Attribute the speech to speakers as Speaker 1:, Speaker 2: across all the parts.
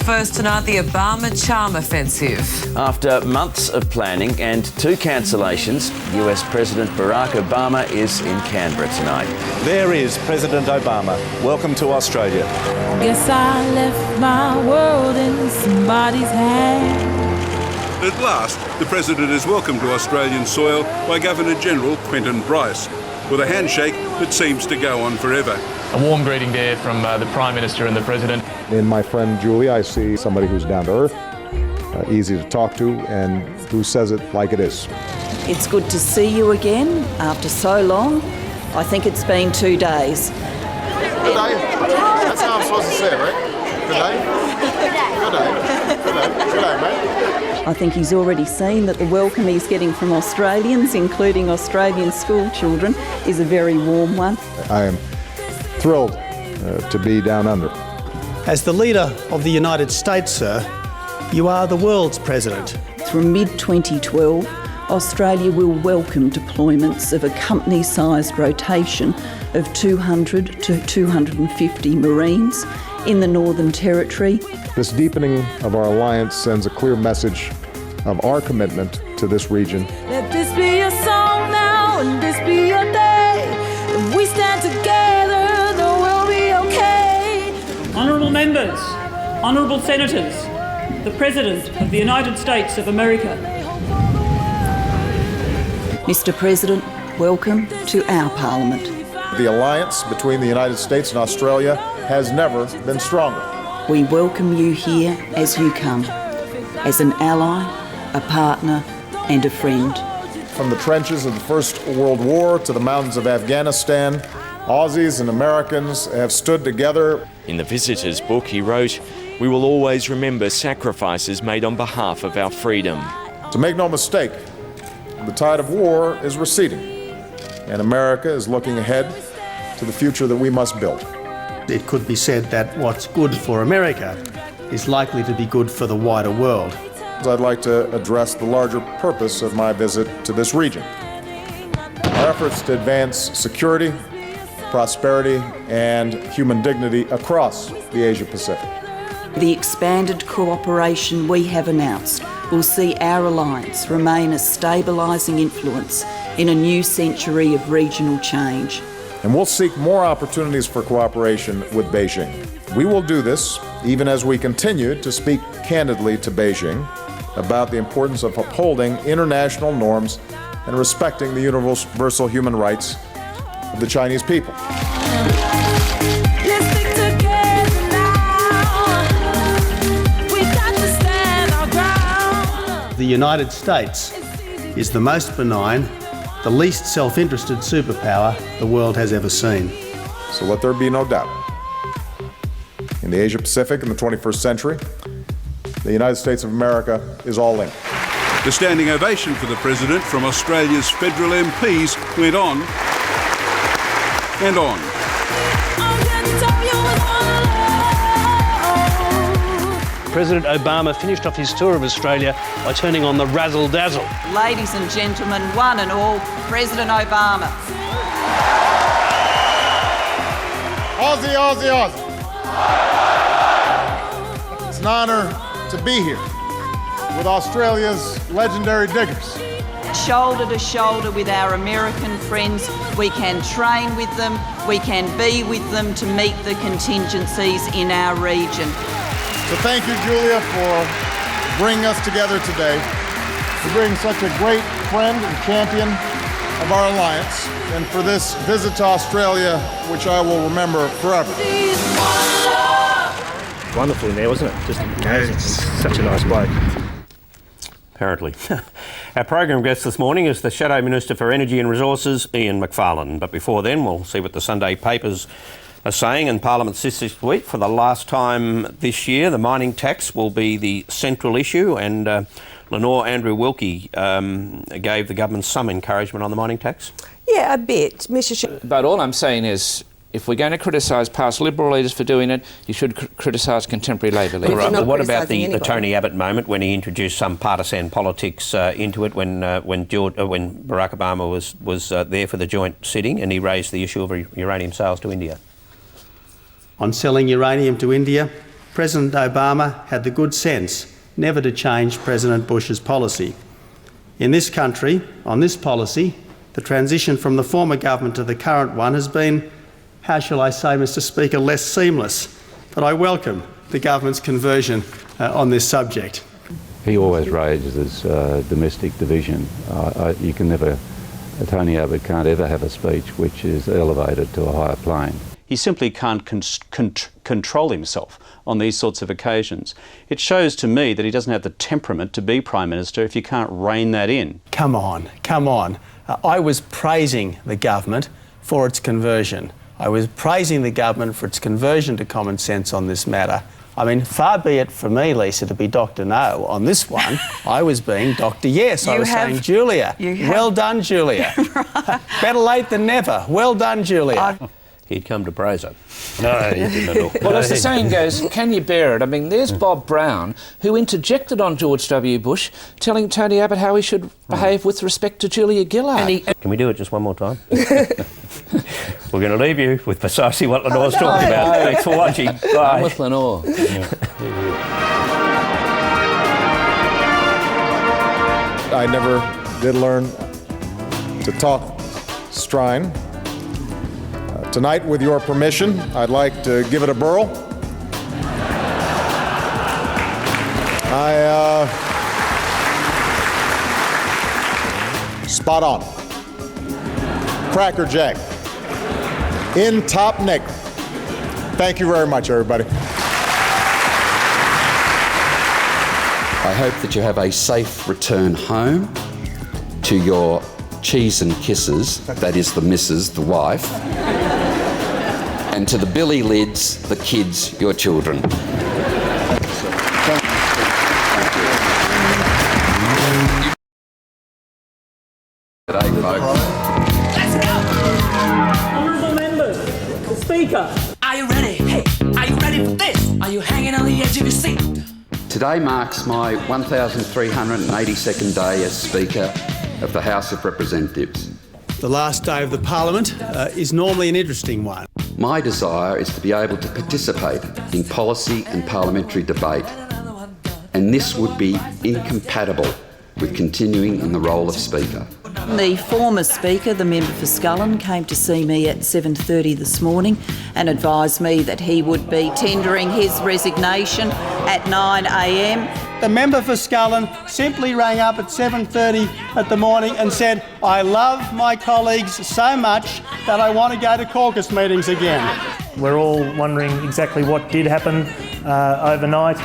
Speaker 1: first tonight, the Obama charm offensive.
Speaker 2: After months of planning and 2 cancellations, US President Barack Obama is in Canberra tonight.
Speaker 3: There is President Obama. Welcome to Australia.
Speaker 4: Guess I left my world in somebody's hand.
Speaker 5: At last, the President is welcomed to Australian soil by Governor-General Quentin Bryce, with a handshake that seems to go on forever.
Speaker 6: A warm greeting there from the Prime Minister and the President.
Speaker 7: In my friend Julia, I see somebody who's down to earth, easy to talk to, and who says it like it is.
Speaker 8: It's good to see you again after so long. I think it's been 2 days.
Speaker 9: Good day. That's how I'm supposed to say it, right? Good day. Good day. Good day. Good day, mate.
Speaker 8: I think he's already seen that the welcome he's getting from Australians, including Australian school children, is a very warm one.
Speaker 7: I am thrilled to be down under.
Speaker 10: As the leader of the United States, sir, you are the world's president.
Speaker 8: From mid-2012, Australia will welcome deployments of a company-sized rotation of 200 to 250 Marines in the Northern Territory.
Speaker 7: This deepening of our alliance sends a clear message of our commitment to this region.
Speaker 4: Let this be your song now, and this be your day. If we stand together, then we'll be okay.
Speaker 11: Honourable members, honourable senators, the President of the United States of America.
Speaker 8: Mr. President, welcome to our Parliament.
Speaker 9: The alliance between the United States and Australia has never been stronger.
Speaker 8: We welcome you here as you come, as an ally, a partner and a friend.
Speaker 9: From the trenches of the First World War to the mountains of Afghanistan, Aussies and Americans have stood together.
Speaker 12: In the visitor's book, he wrote, "We will always remember sacrifices made on behalf of our freedom."
Speaker 9: To make no mistake, the tide of war is receding, and America is looking ahead to the future that we must build.
Speaker 10: It could be said that what's good for America is likely to be good for the wider world.
Speaker 9: I'd like to address the larger purpose of my visit to this region. Our efforts to advance security, prosperity, and human dignity across the Asia-Pacific.
Speaker 8: The expanded cooperation we have announced will see our alliance remain a stabilising influence in a new century of regional change.
Speaker 9: And we'll seek more opportunities for cooperation with Beijing. We will do this even as we continue to speak candidly to Beijing about the importance of upholding international norms and respecting the universal human rights of the Chinese people.
Speaker 4: Let's stick together now. We got to stand our ground.
Speaker 10: The United States is the most benign, the least self-interested superpower the world has ever seen.
Speaker 9: So let there be no doubt. In the Asia-Pacific in the 21st century, the United States of America is all in.
Speaker 5: The standing ovation for the President from Australia's federal MPs went on and on.
Speaker 13: President Obama finished off his tour of Australia by turning on the razzle-dazzle.
Speaker 8: Ladies and gentlemen, one and all, President Obama.
Speaker 9: Aussie, Aussie, Aussie. It's an honour to be here with Australia's legendary diggers.
Speaker 8: Shoulder to shoulder with our American friends, we can train with them, we can be with them to meet the contingencies in our region.
Speaker 9: So thank you, Julia, for bringing us together today, for being such a great friend and champion of our alliance, and for this visit to Australia, which I will remember forever.
Speaker 14: Wonderful in there, wasn't it? Just amazing. Such a nice bloke.
Speaker 15: Apparently. Our program guest this morning is the Shadow Minister for Energy and Resources, Ian Macfarlane. But before then, we'll see what the Sunday papers are saying in Parliament this week. For the last time this year, the mining tax will be the central issue, and Lenore Andrew Wilkie gave the government some encouragement on the mining tax.
Speaker 16: Yeah, a bit. But all I'm saying is, if we're going to criticise past Liberal leaders for doing it, you should criticise contemporary Labor leaders.
Speaker 15: Right, but what about the Tony Abbott moment when he introduced some partisan politics into it when Barack Obama was there for the joint sitting and he raised the issue of uranium sales to India?
Speaker 10: On selling uranium to India, President Obama had the good sense never to change President Bush's policy. In this country, on this policy, the transition from the former government to the current one has been, how shall I say, Mr. Speaker, less seamless. But I welcome the government's conversion on this subject.
Speaker 17: He always raises domestic division. You can never, Tony Abbott can't ever have a speech which is elevated to a higher plane.
Speaker 18: He simply can't control himself on these sorts of occasions. It shows to me that he doesn't have the temperament to be Prime Minister if you can't rein that in.
Speaker 10: Come on, come on. I was praising the government for its conversion. I was praising the government for its conversion to common sense on this matter. I mean, far be it for me, Lisa, to be Dr. No on this one. I was being Dr. Yes. I was saying, Julia, well done, Julia. Better late than never. Well done, Julia.
Speaker 15: He'd come to praise her.
Speaker 16: No, he didn't at all. Well, as the saying goes, can you bear it? I mean, there's Bob Brown, who interjected on George W. Bush, telling Tony Abbott how he should behave with respect to Julia Gillard.
Speaker 15: Can we do it just one more time? We're going to leave you with precisely what Lenore's talking about. Thanks for watching. Bye.
Speaker 16: I'm with Lenore.
Speaker 9: I never did learn to talk Strine. Tonight, with your permission, I'd like to give it a burl. Spot on. Cracker Jack. In top neck. Thank you very much, everybody.
Speaker 19: I hope that you have a safe return home to your cheese and kisses, that is the missus, the wife, and to the Billy Lids, the kids, your children. Today, folks.
Speaker 11: Honourable members, the Speaker.
Speaker 20: Are you ready? Hey, are you ready for this? Are you hanging on the edge of your seat?
Speaker 19: Today marks my 1,382nd day as Speaker of the House of Representatives.
Speaker 10: The last day of the Parliament is normally an interesting one.
Speaker 19: My desire is to be able to participate in policy and parliamentary debate, and this would be incompatible with continuing in the role of Speaker.
Speaker 8: The former Speaker, the member for Scullin, came to see me at 7:30 this morning and advised me that he would be tendering his resignation at 9 a.m.
Speaker 10: The member for Scullin simply rang up at 7:30 at the morning and said, I love my colleagues so much that I want to go to caucus meetings again.
Speaker 14: We're all wondering exactly what did happen overnight.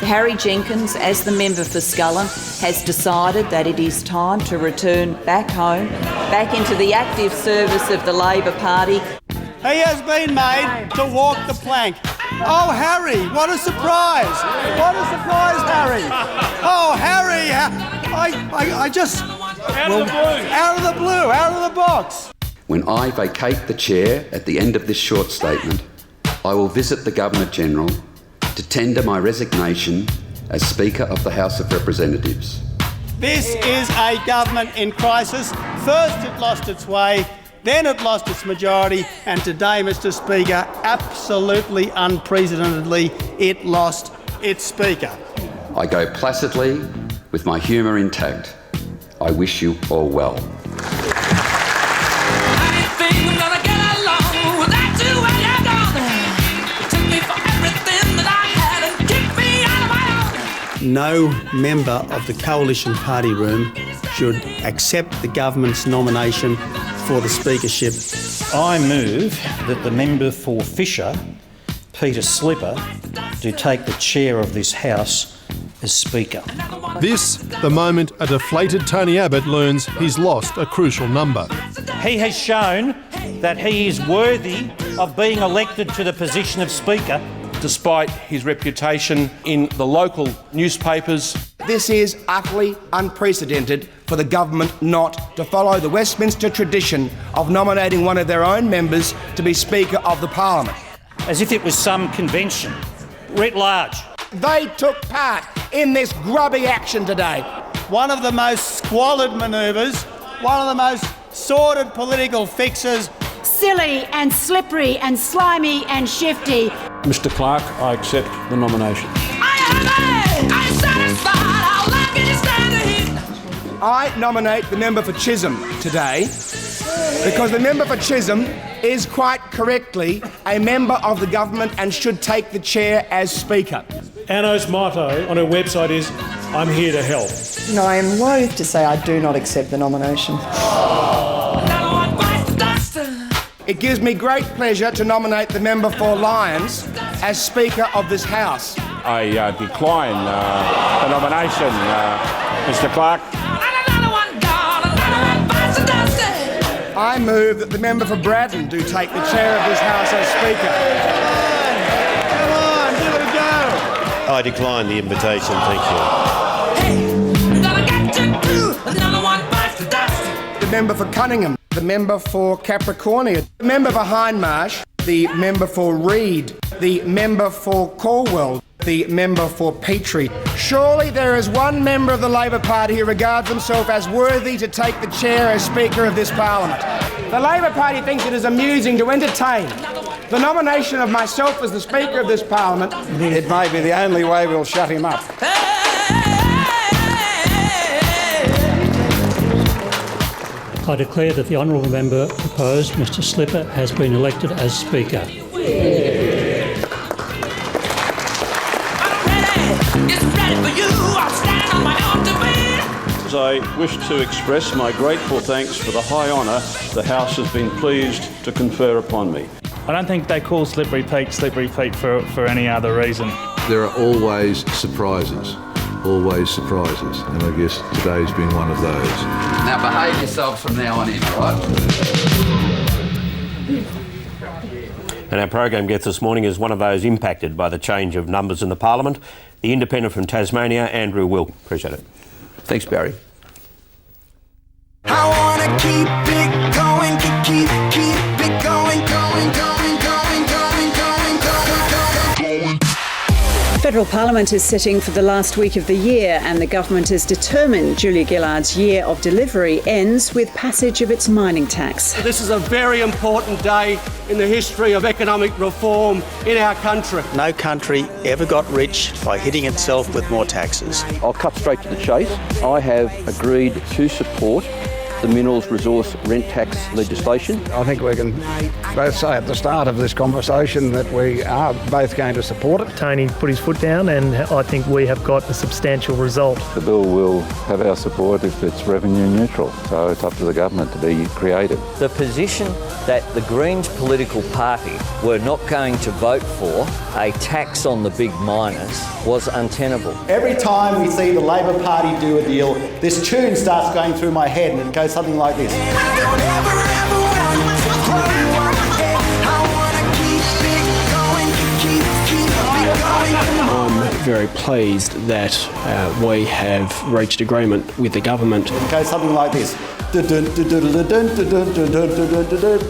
Speaker 8: Harry Jenkins, as the member for Scullin, has decided that it is time to return back home, back into the active service of the Labor Party.
Speaker 10: He has been made to walk the plank. Oh, Harry, what a surprise! What a surprise, Harry! Oh, Harry, I just... Out of the blue! Out of the blue, out of the box!
Speaker 19: When I vacate the chair at the end of this short statement, I will visit the Governor-General to tender my resignation as Speaker of the House of Representatives.
Speaker 10: This is a government in crisis. First it lost its way, then it lost its majority, and today, Mr. Speaker, absolutely unprecedentedly, it lost its Speaker.
Speaker 19: I go placidly with my humour intact. I wish you all well.
Speaker 10: No member of the Coalition Party room should accept the government's nomination for the speakership.
Speaker 21: I move that the member for Fisher, Peter Slipper, do take the chair of this House as Speaker.
Speaker 22: This, the moment a deflated Tony Abbott learns he's lost a crucial number.
Speaker 21: He has shown that he is worthy of being elected to the position of Speaker,
Speaker 23: despite his reputation in the local newspapers.
Speaker 24: This is utterly unprecedented for the government not to follow the Westminster tradition of nominating one of their own members to be Speaker of the Parliament.
Speaker 21: As if it was some convention, writ large.
Speaker 24: They took part in this grubby action today.
Speaker 10: One of the most squalid manoeuvres, one of the most sordid political fixes.
Speaker 25: Silly and slippery and slimy and shifty.
Speaker 23: Mr Clark, I accept the nomination.
Speaker 24: I nominate the member for Chisholm today because the member for Chisholm is quite correctly a member of the government and should take the chair as Speaker.
Speaker 23: Anno's motto on her website is, "I'm here to help."
Speaker 1: No, I am loath to say I do not accept the nomination.
Speaker 24: It gives me great pleasure to nominate the member for Lyons as Speaker of this House.
Speaker 23: I decline the nomination, Mr Clark.
Speaker 24: I move that the member for Braddon do take the chair of this House as Speaker.
Speaker 23: Come on, give it a go.
Speaker 2: I decline the invitation, thank you.
Speaker 24: The member for Cunningham, the member for Capricornia, the member for Hindmarsh, the member for Reid, the member for Caldwell, the member for Petrie. Surely there is one member of the Labor Party who regards himself as worthy to take the chair as Speaker of this Parliament. The Labor Party thinks it is amusing to entertain the nomination of myself as the Speaker of this Parliament.
Speaker 23: It may be the only way we'll shut him up.
Speaker 3: I declare that the honourable member proposed, Mr Slipper, has been elected as Speaker.
Speaker 2: I wish to express my grateful thanks for the high honour the House has been pleased to confer upon me.
Speaker 6: I don't think they call Slippery Pete for any other reason.
Speaker 25: There are always surprises, and I guess today's been one of those.
Speaker 19: Now behave yourselves from now on in, right?
Speaker 15: And our program guest this morning is one of those impacted by the change of numbers in the Parliament, the independent from Tasmania, Andrew Wilk. Appreciate it.
Speaker 26: Thanks, Barry.
Speaker 20: I wanna keep it going, keep it going.
Speaker 27: Federal Parliament is sitting for the last week of the year, and the government is determined Julia Gillard's year of delivery ends with passage of its mining tax.
Speaker 28: This is a very important day in the history of economic reform in our country.
Speaker 10: No country ever got rich by hitting itself with more taxes.
Speaker 21: I'll cut straight to the chase. I have agreed to support the Minerals Resource Rent Tax legislation.
Speaker 29: I think we can both say at the start of this conversation that we are both going to support it.
Speaker 14: Tony put his foot down, and I think we have got a substantial result.
Speaker 17: The bill will have our support if it's revenue neutral, so it's up to the government to be creative.
Speaker 30: The position that the Greens political party were not going to vote for a tax on the big miners was untenable.
Speaker 31: Every time we see the Labor Party do a deal, this tune starts going through my head, and it goes something like this.
Speaker 32: I'm very pleased that we have reached agreement with the government.
Speaker 31: It goes something like this.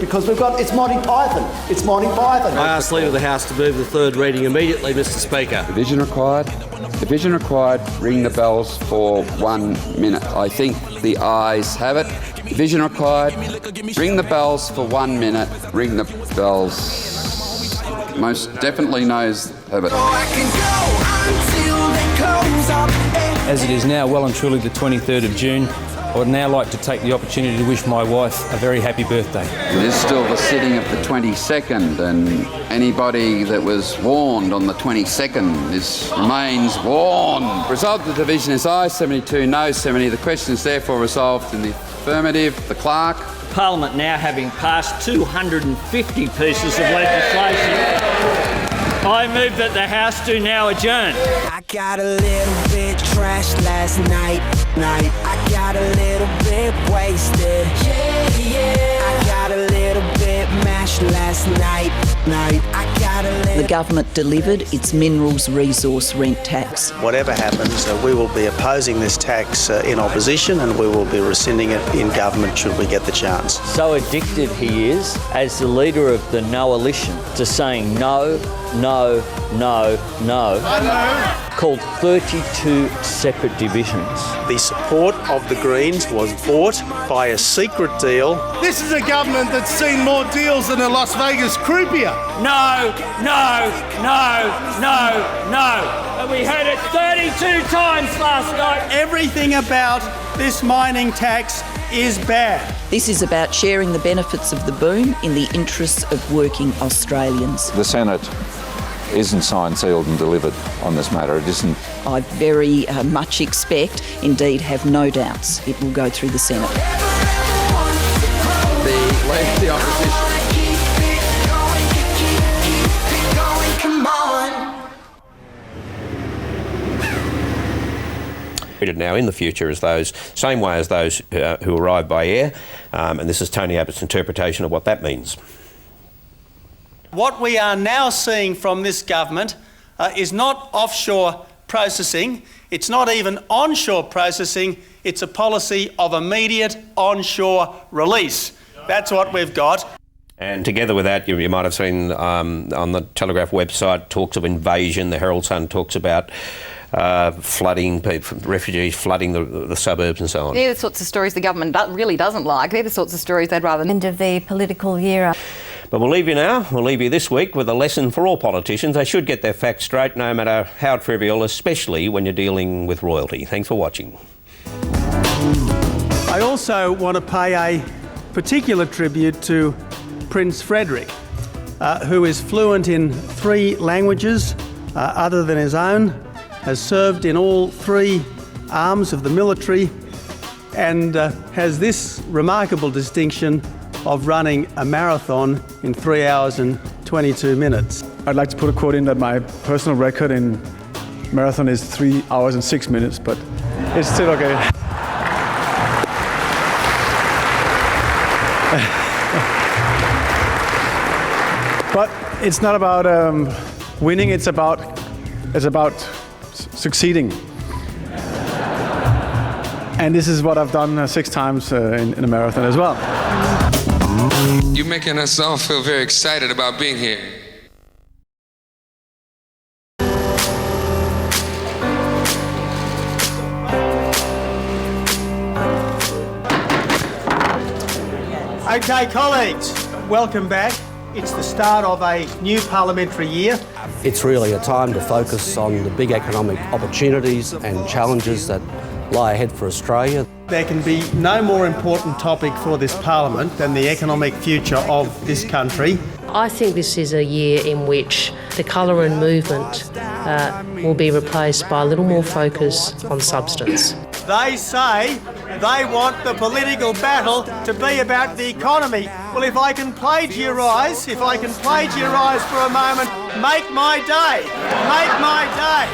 Speaker 31: Because it's Monty Python. It's Monty Python.
Speaker 26: I ask Leader of the House to move the third reading immediately, Mr Speaker.
Speaker 19: Division required. Division required. Ring the bells for 1 minute. I think the ayes have it. Division required. Ring the bells for 1 minute. Ring the bells. Most definitely knows have it.
Speaker 33: As it is now well and truly the 23rd of June, I would now like to take the opportunity to wish my wife a very happy birthday.
Speaker 19: It is still the sitting of the 22nd, and anybody that was warned on the 22nd remains warned. Result of the division is aye 72, no 70. The question is therefore resolved in the affirmative. The clerk.
Speaker 30: Parliament now having passed 250 pieces of legislation, I move that the House do now adjourn.
Speaker 20: I got a little bit trashed last night. I got a little bit wasted. I got a little bit mashed last night. I got a little...
Speaker 8: The government delivered its Minerals Resource Rent Tax.
Speaker 10: Whatever happens, we will be opposing this tax in opposition, and we will be rescinding it in government should we get the chance.
Speaker 30: So addicted he is, as the leader of the No-alition, to saying no no, no, no, called 32 separate divisions.
Speaker 10: The support of the Greens was bought by a secret deal.
Speaker 1: This is a government that's seen more deals than a Las Vegas croupier.
Speaker 4: No, no, no, no, no. And we heard it 32 times last night.
Speaker 10: Everything about this mining tax is bad.
Speaker 8: This is about sharing the benefits of the boom in the interests of working Australians.
Speaker 17: The Senate isn't signed, sealed and delivered on this matter. It isn't.
Speaker 8: I very much expect, indeed have no doubts, it will go through the Senate.
Speaker 19: The Leader of the Opposition.
Speaker 15: Now in the future as those, same way as those who arrive by air, and this is Tony Abbott's interpretation of what that means.
Speaker 10: What we are now seeing from this government is not offshore processing, it's not even onshore processing, it's a policy of immediate onshore release. That's what we've got.
Speaker 15: And together with that, you might have seen on the Telegraph website talks of invasion. The Herald Sun talks about flooding, refugees flooding the suburbs and so on.
Speaker 5: They're the sorts of stories the government really doesn't like. They're the sorts of stories they'd rather... End of the political year.
Speaker 15: But we'll leave you now. We'll leave you this week with a lesson for all politicians. They should get their facts straight, no matter how trivial, especially when you're dealing with royalty. Thanks for watching.
Speaker 10: I also want to pay a particular tribute to Prince Frederick, who is fluent in 3 languages other than his own, has served in all 3 arms of the military, and has this remarkable distinction of running a marathon in 3 hours and 22 minutes.
Speaker 32: I'd like to put a quote in that my personal record in marathon is 3 hours and 6 minutes, but it's still okay. But it's not about winning, it's about succeeding. And this is what I've done 6 times in a marathon as well.
Speaker 7: You're making us all feel very excited about being here.
Speaker 10: Okay, colleagues, welcome back. It's the start of a new parliamentary year.
Speaker 28: It's really a time to focus on the big economic opportunities and challenges that lie ahead for Australia.
Speaker 10: There can be no more important topic for this parliament than the economic future of this country.
Speaker 9: I think this is a year in which the colour and movement will be replaced by a little more focus on substance.
Speaker 10: They say they want the political battle to be about the economy. Well, if I can plagiarise for a moment, make my day. Make my day.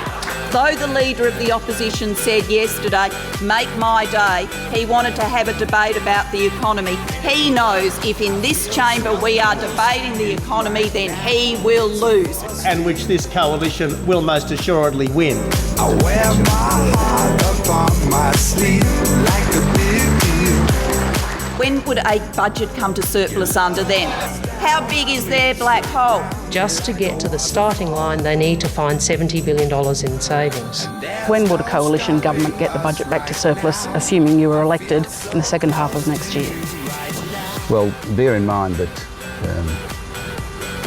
Speaker 8: Though the Leader of the Opposition said yesterday, make my day, he wanted to have a debate about the economy. He knows if in this chamber we are debating the economy, then he will lose.
Speaker 10: And which this coalition will most assuredly win.
Speaker 20: I wear my heart up on my sleeve like a big deal.
Speaker 8: When would a budget come to surplus under them? How big is their black hole?
Speaker 9: Just to get to the starting line, they need to find $70 billion in savings.
Speaker 11: When would a coalition government get the budget back to surplus, assuming you were elected in the second half of next year?
Speaker 17: Well, bear in mind that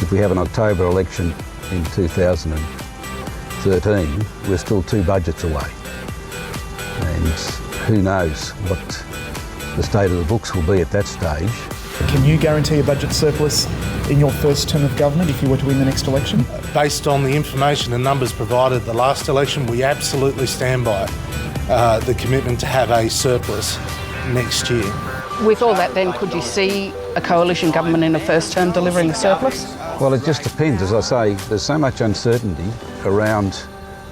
Speaker 17: if we have an October election in 2013, we're still 2 budgets away. And who knows what the state of the books will be at that stage.
Speaker 12: Can you guarantee a budget surplus in your first term of government if you were to win the next election?
Speaker 29: Based on the information and numbers provided the last election, we absolutely stand by the commitment to have a surplus next year.
Speaker 11: With all that then, could you see a coalition government in a first term delivering a surplus?
Speaker 17: Well, it just depends. As I say, there's so much uncertainty around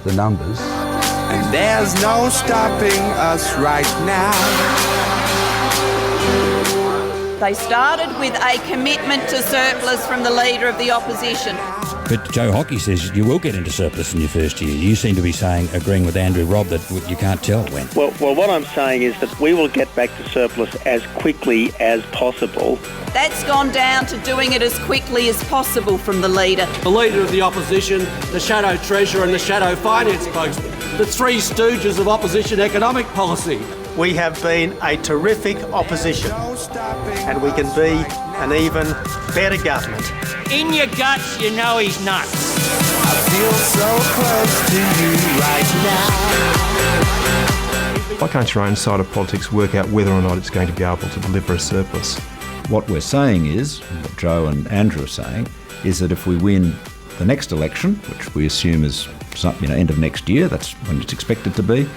Speaker 17: the numbers.
Speaker 20: And there's no stopping us right now.
Speaker 8: They started with a commitment to surplus from the Leader of the Opposition.
Speaker 33: But Joe Hockey says you will get into surplus in your first year. You seem to be agreeing with Andrew Robb that you can't tell when.
Speaker 2: Well, what I'm saying is that we will get back to surplus as quickly as possible.
Speaker 3: That's gone down to doing it as quickly as possible from the leader.
Speaker 28: The leader of the opposition, the shadow treasurer and the shadow finance spokesman, the three stooges of opposition economic policy.
Speaker 10: We have been a terrific opposition, and we can be an even better government.
Speaker 4: In your guts, you know he's nuts.
Speaker 20: I feel so close to you right now.
Speaker 6: Why can't your own side of politics work out whether or not it's going to be able to deliver a surplus?
Speaker 13: What we're saying is, what Joe and Andrew are saying, is that if we win the next election, which we assume is end of next year, that's when it's expected to be,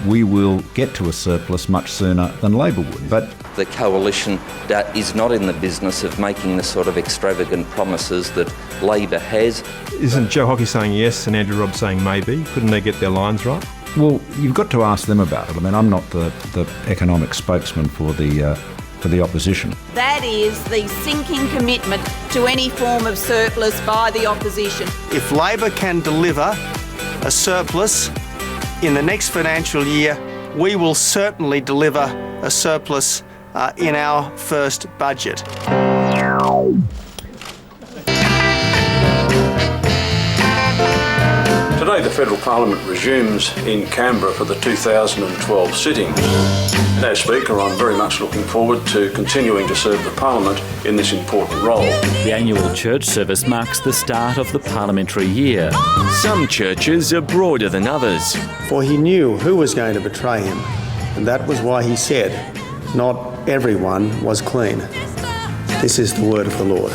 Speaker 13: we will get to a surplus much sooner than Labor would. But
Speaker 19: the coalition is not in the business of making the sort of extravagant promises that Labor has.
Speaker 6: Isn't Joe Hockey saying yes and Andrew Robb saying maybe? Couldn't they get their lines right?
Speaker 13: Well, you've got to ask them about it. I mean, I'm not the economic spokesman for the opposition.
Speaker 3: That is the sinking commitment to any form of surplus by the opposition.
Speaker 10: If Labor can deliver a surplus in the next financial year, we will certainly deliver a surplus in our first budget.
Speaker 14: Today the Federal Parliament resumes in Canberra for the 2012 sitting. As Speaker, I'm very much looking forward to continuing to serve the Parliament in this important role.
Speaker 16: The annual church service marks the start of the parliamentary year. Some churches are broader than others.
Speaker 10: For he knew who was going to betray him, and that was why he said, not everyone was clean. This is the word of the Lord.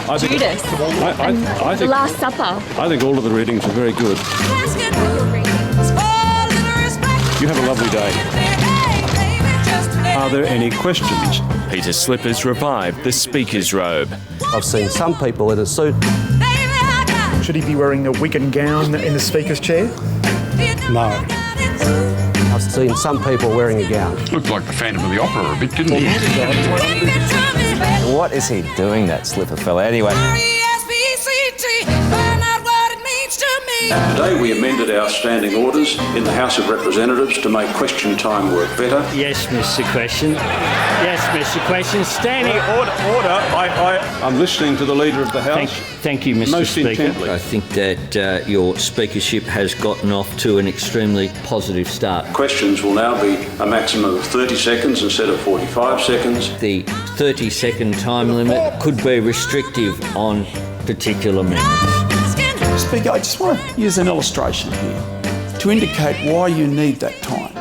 Speaker 18: About Judas and the Last Supper.
Speaker 14: I think all of the readings are very good. You have a lovely day. Are there any questions?
Speaker 16: Peter Slippers revived the Speaker's robe.
Speaker 28: I've seen some people in a suit.
Speaker 12: Should he be wearing a wig and gown in the Speaker's chair?
Speaker 28: No. I've seen some people wearing a gown.
Speaker 14: Looked like the Phantom of the Opera a bit, didn't he?
Speaker 30: What is he doing, that slipper fella? Anyway.
Speaker 14: Today we amended our standing orders in the House of Representatives to make question time work better.
Speaker 4: Yes, Mr. Question. Yes, Mr. Question. Standing
Speaker 14: order. I'm listening to the Leader of the House.
Speaker 4: Thank you, Mr.
Speaker 14: Most
Speaker 4: Speaker.
Speaker 14: intently.
Speaker 30: I think that your speakership has gotten off to an extremely positive start.
Speaker 14: Questions will now be a maximum of 30 seconds instead of 45 seconds.
Speaker 30: The 30-second time limit could be restrictive on particular members.
Speaker 21: Speaker, I just want to use an illustration here to indicate why you need that time.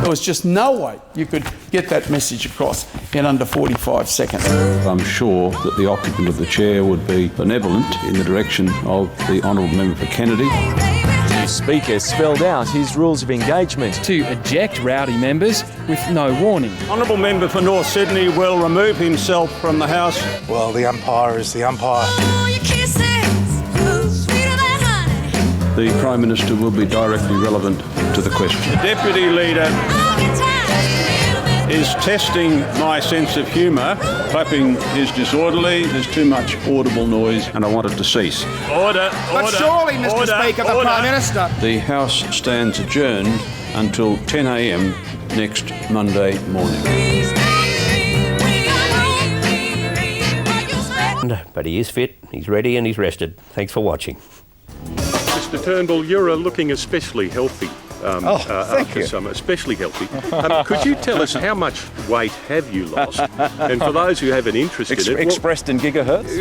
Speaker 21: There was just no way you could get that message across in under 45 seconds.
Speaker 14: I'm sure that the occupant of the chair would be benevolent in the direction of the Honourable Member for Kennedy.
Speaker 16: The Speaker spelled out his rules of engagement to eject rowdy members with no warning.
Speaker 14: Honourable Member for North Sydney will remove himself from the House.
Speaker 29: Well, the umpire is the umpire.
Speaker 14: The Prime Minister will be directly relevant to the question. The Deputy Leader is testing my sense of humour. Clapping is disorderly, there's too much audible noise, and I want it to cease.
Speaker 16: Order.
Speaker 21: But surely, Mr. Speaker, the Prime Minister.
Speaker 14: The House stands adjourned until 10 a.m. next Monday morning.
Speaker 15: But he is fit, he's ready and he's rested. Thanks for watching.
Speaker 14: Mr. Turnbull, you're looking especially healthy.
Speaker 16: Thank you.
Speaker 14: Summer, especially healthy. Could you tell us how much weight have you lost? And for those who have an interest in it,
Speaker 16: expressed in gigahertz.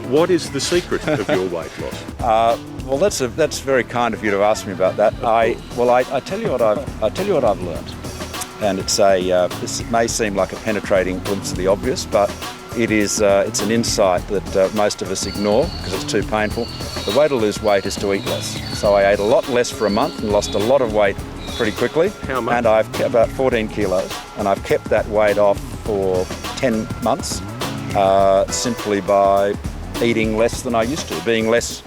Speaker 14: What is the secret of your weight loss?
Speaker 16: Well, that's very kind of you to ask me about that. I tell you what I've learned, and it's this may seem like a penetrating glimpse of the obvious, but it's an insight that most of us ignore because it's too painful. The way to lose weight is to eat less. So I ate a lot less for a month and lost a lot of weight pretty quickly.
Speaker 14: How much?
Speaker 16: And I've kept about 14 kilos, and I've kept that weight off for 10 months simply by eating less than I used to, being less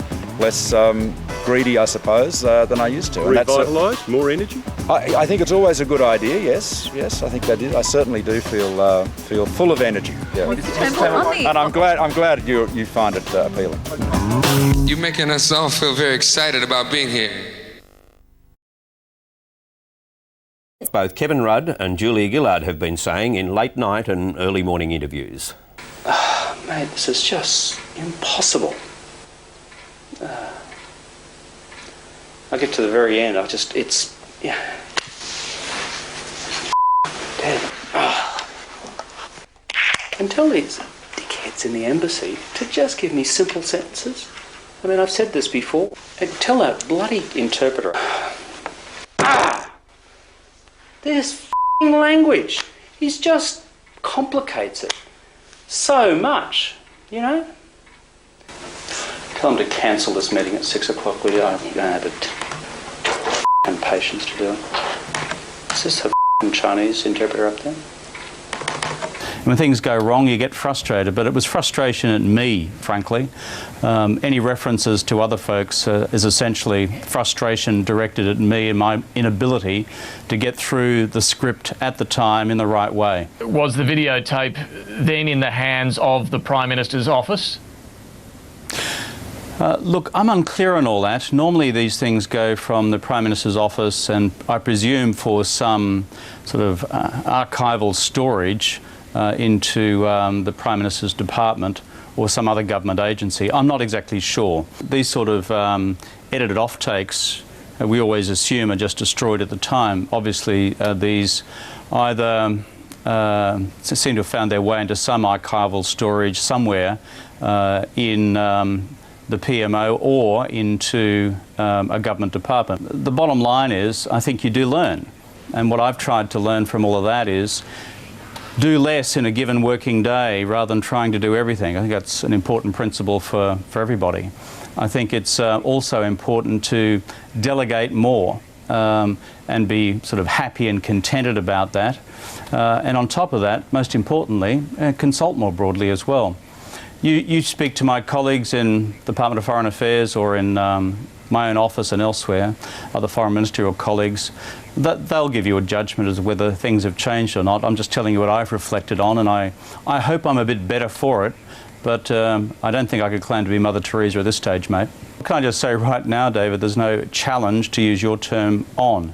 Speaker 16: greedy, I suppose, than I used to.
Speaker 18: Revitalise, more energy?
Speaker 16: I think it's always a good idea, yes, I think that is. I certainly do feel full of energy. Yeah. And I'm glad you find it appealing.
Speaker 1: You're making us all feel very excited about being here.
Speaker 15: Both Kevin Rudd and Julia Gillard have been saying in late night and early morning interviews.
Speaker 10: Mate, this is just impossible. I get to the very end, yeah. Dead. And tell these dickheads in the embassy to just give me simple sentences. I mean, I've said this before. And tell that bloody interpreter. This language. He just complicates it so much, you know? Tell them to cancel this meeting at 6 o'clock, will you? I don't have the patience to do it. Is this a Chinese interpreter up there?
Speaker 33: When things go wrong, you get frustrated, but it was frustration at me, frankly. Any references to other folks is essentially frustration directed at me and my inability to get through the script at the time in the right way.
Speaker 5: Was the videotape then in the hands of the Prime Minister's office?
Speaker 33: Look, I'm unclear on all that. Normally these things go from the Prime Minister's office and I presume for some sort of archival storage into the Prime Minister's department or some other government agency. I'm not exactly sure. These sort of edited offtakes we always assume are just destroyed at the time. Obviously these either seem to have found their way into some archival storage somewhere in the PMO or into a government department. The bottom line is I think you do learn, and what I've tried to learn from all of that is do less in a given working day rather than trying to do everything. I think that's an important principle for everybody. I think it's also important to delegate more and be sort of happy and contented about that. And on top of that, most importantly, consult more broadly as well. You speak to my colleagues in the Department of Foreign Affairs or in my own office and elsewhere, other foreign ministerial colleagues, they'll give you a judgment as to whether things have changed or not. I'm just telling you what I've reflected on, and I hope I'm a bit better for it, but I don't think I could claim to be Mother Teresa at this stage, mate. Can I just say right now, David, there's no challenge, to use your term, on.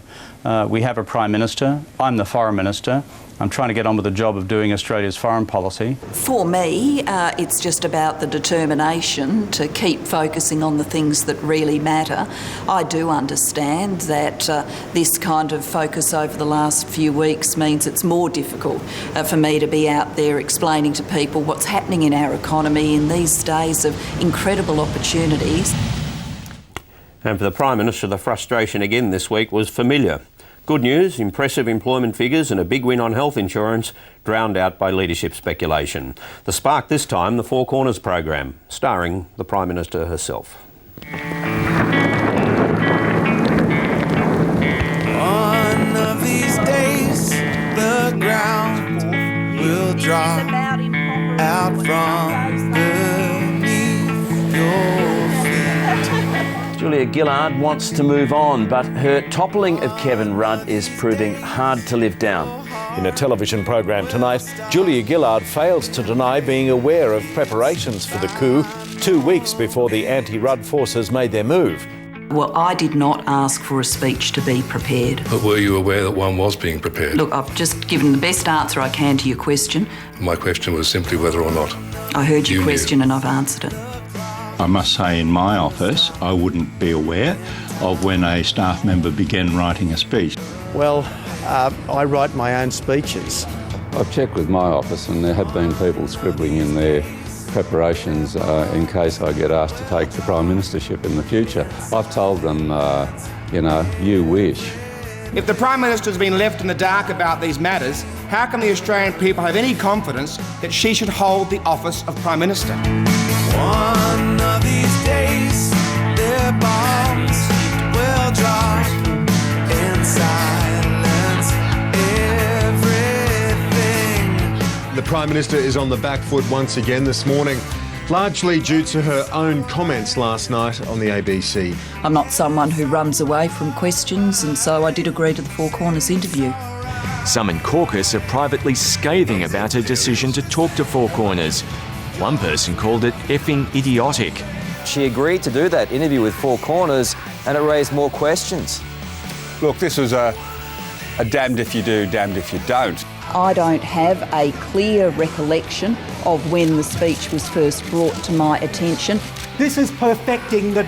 Speaker 33: We have a Prime Minister, I'm the Foreign Minister. I'm trying to get on with the job of doing Australia's foreign policy. For me, it's just about the determination to keep focusing on the things that really matter. I do understand that this kind of focus over the last few weeks means it's more difficult for me to be out there explaining to people what's happening in our economy in these days of incredible opportunities.
Speaker 15: And for the Prime Minister, the frustration again this week was familiar. Good news, impressive employment figures and a big win on health insurance, drowned out by leadership speculation. The spark this time, the Four Corners program, starring the Prime Minister herself.
Speaker 20: One of these days, the ground will drop out from beneath your feet.
Speaker 7: Julia Gillard wants to move on, but her toppling of Kevin Rudd is proving hard to live down.
Speaker 9: In a television program tonight, Julia Gillard fails to deny being aware of preparations for the coup 2 weeks before the anti-Rudd forces made their move.
Speaker 8: Well, I did not ask for a speech to be prepared.
Speaker 11: But were you aware that one was being prepared?
Speaker 8: Look, I've just given the best answer I can to your question.
Speaker 11: My question was simply whether or not.
Speaker 8: I heard your question and I've answered it.
Speaker 22: I must say in my office, I wouldn't be aware of when a staff member began writing a speech.
Speaker 10: Well, I write my own speeches.
Speaker 17: I've checked with my office and there have been people scribbling in their preparations in case I get asked to take the Prime Ministership in the future. I've told them, you wish.
Speaker 23: If the Prime Minister has been left in the dark about these matters, how can the Australian people have any confidence that she should hold the office of Prime Minister?
Speaker 20: One of these days, their bombs will drop in silence. Everything.
Speaker 24: The Prime Minister is on the back foot once again this morning.
Speaker 2: largely due to her own comments last night on the ABC.
Speaker 8: I'm not someone who runs away from questions, and so I did agree to the Four Corners interview.
Speaker 3: Some in caucus are privately scathing about her decision to talk to Four Corners. One person called it effing idiotic.
Speaker 30: She agreed to do that interview with Four Corners and it raised more questions.
Speaker 6: Look, this was a damned if you do, damned if you don't.
Speaker 8: I don't have a clear recollection of when the speech was first brought to my attention.
Speaker 12: This is perfecting the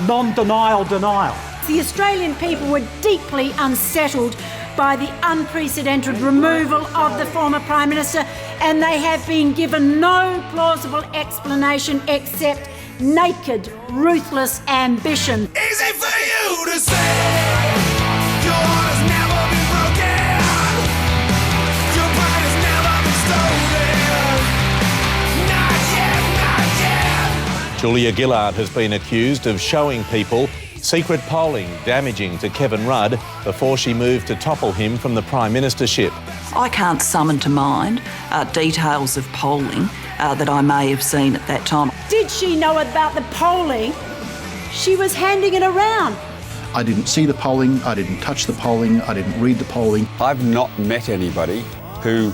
Speaker 12: non-denial denial.
Speaker 13: The Australian people were deeply unsettled by the unprecedented removal of the former Prime Minister, and they have been given no plausible explanation except naked, ruthless ambition.
Speaker 20: Easy for you to say, your heart has never been broken, your pride has never been stolen, not yet, not yet.
Speaker 9: Julia Gillard has been accused of showing people secret polling damaging to Kevin Rudd before she moved to topple him from the Prime Ministership.
Speaker 8: I can't summon to mind details of polling that I may have seen at that time.
Speaker 13: Did she know about the polling? She was handing it around.
Speaker 19: I didn't see the polling, I didn't touch the polling, I didn't read the polling.
Speaker 6: I've not met anybody who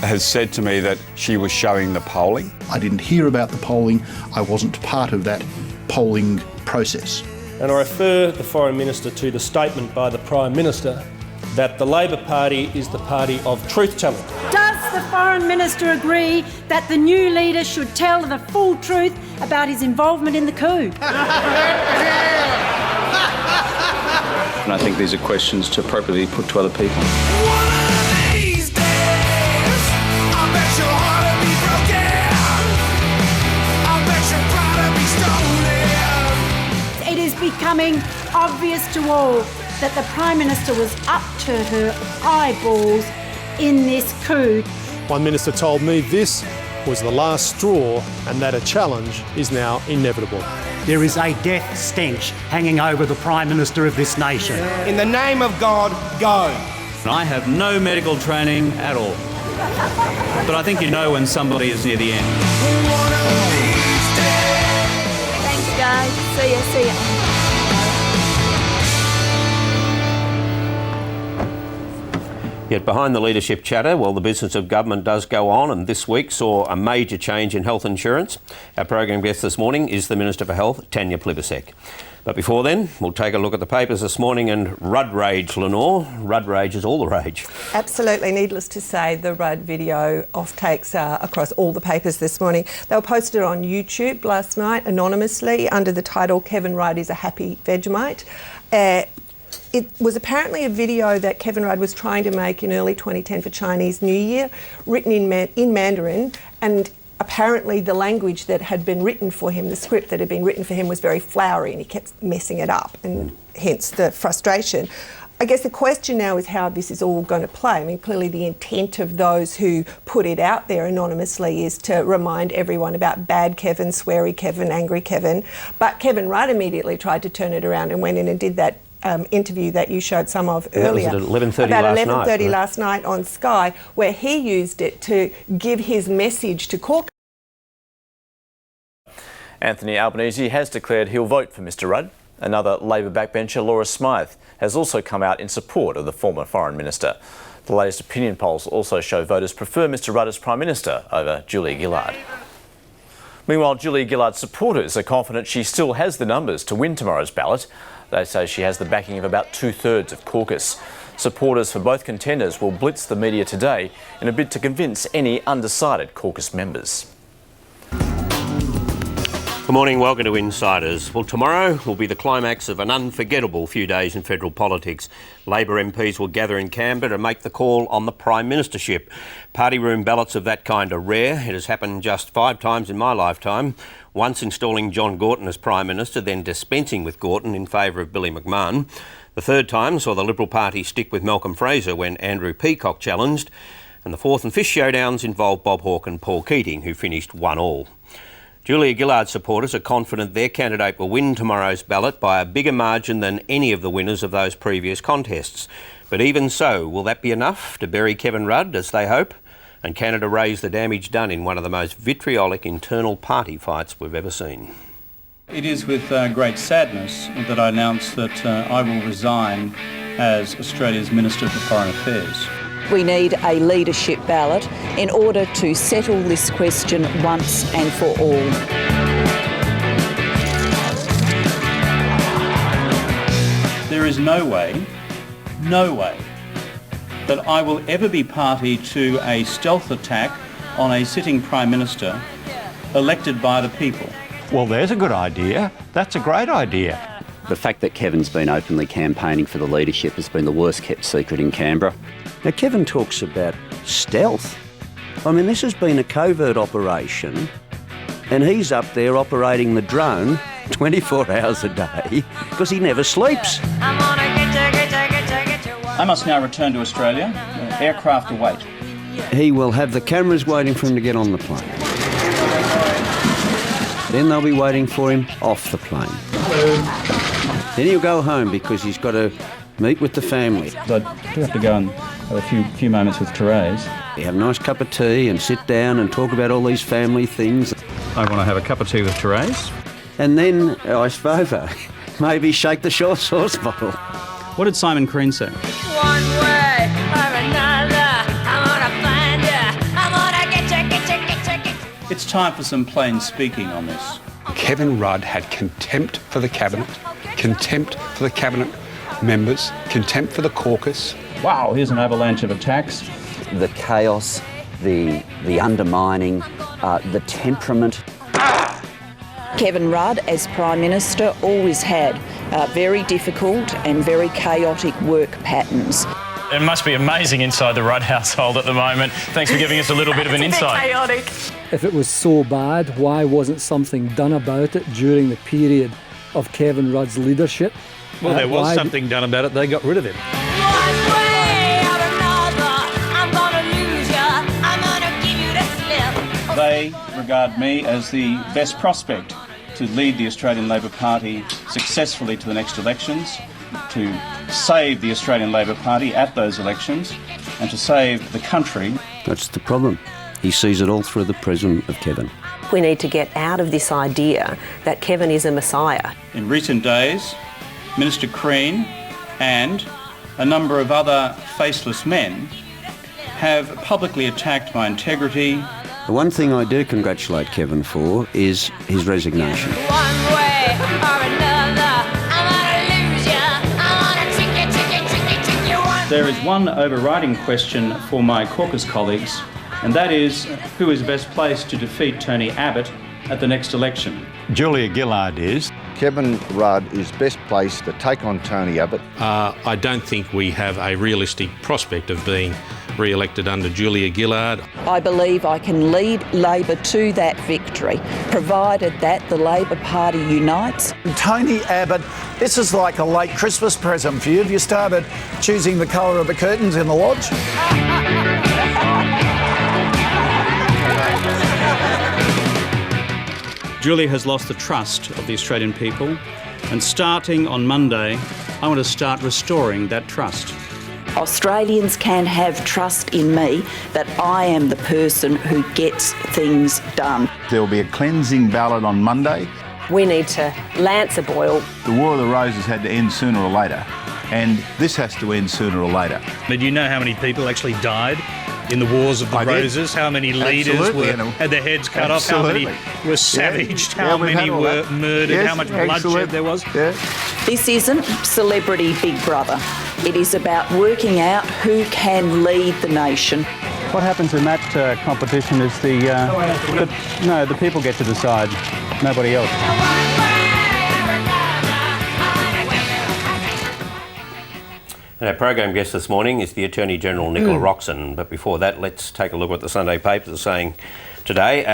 Speaker 6: has said to me that she was showing the polling.
Speaker 19: I didn't hear about the polling, I wasn't part of that polling process.
Speaker 24: And I refer the Foreign Minister to the statement by the Prime Minister that the Labor Party is the party of truth-telling.
Speaker 13: Does the Foreign Minister agree that the new leader should tell the full truth about his involvement in the coup?
Speaker 18: And I think these are questions to appropriately put to other people.
Speaker 13: It is becoming obvious to all that the Prime Minister was up to her eyeballs in this coup.
Speaker 29: One minister told me this was the last straw and that a challenge is now inevitable.
Speaker 12: There is a death stench hanging over the Prime Minister of this nation.
Speaker 23: In the name of God, go.
Speaker 18: I have no medical training at all. But I think you know when somebody is near the end.
Speaker 13: Thanks, guys. See ya.
Speaker 15: Yet behind the leadership chatter, well, the business of government does go on, and this week saw a major change in health insurance. Our program guest this morning is the Minister for Health, Tanya Plibersek. But before then, we'll take a look at the papers this morning and Rudd rage, Lenore. Rudd rage is all the rage.
Speaker 25: Absolutely. Needless to say, the Rudd video offtakes are across all the papers this morning. They were posted on YouTube last night anonymously under the title "Kevin Rudd is a happy Vegemite." It was apparently a video that Kevin Rudd was trying to make in early 2010 for Chinese New Year, written in Mandarin, and apparently the language that had been written for him, the script that had been written for him, was very flowery and he kept messing it up, and hence the frustration. I guess the question now is how this is all going to play. I mean, clearly the intent of those who put it out there anonymously is to remind everyone about bad Kevin, sweary Kevin, angry Kevin. But Kevin Rudd immediately tried to turn it around and went in and did that interview that you showed some of earlier.
Speaker 15: That was at 11:30
Speaker 25: about
Speaker 15: last
Speaker 25: 11:30
Speaker 15: night,
Speaker 25: last night on Sky, where he used it to give his message to caucus.
Speaker 26: Anthony Albanese has declared he'll vote for Mr Rudd. Another Labor backbencher, Laura Smythe, has also come out in support of the former Foreign Minister. The latest opinion polls also show voters prefer Mr Rudd as Prime Minister over Julia Gillard. Meanwhile, Julia Gillard's supporters are confident she still has the numbers to win tomorrow's ballot. They say she has the backing of about 2/3 of caucus. Supporters for both contenders will blitz the media today in a bid to convince any undecided caucus members.
Speaker 15: Good morning, welcome to Insiders. Well, tomorrow will be the climax of an unforgettable few days in federal politics. Labor MPs will gather in Canberra to make the call on the Prime Ministership. Party room ballots of that kind are rare. It has happened just 5 times in my lifetime. Once installing John Gorton as Prime Minister, then dispensing with Gorton in favour of Billy McMahon. The third time saw the Liberal Party stick with Malcolm Fraser when Andrew Peacock challenged. And the fourth and fifth showdowns involved Bob Hawke and Paul Keating, who finished 1-1. Julia Gillard supporters are confident their candidate will win tomorrow's ballot by a bigger margin than any of the winners of those previous contests. But even so, will that be enough to bury Kevin Rudd, as they hope? And Canada raised the damage done in one of the most vitriolic internal party fights we've ever seen.
Speaker 18: It is with great sadness that I announce that I will resign as Australia's Minister for Foreign Affairs.
Speaker 8: We need a leadership ballot in order to settle this question once and for all.
Speaker 18: There is no way that I will ever be party to a stealth attack on a sitting Prime Minister elected by the people.
Speaker 22: Well, there's a good idea. That's a great idea.
Speaker 1: The fact that Kevin's been openly campaigning for the leadership has been the worst kept secret in Canberra.
Speaker 4: Now, Kevin talks about stealth. I mean, this has been a covert operation, and he's up there operating the drone 24 hours a day because he never sleeps.
Speaker 18: I must now return to Australia. Aircraft await.
Speaker 4: He will have the cameras waiting for him to get on the plane. Then they'll be waiting for him off the plane. Then he'll go home because he's got to meet with the family.
Speaker 5: I do have to go and have a few moments with Therese.
Speaker 4: You have a nice cup of tea and sit down and talk about all these family things.
Speaker 5: I want to have a cup of tea with Therese.
Speaker 4: And then, I suppose, maybe shake the short sauce bottle.
Speaker 18: What did Simon Crean say?
Speaker 20: One way or another, I'm gonna find ya. I'm gonna get ya.
Speaker 18: It's time for some plain speaking on this.
Speaker 6: Kevin Rudd had contempt for the Cabinet, contempt for the Cabinet members, contempt for the caucus.
Speaker 5: Wow, here's an avalanche of attacks.
Speaker 1: The chaos, the undermining, the temperament.
Speaker 8: Kevin Rudd, as Prime Minister, always had very difficult and very chaotic work patterns.
Speaker 7: It must be amazing inside the Rudd household at the moment. Thanks for giving us a little bit of an insight.
Speaker 25: Chaotic.
Speaker 11: If it was so bad, why wasn't something done about it during the period of Kevin Rudd's leadership?
Speaker 9: Well, there was something done about it. They got rid of him.
Speaker 18: They regard me as the best prospect to lead the Australian Labor Party successfully to the next elections, to save the Australian Labor Party at those elections, and to save the country.
Speaker 4: That's the problem. He sees it all through the prism of Kevin.
Speaker 25: We need to get out of this idea that Kevin is a messiah.
Speaker 18: In recent days, Minister Crean and a number of other faceless men have publicly attacked my integrity.
Speaker 4: The one thing I do congratulate Kevin for is his resignation.
Speaker 18: There is one overriding question for my caucus colleagues, and that is who is best placed to defeat Tony Abbott at the next election.
Speaker 22: Julia Gillard is.
Speaker 14: Kevin Rudd is best placed to take on Tony Abbott.
Speaker 16: I don't think we have a realistic prospect of being re-elected under Julia Gillard.
Speaker 8: I believe I can lead Labor to that victory, provided that the Labor Party unites.
Speaker 21: Tony Abbott, this is like a late Christmas present for you. Have you started choosing the colour of the curtains in the lodge?
Speaker 18: Julia has lost the trust of the Australian people, and starting on Monday, I want to start restoring that trust.
Speaker 8: Australians can have trust in me that I am the person who gets things done.
Speaker 22: There will be a cleansing ballot on Monday.
Speaker 25: We need to lance a boil.
Speaker 22: The War of the Roses had to end sooner or later, and this has to end sooner or later.
Speaker 9: But you know how many people actually died in the Wars of the Roses? How many leaders had their heads cut off? How many were savaged? How many were murdered? How much bloodshed there was?
Speaker 8: This isn't Celebrity Big Brother. It is about working out who can lead the nation.
Speaker 18: What happens in that competition is the people get to decide, nobody else.
Speaker 15: And our program guest this morning is the Attorney General, Nicola Roxon. But before that, let's take a look at what the Sunday papers are saying today.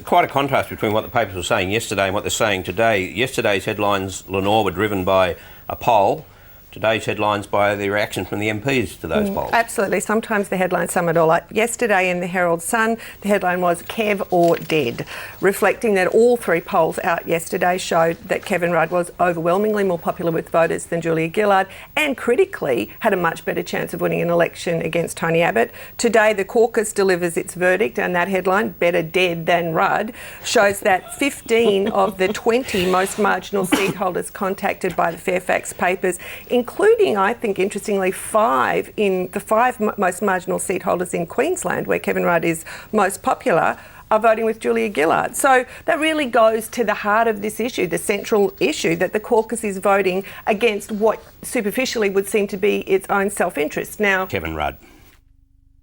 Speaker 15: Quite a contrast between what the papers were saying yesterday and what they're saying today. Yesterday's headlines, Lenore, were driven by a poll today's headlines by the reaction from the MPs to those polls.
Speaker 25: Absolutely. Sometimes the headlines sum it all up. Yesterday in the Herald Sun, the headline was Kev or Dead, reflecting that all three polls out yesterday showed that Kevin Rudd was overwhelmingly more popular with voters than Julia Gillard and critically had a much better chance of winning an election against Tony Abbott. Today, the caucus delivers its verdict, and that headline, Better Dead Than Rudd, shows that 15 of the 20 most marginal seat holders contacted by the Fairfax papers, including, I think, interestingly, five most marginal seat holders in Queensland, where Kevin Rudd is most popular, are voting with Julia Gillard. So that really goes to the heart of this issue, the central issue, that the caucus is voting against what superficially would seem to be its own self-interest. Now,
Speaker 15: Kevin Rudd.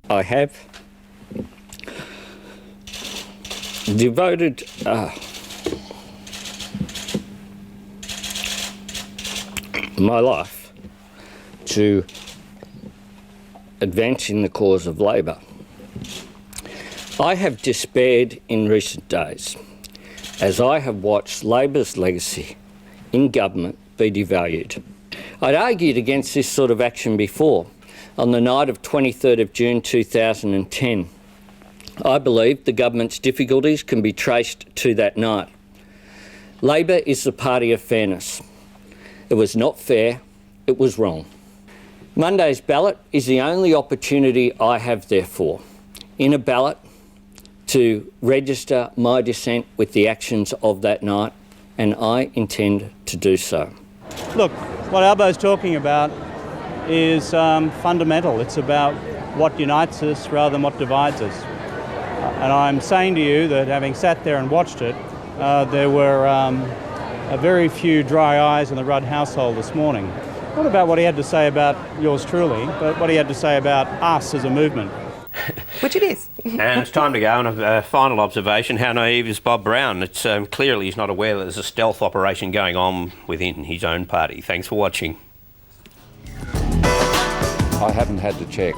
Speaker 2: I have devoted my life to advancing the cause of Labor. I have despaired in recent days as I have watched Labor's legacy in government be devalued. I'd argued against this sort of action before. On the night of 23rd of June 2010, I believe the government's difficulties can be traced to that night. Labor is the party of fairness. It was not fair, it was wrong. Monday's ballot is the only opportunity I have, therefore, in a ballot to register my dissent with the actions of that night, and I intend to do so.
Speaker 5: Look, what Albo's talking about is fundamental. It's about what unites us rather than what divides us. And I'm saying to you that having sat there and watched it, there were a very few dry eyes in the Rudd household this morning. Not about what he had to say about yours truly, but what he had to say about us as a movement.
Speaker 25: Which it is.
Speaker 15: And it's time to go on a final observation. How naive is Bob Brown? It's clearly he's not aware that there's a stealth operation going on within his own party. Thanks for watching.
Speaker 3: I haven't had to check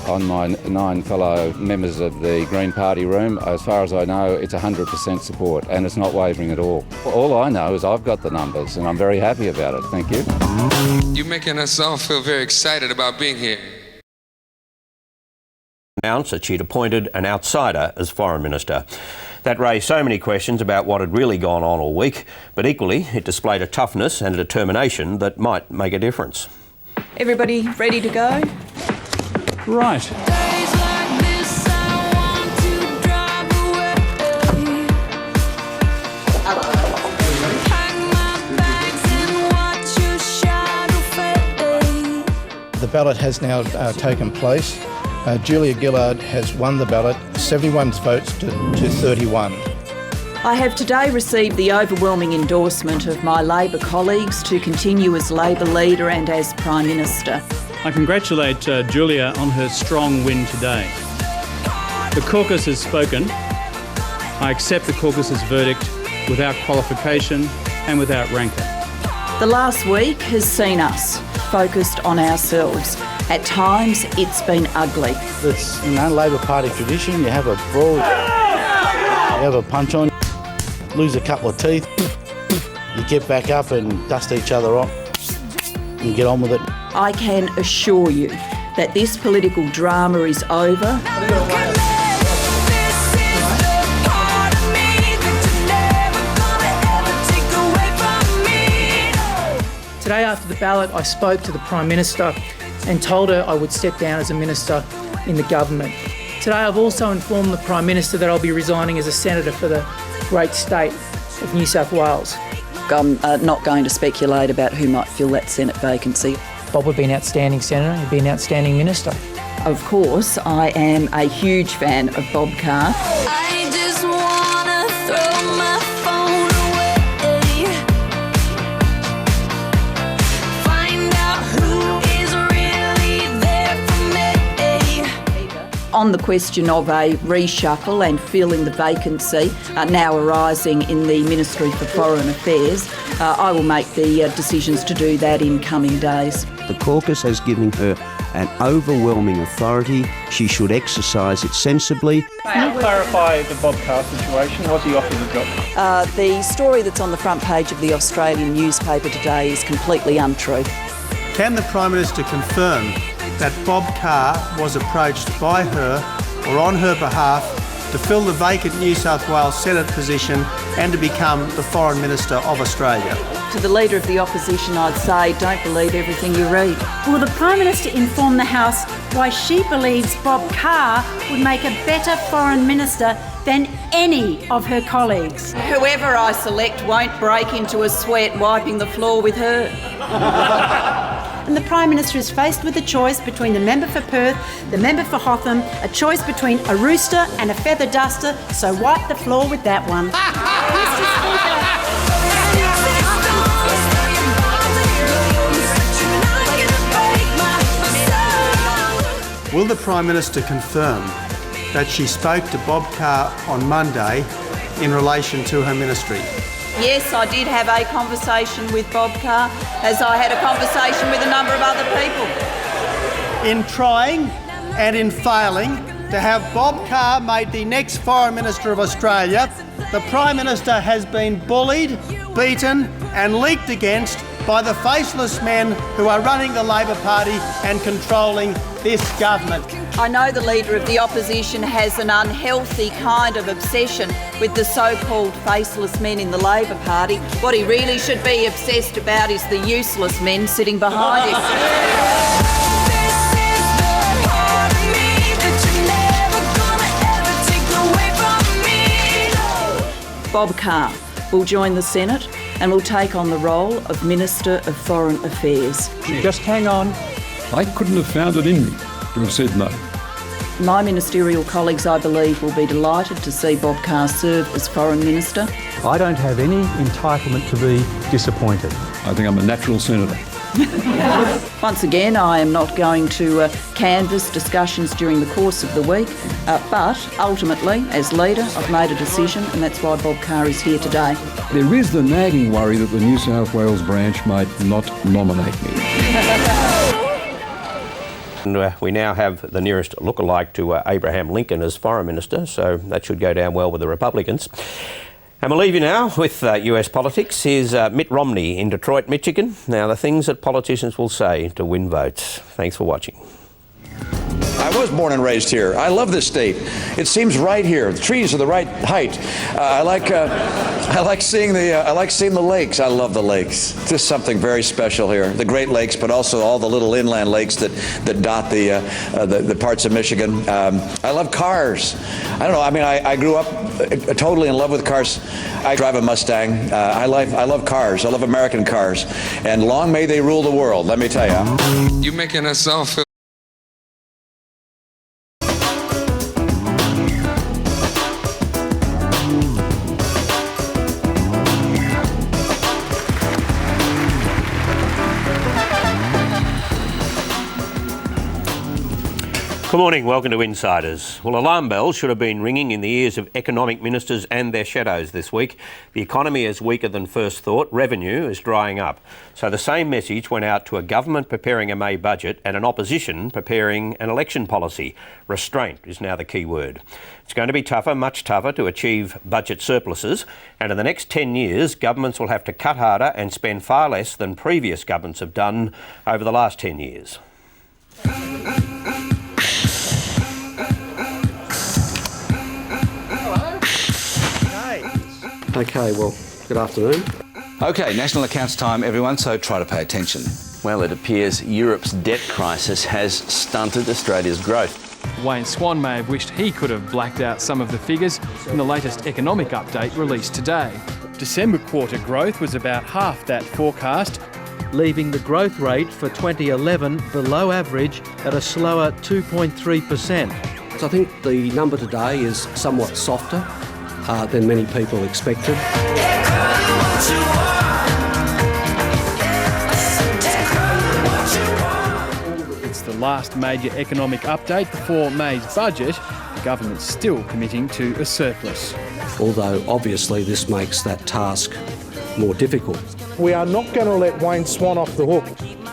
Speaker 3: on my 9 fellow members of the Green Party room. As far as I know, it's 100% support, and it's not wavering at all. All I know is I've got the numbers, and I'm very happy about it. Thank you.
Speaker 10: You're making us all feel very excited about being here.
Speaker 15: Announced that she'd appointed an outsider as Foreign Minister. That raised so many questions about what had really gone on all week, but equally it displayed a toughness and a determination that might make a difference.
Speaker 8: Everybody ready to go?
Speaker 5: Right.
Speaker 17: The ballot has now taken place. Julia Gillard has won the ballot, 71 votes to 31.
Speaker 8: I have today received the overwhelming endorsement of my Labor colleagues to continue as Labor leader and as Prime Minister.
Speaker 5: I congratulate Julia on her strong win today. The caucus has spoken. I accept the caucus's verdict without qualification and without rancour.
Speaker 8: The last week has seen us focused on ourselves. At times, it's been ugly.
Speaker 17: It's Labor Party tradition. You have a brawl, you have a punch on, lose a couple of teeth, you get back up and dust each other off and get on with it.
Speaker 8: I can assure you that this political drama is over.
Speaker 19: Today after the ballot, I spoke to the Prime Minister and told her I would step down as a minister in the government. Today I've also informed the Prime Minister that I'll be resigning as a senator for the great state of New South Wales.
Speaker 8: I'm not going to speculate about who might fill that Senate vacancy.
Speaker 19: Bob would be an outstanding senator, he'd be an outstanding minister.
Speaker 8: Of course, I am a huge fan of Bob Carr.
Speaker 20: I just wanna throw my phone away. Find out who is really there for me.
Speaker 8: On the question of a reshuffle and filling the vacancy now arising in the Ministry for Foreign Affairs, I will make the decisions to do that in coming days.
Speaker 4: The caucus has given her an overwhelming authority. She should exercise it sensibly.
Speaker 5: Can you clarify the Bob Carr situation? Was he offered the job?
Speaker 8: The story that's on the front page of the Australian newspaper today is completely untrue.
Speaker 5: Can the Prime Minister confirm that Bob Carr was approached by her or on her behalf to fill the vacant New South Wales Senate position and to become the Foreign Minister of Australia?
Speaker 8: To the Leader of the Opposition, I'd say, don't believe everything you read.
Speaker 6: Will the Prime Minister inform the House why she believes Bob Carr would make a better Foreign Minister than any of her colleagues?
Speaker 8: Whoever I select won't break into a sweat wiping the floor with her.
Speaker 6: And the Prime Minister is faced with a choice between the member for Perth, the member for Hotham, a choice between a rooster and a feather duster, so wipe the floor with that one.
Speaker 5: Will the Prime Minister confirm that she spoke to Bob Carr on Monday in relation to her ministry?
Speaker 8: Yes, I did have a conversation with Bob Carr, as I had a conversation with a number of other people.
Speaker 5: In trying and in failing to have Bob Carr made the next Foreign Minister of Australia, the Prime Minister has been bullied, beaten and leaked against by the faceless men who are running the Labor Party and controlling this government.
Speaker 8: I know the Leader of the Opposition has an unhealthy kind of obsession with the so-called faceless men in the Labor Party. What he really should be obsessed about is the useless men sitting behind him. Bob Carr will join the Senate and will take on the role of Minister of Foreign Affairs.
Speaker 11: Just hang on. I couldn't have found it in me to have said no.
Speaker 8: My ministerial colleagues, I believe, will be delighted to see Bob Carr serve as Foreign Minister.
Speaker 11: I don't have any entitlement to be disappointed. I think I'm a natural senator.
Speaker 8: Once again, I am not going to canvass discussions during the course of the week, but ultimately, as leader, I've made a decision, and that's why Bob Carr is here today.
Speaker 11: There is the nagging worry that the New South Wales branch might not nominate me.
Speaker 15: And we now have the nearest lookalike to Abraham Lincoln as Foreign Minister, so that should go down well with the Republicans. And we'll leave you now with US politics. Here's Mitt Romney in Detroit, Michigan. Now, the things that politicians will say to win votes. Thanks for watching.
Speaker 12: I was born and raised here. I love this state. It seems right here. The trees are the right height. I like seeing the lakes. I love the lakes. It's just something very special here. The Great Lakes, but also all the little inland lakes that dot the parts of Michigan. I love cars. I don't know. I mean, I grew up totally in love with cars. I drive a Mustang. I love cars. I love American cars. And long may they rule the world. Let me tell you.
Speaker 10: You're making us all feel.
Speaker 15: Good morning, welcome to Insiders. Well, alarm bells should have been ringing in the ears of economic ministers and their shadows this week. The economy is weaker than first thought, revenue is drying up. So the same message went out to a government preparing a May budget and an opposition preparing an election policy. Restraint is now the key word. It's going to be tougher, much tougher, to achieve budget surpluses, and in the next 10 years, governments will have to cut harder and spend far less than previous governments have done over the last 10 years.
Speaker 13: Okay, well, good afternoon.
Speaker 23: Okay, national accounts time, everyone, so try to pay attention.
Speaker 4: Well, it appears Europe's debt crisis has stunted Australia's growth.
Speaker 24: Wayne Swan may have wished he could have blacked out some of the figures in the latest economic update released today. December quarter growth was about half that forecast,
Speaker 26: leaving the growth rate for 2011 below average at a slower 2.3%.
Speaker 13: So I think the number today is somewhat softer than many people expected.
Speaker 24: It's the last major economic update before May's budget. The government's still committing to a surplus.
Speaker 13: Although obviously this makes that task more difficult.
Speaker 27: We are not going to let Wayne Swan off the hook.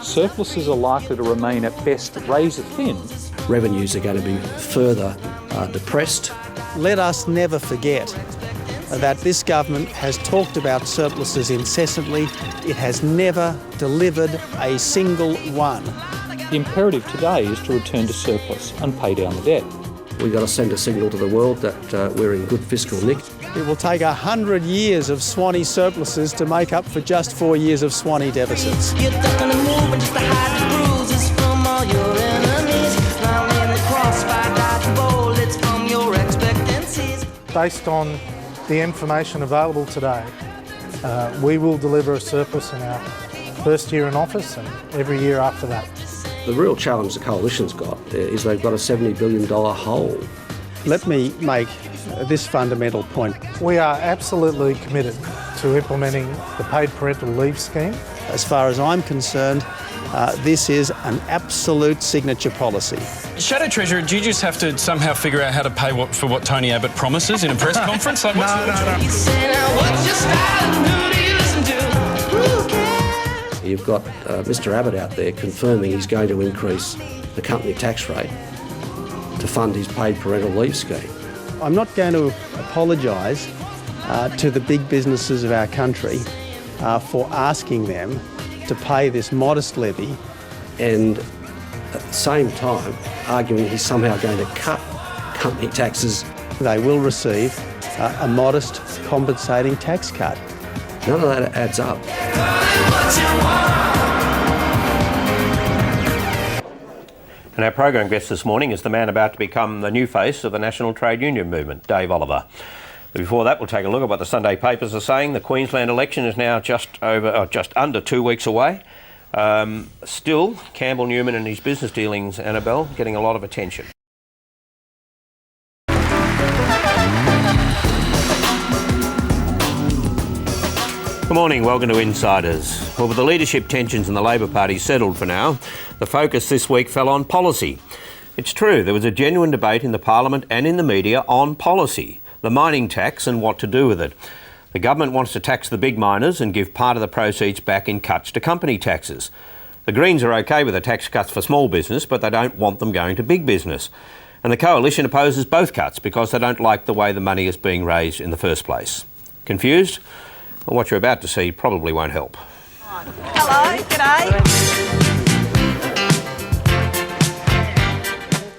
Speaker 28: Surpluses are likely to remain at best razor thin.
Speaker 13: Revenues are going to be further depressed.
Speaker 5: Let us never forget that this government has talked about surpluses incessantly. It has never delivered a single one.
Speaker 28: The imperative today is to return to surplus and pay down the debt.
Speaker 13: We've got to send a signal to the world that we're in good fiscal nick.
Speaker 5: It will take 100 years of Swanee surpluses to make up for just 4 years of Swanee deficits.
Speaker 27: Based on the information available today, we will deliver a surplus in our first year in office and every year after that.
Speaker 13: The real challenge the Coalition's got is they've got a $70 billion hole.
Speaker 5: Let me make this fundamental point.
Speaker 27: We are absolutely committed to implementing the paid parental leave scheme.
Speaker 5: As far as I'm concerned, this is an absolute signature policy.
Speaker 1: Shadow Treasurer, do you just have to somehow figure out how to pay for what Tony Abbott promises in a press conference? Like,
Speaker 27: No.
Speaker 13: You've got Mr Abbott out there confirming he's going to increase the company tax rate to fund his paid parental leave scheme.
Speaker 5: I'm not going to apologise to the big businesses of our country for asking them to pay this modest levy.
Speaker 13: And at the same time, arguing he's somehow going to cut company taxes.
Speaker 5: They will receive a modest compensating tax cut.
Speaker 13: None of that adds up.
Speaker 15: And our program guest this morning is the man about to become the new face of the National Trade Union movement, Dave Oliver. But before that, we'll take a look at what the Sunday papers are saying. The Queensland election is now just under 2 weeks away. Still, Campbell Newman and his business dealings, Annabelle, getting a lot of attention. Good morning, welcome to Insiders. Well, with the leadership tensions in the Labor Party settled for now, the focus this week fell on policy. It's true, there was a genuine debate in the Parliament and in the media on policy, the mining tax and what to do with it. The government wants to tax the big miners and give part of the proceeds back in cuts to company taxes. The Greens are okay with the tax cuts for small business, but they don't want them going to big business. And the Coalition opposes both cuts because they don't like the way the money is being raised in the first place. Confused? Well, what you're about to see probably won't help.
Speaker 7: Hello, g'day.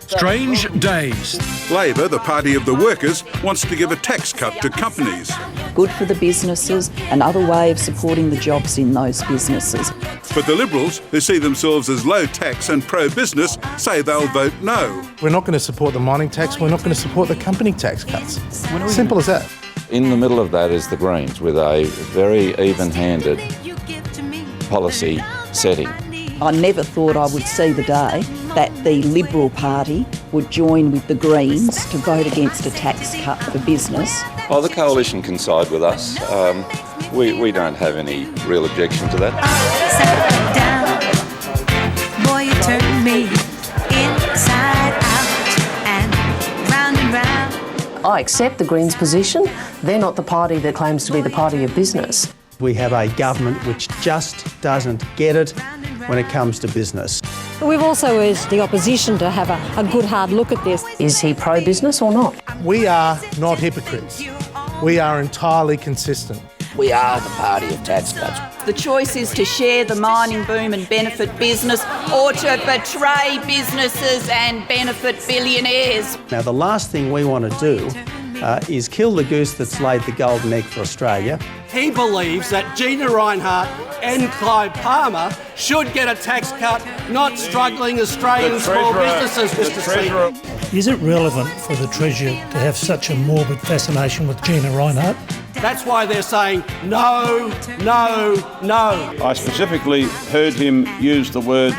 Speaker 9: Strange days. Labor, the party of the workers, wants to give a tax cut to companies.
Speaker 8: Good for the businesses, another way of supporting the jobs in those businesses.
Speaker 9: But the Liberals, who see themselves as low tax and pro-business, say they'll vote no.
Speaker 27: We're not going to support the mining tax, we're not going to support the company tax cuts. Simple as that.
Speaker 3: In the middle of that is the Greens, with a very even-handed policy setting.
Speaker 8: I never thought I would see the day that the Liberal Party would join with the Greens to vote against a tax cut for business.
Speaker 3: Oh, the Coalition can side with us. We don't have any real objection to that.
Speaker 7: Boy, you turn me inside out and round and round.
Speaker 14: I accept the Greens' position. They're not the party that claims to be the party of business.
Speaker 5: We have a government which just doesn't get it when it comes to business.
Speaker 16: We've also urged the opposition to have a good hard look at this.
Speaker 14: Is he pro-business or not?
Speaker 27: We are not hypocrites. We are entirely consistent.
Speaker 18: We are the party of tax cuts.
Speaker 21: The choice is to share the mining boom and benefit business, or to betray businesses and benefit billionaires.
Speaker 5: Now, the last thing we want to do is kill the goose that's laid the golden egg for Australia.
Speaker 22: He believes that Gina Rinehart and Clive Palmer should get a tax cut, not struggling Australian small businesses, Mr. Speaker.
Speaker 29: Is it relevant for the Treasurer to have such a morbid fascination with Gina Rinehart?
Speaker 22: That's why they're saying no, no, no.
Speaker 9: I specifically heard him use the word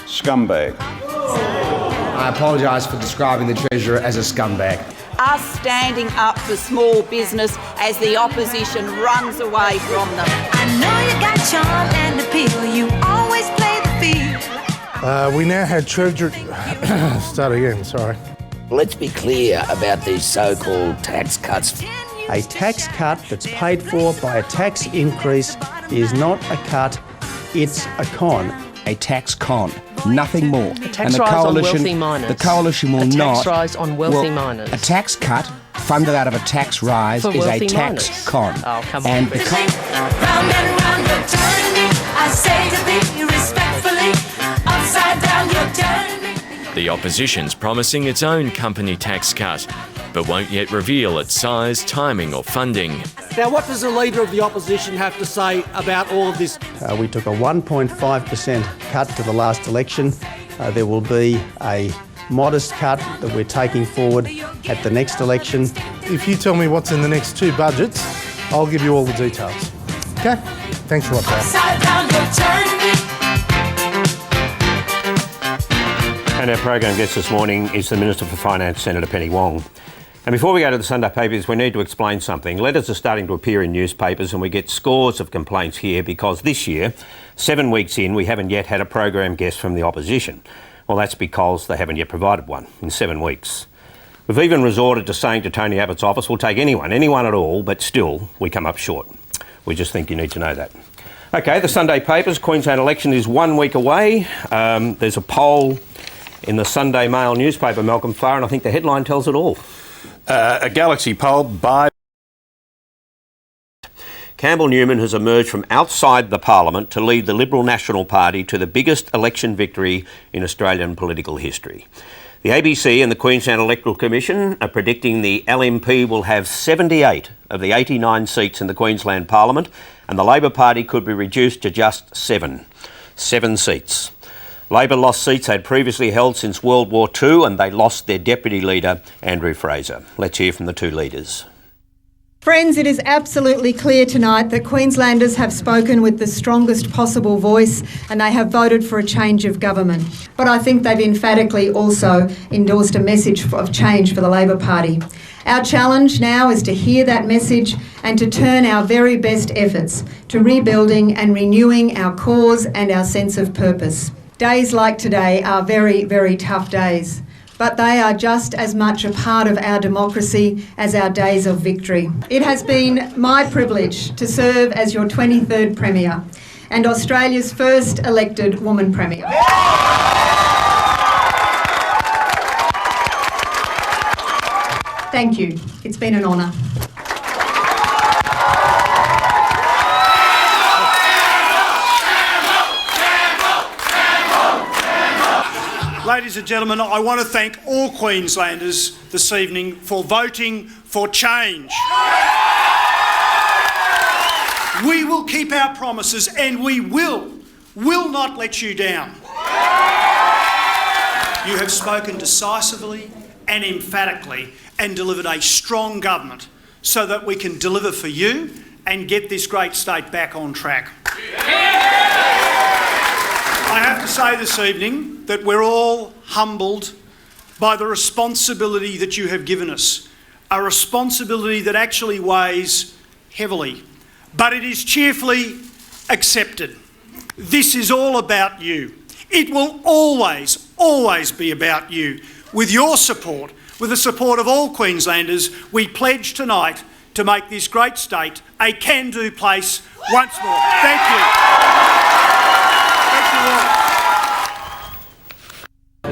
Speaker 9: scumbag.
Speaker 30: I apologise for describing the Treasurer as a scumbag.
Speaker 21: Us standing up for small business as the opposition runs away from them.
Speaker 7: I know you got charm and appeal. You always play the field.
Speaker 27: We now had Treasurer... Start again, sorry.
Speaker 18: Let's be clear about these so-called tax cuts.
Speaker 5: A tax cut that's paid for by a tax increase is not a cut, it's a con.
Speaker 30: A tax con, nothing more.
Speaker 14: A tax rise on wealthy miners.
Speaker 30: The Coalition will
Speaker 14: a
Speaker 30: not...
Speaker 14: tax rise on wealthy miners.
Speaker 30: A tax cut funded out of a tax rise
Speaker 14: For
Speaker 30: is a
Speaker 14: wealthy
Speaker 30: tax
Speaker 14: miners.
Speaker 30: con.
Speaker 14: Oh, come on.
Speaker 30: And
Speaker 7: Round and round you're turning me. I say to thee respectfully, upside down you're turning me.
Speaker 2: The opposition's promising its own company tax cut, but won't yet reveal its size, timing or funding.
Speaker 22: Now, what does the Leader of the Opposition have to say about all of this?
Speaker 6: We took a 1.5% cut to the last election. There will be a modest cut that we're taking forward at the next election.
Speaker 27: If you tell me what's in the next two budgets, I'll give you all the details. Okay? Thanks a lot, guys.
Speaker 7: Upside down you're turning me.
Speaker 15: And our program guest this morning is the Minister for Finance, Senator Penny Wong. And before we go to the Sunday papers, we need to explain something. Letters are starting to appear in newspapers and we get scores of complaints here because this year, 7 weeks in, we haven't yet had a program guest from the opposition. Well, that's because they haven't yet provided one in 7 weeks. We've even resorted to saying to Tony Abbott's office, we'll take anyone at all, but still we come up short. We just think you need to know that. OK, the Sunday papers, Queensland election is 1 week away. There's a poll in the Sunday Mail newspaper, Malcolm Farr, and I think the headline tells it all.
Speaker 1: A Galaxy poll by
Speaker 15: Campbell Newman has emerged from outside the Parliament to lead the Liberal National Party to the biggest election victory in Australian political history. The ABC and the Queensland Electoral Commission are predicting the LNP will have 78 of the 89 seats in the Queensland Parliament, and the Labor Party could be reduced to just 7 seats. Labor lost seats they'd previously held since World War II, and they lost their deputy leader, Andrew Fraser. Let's hear from the two leaders.
Speaker 10: Friends, it is absolutely clear tonight that Queenslanders have spoken with the strongest possible voice and they have voted for a change of government. But I think they've emphatically also endorsed a message of change for the Labor Party. Our challenge now is to hear that message and to turn our very best efforts to rebuilding and renewing our cause and our sense of purpose. Days like today are very, very tough days, but they are just as much a part of our democracy as our days of victory. It has been my privilege to serve as your 23rd Premier and Australia's first elected woman Premier. Thank you. It's been an honour.
Speaker 11: Ladies and gentlemen, I want to thank all Queenslanders this evening for voting for change. We will keep our promises and we will not let you down. You have spoken decisively and emphatically and delivered a strong government so that we can deliver for you and get this great state back on track. I have to say this evening that we're all humbled by the responsibility that you have given us, a responsibility that actually weighs heavily, but it is cheerfully accepted. This is all about you. It will always be about you. With your support, with the support of all Queenslanders, we pledge tonight to make this great state a can-do place once more. Thank you.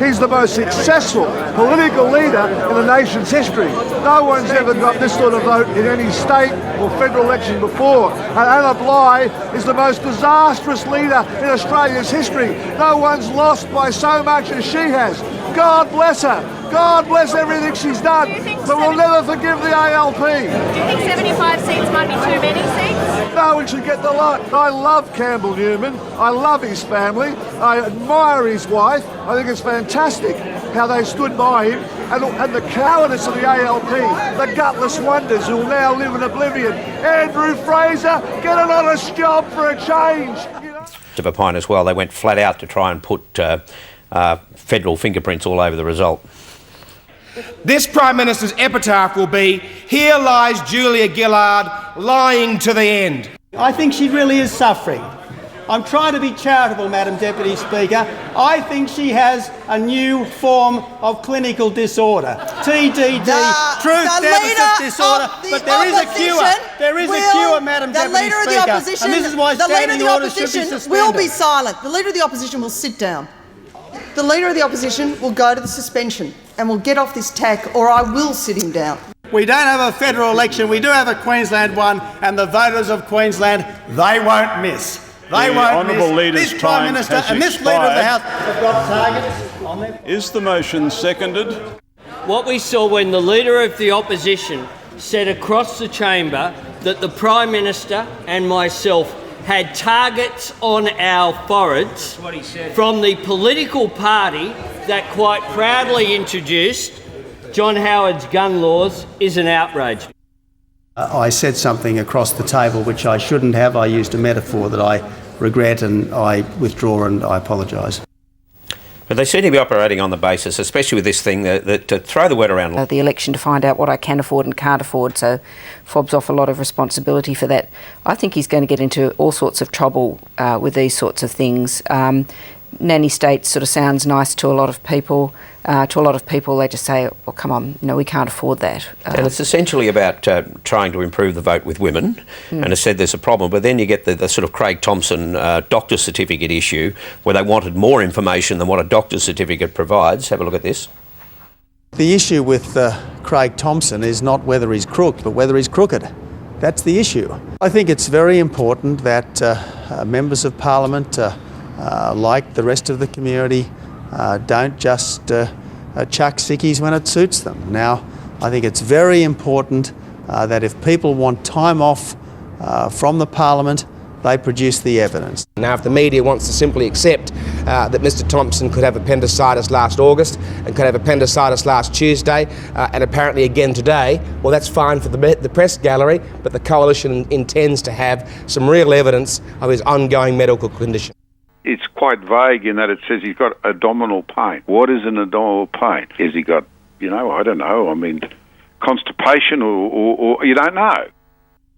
Speaker 12: He's the most successful political leader in the nation's history. No one's ever got this sort of vote in any state or federal election before. And Anna Bligh is the most disastrous leader in Australia's history. No one's lost by so much as she has. God bless her. God bless everything she's done. But we'll never forgive the ALP.
Speaker 17: Do you think 75 seats might be too many seats?
Speaker 12: No, we should get the lot. I love Campbell Newman. I love his family. I admire his wife. I think it's fantastic how they stood by him. And the cowardice of the ALP, the gutless wonders who will now live in oblivion. Andrew Fraser, get an honest job for a change.
Speaker 15: To Pine as well, they went flat out to try and put federal fingerprints all over the result.
Speaker 30: This Prime Minister's epitaph will be, "Here lies Julia Gillard, lying to the end."
Speaker 19: I think she really is suffering. I'm trying to be charitable, Madam Deputy Speaker. I think she has a new form of clinical disorder. TDD, truth deficit disorder. But there is a cure. There is a cure, Madam Deputy Speaker. And this is why standing orders should be suspended.
Speaker 20: Will be silent. The Leader of the Opposition will sit down. The Leader of the Opposition will go to the suspension and will get off this tack, or I will sit him down.
Speaker 19: We don't have a federal election, we do have a Queensland one, and the voters of Queensland, they won't miss. They won't miss. This Prime Minister and this Leader of the House have got targets on them.
Speaker 3: Is the motion seconded?
Speaker 4: What we saw when the Leader of the Opposition said across the chamber that the Prime Minister and myself had targets on our foreheads from the political party that quite proudly introduced John Howard's gun laws is an outrage.
Speaker 6: I said something across the table which I shouldn't have. I used a metaphor that I regret and I withdraw and I apologise.
Speaker 15: But they seem to be operating on the basis, especially with this thing, that to throw the word around.
Speaker 14: The election to find out what I can afford and can't afford, so fobs off a lot of responsibility for that. I think he's going to get into all sorts of trouble with these sorts of things. Nanny state sort of sounds nice to a lot of people. To a lot of people, they just say, "Well, come on, we can't afford that."
Speaker 15: And it's essentially about trying to improve the vote with women. And as said, there's a problem. But then you get the sort of Craig Thompson doctor's certificate issue, where they wanted more information than what a doctor's certificate provides. Have a look at this.
Speaker 6: The issue with Craig Thompson is not whether he's crooked, but whether he's crooked. That's the issue. I think it's very important that members of Parliament, like the rest of the community, don't just chuck sickies when it suits them. Now, I think it's very important that if people want time off from the Parliament, they produce the evidence.
Speaker 30: Now, if the media wants to simply accept that Mr Thompson could have appendicitis last August and could have appendicitis last Tuesday and apparently again today, well, that's fine for the press gallery, but the Coalition intends to have some real evidence of his ongoing medical condition.
Speaker 9: It's quite vague in that it says he's got abdominal pain. What is an abdominal pain? Has he got, I don't know, constipation or you don't know.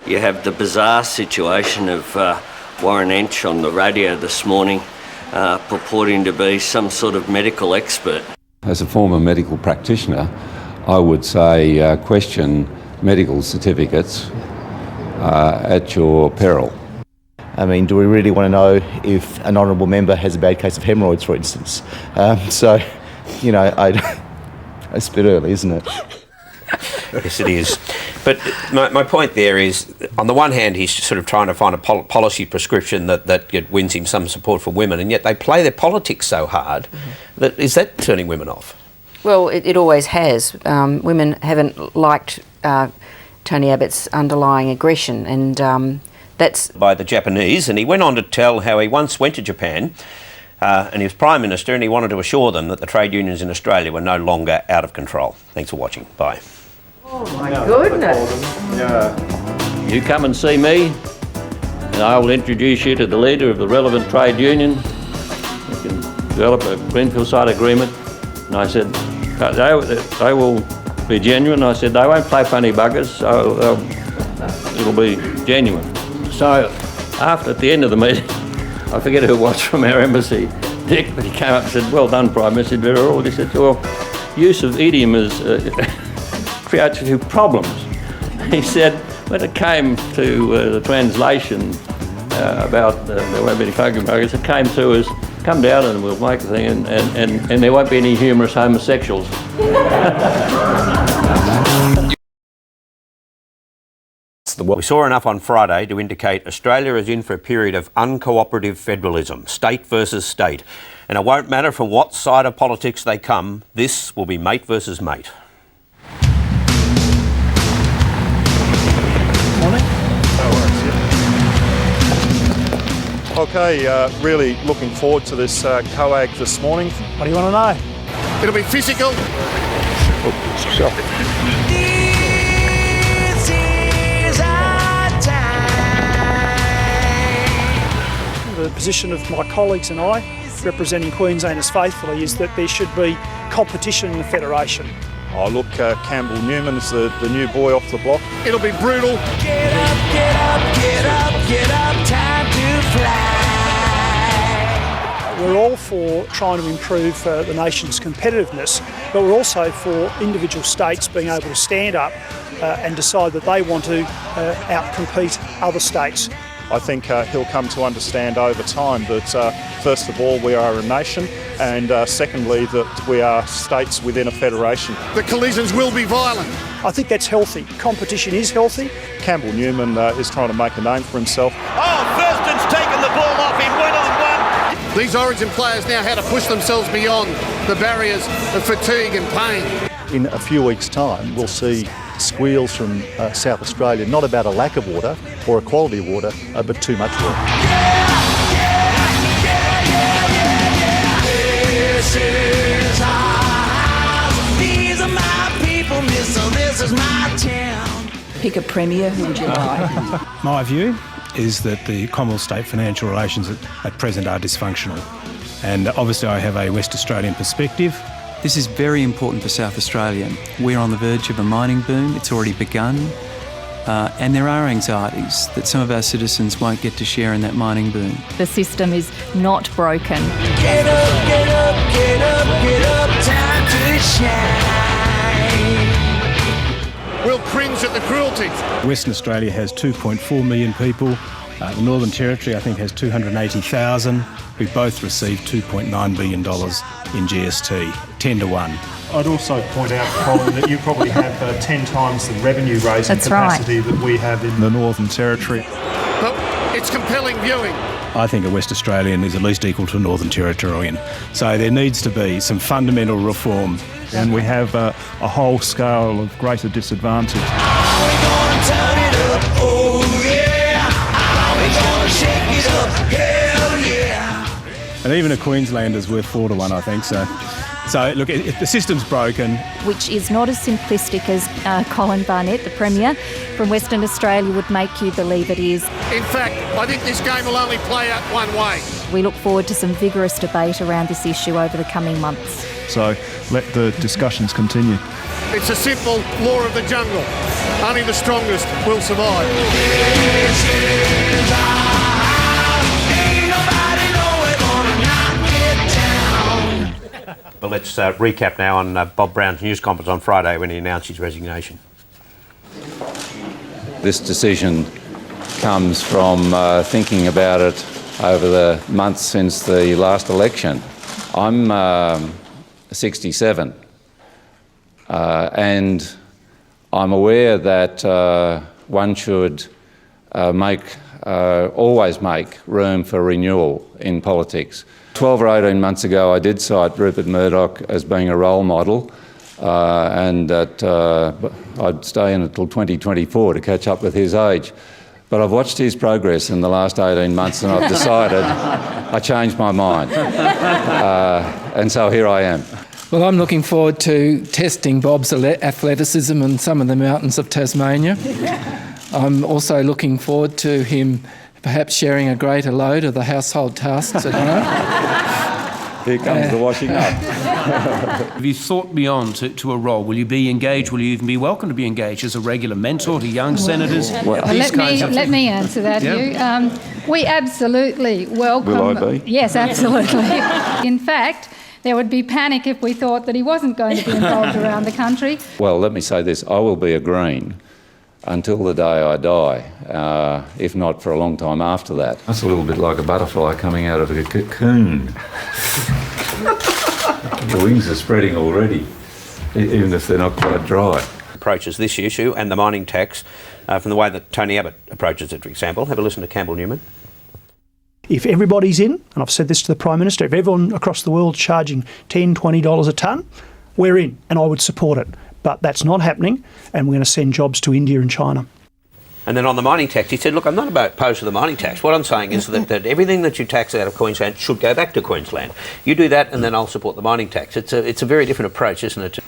Speaker 4: You have the bizarre situation of Warren Entsch on the radio this morning purporting to be some sort of medical expert.
Speaker 8: As a former medical practitioner, I would say question medical certificates at your peril.
Speaker 13: Do we really want to know if an honourable member has a bad case of hemorrhoids, for instance? It's a bit early, isn't it?
Speaker 15: Yes, it is. But my point there is, on the one hand, he's sort of trying to find a policy prescription that wins him some support from women, and yet they play their politics so hard. Is that turning women off?
Speaker 14: Well, it always has. Women haven't liked Tony Abbott's underlying aggression, and that's
Speaker 15: by the Japanese. And he went on to tell how he once went to Japan and he was Prime Minister, and he wanted to assure them that the trade unions in Australia were no longer out of control. Thanks for watching. Bye.
Speaker 14: Oh my goodness.
Speaker 4: You come and see me and I will introduce you to the leader of the relevant trade union. We can develop a Greenfield side agreement. And I said, they will be genuine. I said, they won't play funny buggers, so it'll be genuine. So at the end of the meeting, I forget who it was from our embassy, Dick, but he came up and said, "Well done, Prime Minister, very well." He said, "Well, use of idioms creates a few problems." He said, when it came to the translation about there won't be any funky buggers, it came to us, come down and we'll make the thing, and there won't be any humorous homosexuals.
Speaker 15: We saw enough on Friday to indicate Australia is in for a period of uncooperative federalism, state versus state. And it won't matter from what side of politics they come, this will be mate versus mate.
Speaker 16: Morning. Okay, really looking forward to this COAG this morning. What do you want to know?
Speaker 30: It'll be physical.
Speaker 16: The position of my colleagues and I, representing Queenslanders faithfully, is that there should be competition in the Federation. Oh, look, Campbell Newman is the new boy off the block.
Speaker 30: It'll be brutal.
Speaker 7: Get up, get up, get up, get up, time to fly.
Speaker 16: We're all for trying to improve the nation's competitiveness, but we're also for individual states being able to stand up and decide that they want to outcompete other states. I think he'll come to understand over time that, first of all, we are a nation, and secondly, that we are states within a federation.
Speaker 12: The collisions will be violent.
Speaker 16: I think that's healthy. Competition is healthy. Campbell Newman is trying to make a name for himself.
Speaker 2: Oh, Thurston's taken the ball off him one-on-one.
Speaker 12: These Origin players now have to push themselves beyond the barriers of fatigue and pain.
Speaker 16: In a few weeks' time, we'll see squeals from South Australia, not about a lack of water or a quality of water, but too much water.
Speaker 2: This is our house. These are my people, so this is my town.
Speaker 14: Pick a premier, who would you like?
Speaker 5: My view is that the Commonwealth State financial relations at present are dysfunctional. And obviously I have a West Australian perspective.
Speaker 18: This is very important for South Australia. We're on the verge of a mining boom. It's already begun. And there are anxieties that some of our citizens won't get to share in that mining boom.
Speaker 17: The system is not broken.
Speaker 2: Get up, get up, get up, get up, time to shine.
Speaker 12: We'll cringe at the cruelty.
Speaker 5: Western Australia has 2.4 million people. The Northern Territory, I think, has 280,000, who both receive $2.9 billion in GST, 10 to 1.
Speaker 16: I'd also point out, Colin, that you probably have 10 times the revenue raising capacity that we have in the Northern Territory.
Speaker 12: But it's compelling viewing.
Speaker 5: I think a West Australian is at least equal to a Northern Territorian. So there needs to be some fundamental reform. And we have a whole scale of greater disadvantage.
Speaker 2: Are we gonna turn it up? Oh yeah. Are we gonna shake it up? Hell yeah.
Speaker 5: And even a Queenslander's worth 4 to 1, I think. So look, the system's broken.
Speaker 17: Which is not as simplistic as Colin Barnett, the Premier from Western Australia, would make you believe it is.
Speaker 12: In fact, I think this game will only play out one way.
Speaker 17: We look forward to some vigorous debate around this issue over the coming months.
Speaker 16: So let the discussions continue.
Speaker 12: It's a simple law of the jungle. Only the strongest will survive.
Speaker 15: But let's recap now on Bob Brown's news conference on Friday when he announced his resignation.
Speaker 8: This decision comes from thinking about it over the months since the last election. I'm 67 and I'm aware that one should always make room for renewal in politics. 12 or 18 months ago, I did cite Rupert Murdoch as being a role model and that I'd stay in until 2024 to catch up with his age. But I've watched his progress in the last 18 months and I've decided I changed my mind. And so here I am.
Speaker 18: Well, I'm looking forward to testing Bob's athleticism in some of the mountains of Tasmania. I'm also looking forward to him perhaps sharing a greater load of the household tasks at home.
Speaker 8: Here comes the washing up.
Speaker 21: Have you thought beyond to a role? Will you be engaged? Will you even be welcome to be engaged as a regular mentor to young senators?
Speaker 17: Let me answer that, Hugh. We absolutely welcome...
Speaker 8: Will I be?
Speaker 17: Yes, absolutely. In fact, there would be panic if we thought that he wasn't going to be involved around the country.
Speaker 8: Well, let me say this, I will be a Green until the day I die, if not for a long time after that. That's a little bit like a butterfly coming out of a cocoon. The wings are spreading already, even if they're not quite dry.
Speaker 15: Approaches this issue and the mining tax from the way that Tony Abbott approaches it, for example. Have a listen to Campbell Newman.
Speaker 16: If everybody's in, and I've said this to the Prime Minister, if everyone across the world's charging $10, $20 a tonne, we're in, and I would support it. But that's not happening, and we're going to send jobs to India and China.
Speaker 15: And then on the mining tax, he said, look, I'm not opposed to the mining tax. What I'm saying is that everything that you tax out of Queensland should go back to Queensland. You do that, and then I'll support the mining tax. It's a very different approach, isn't it?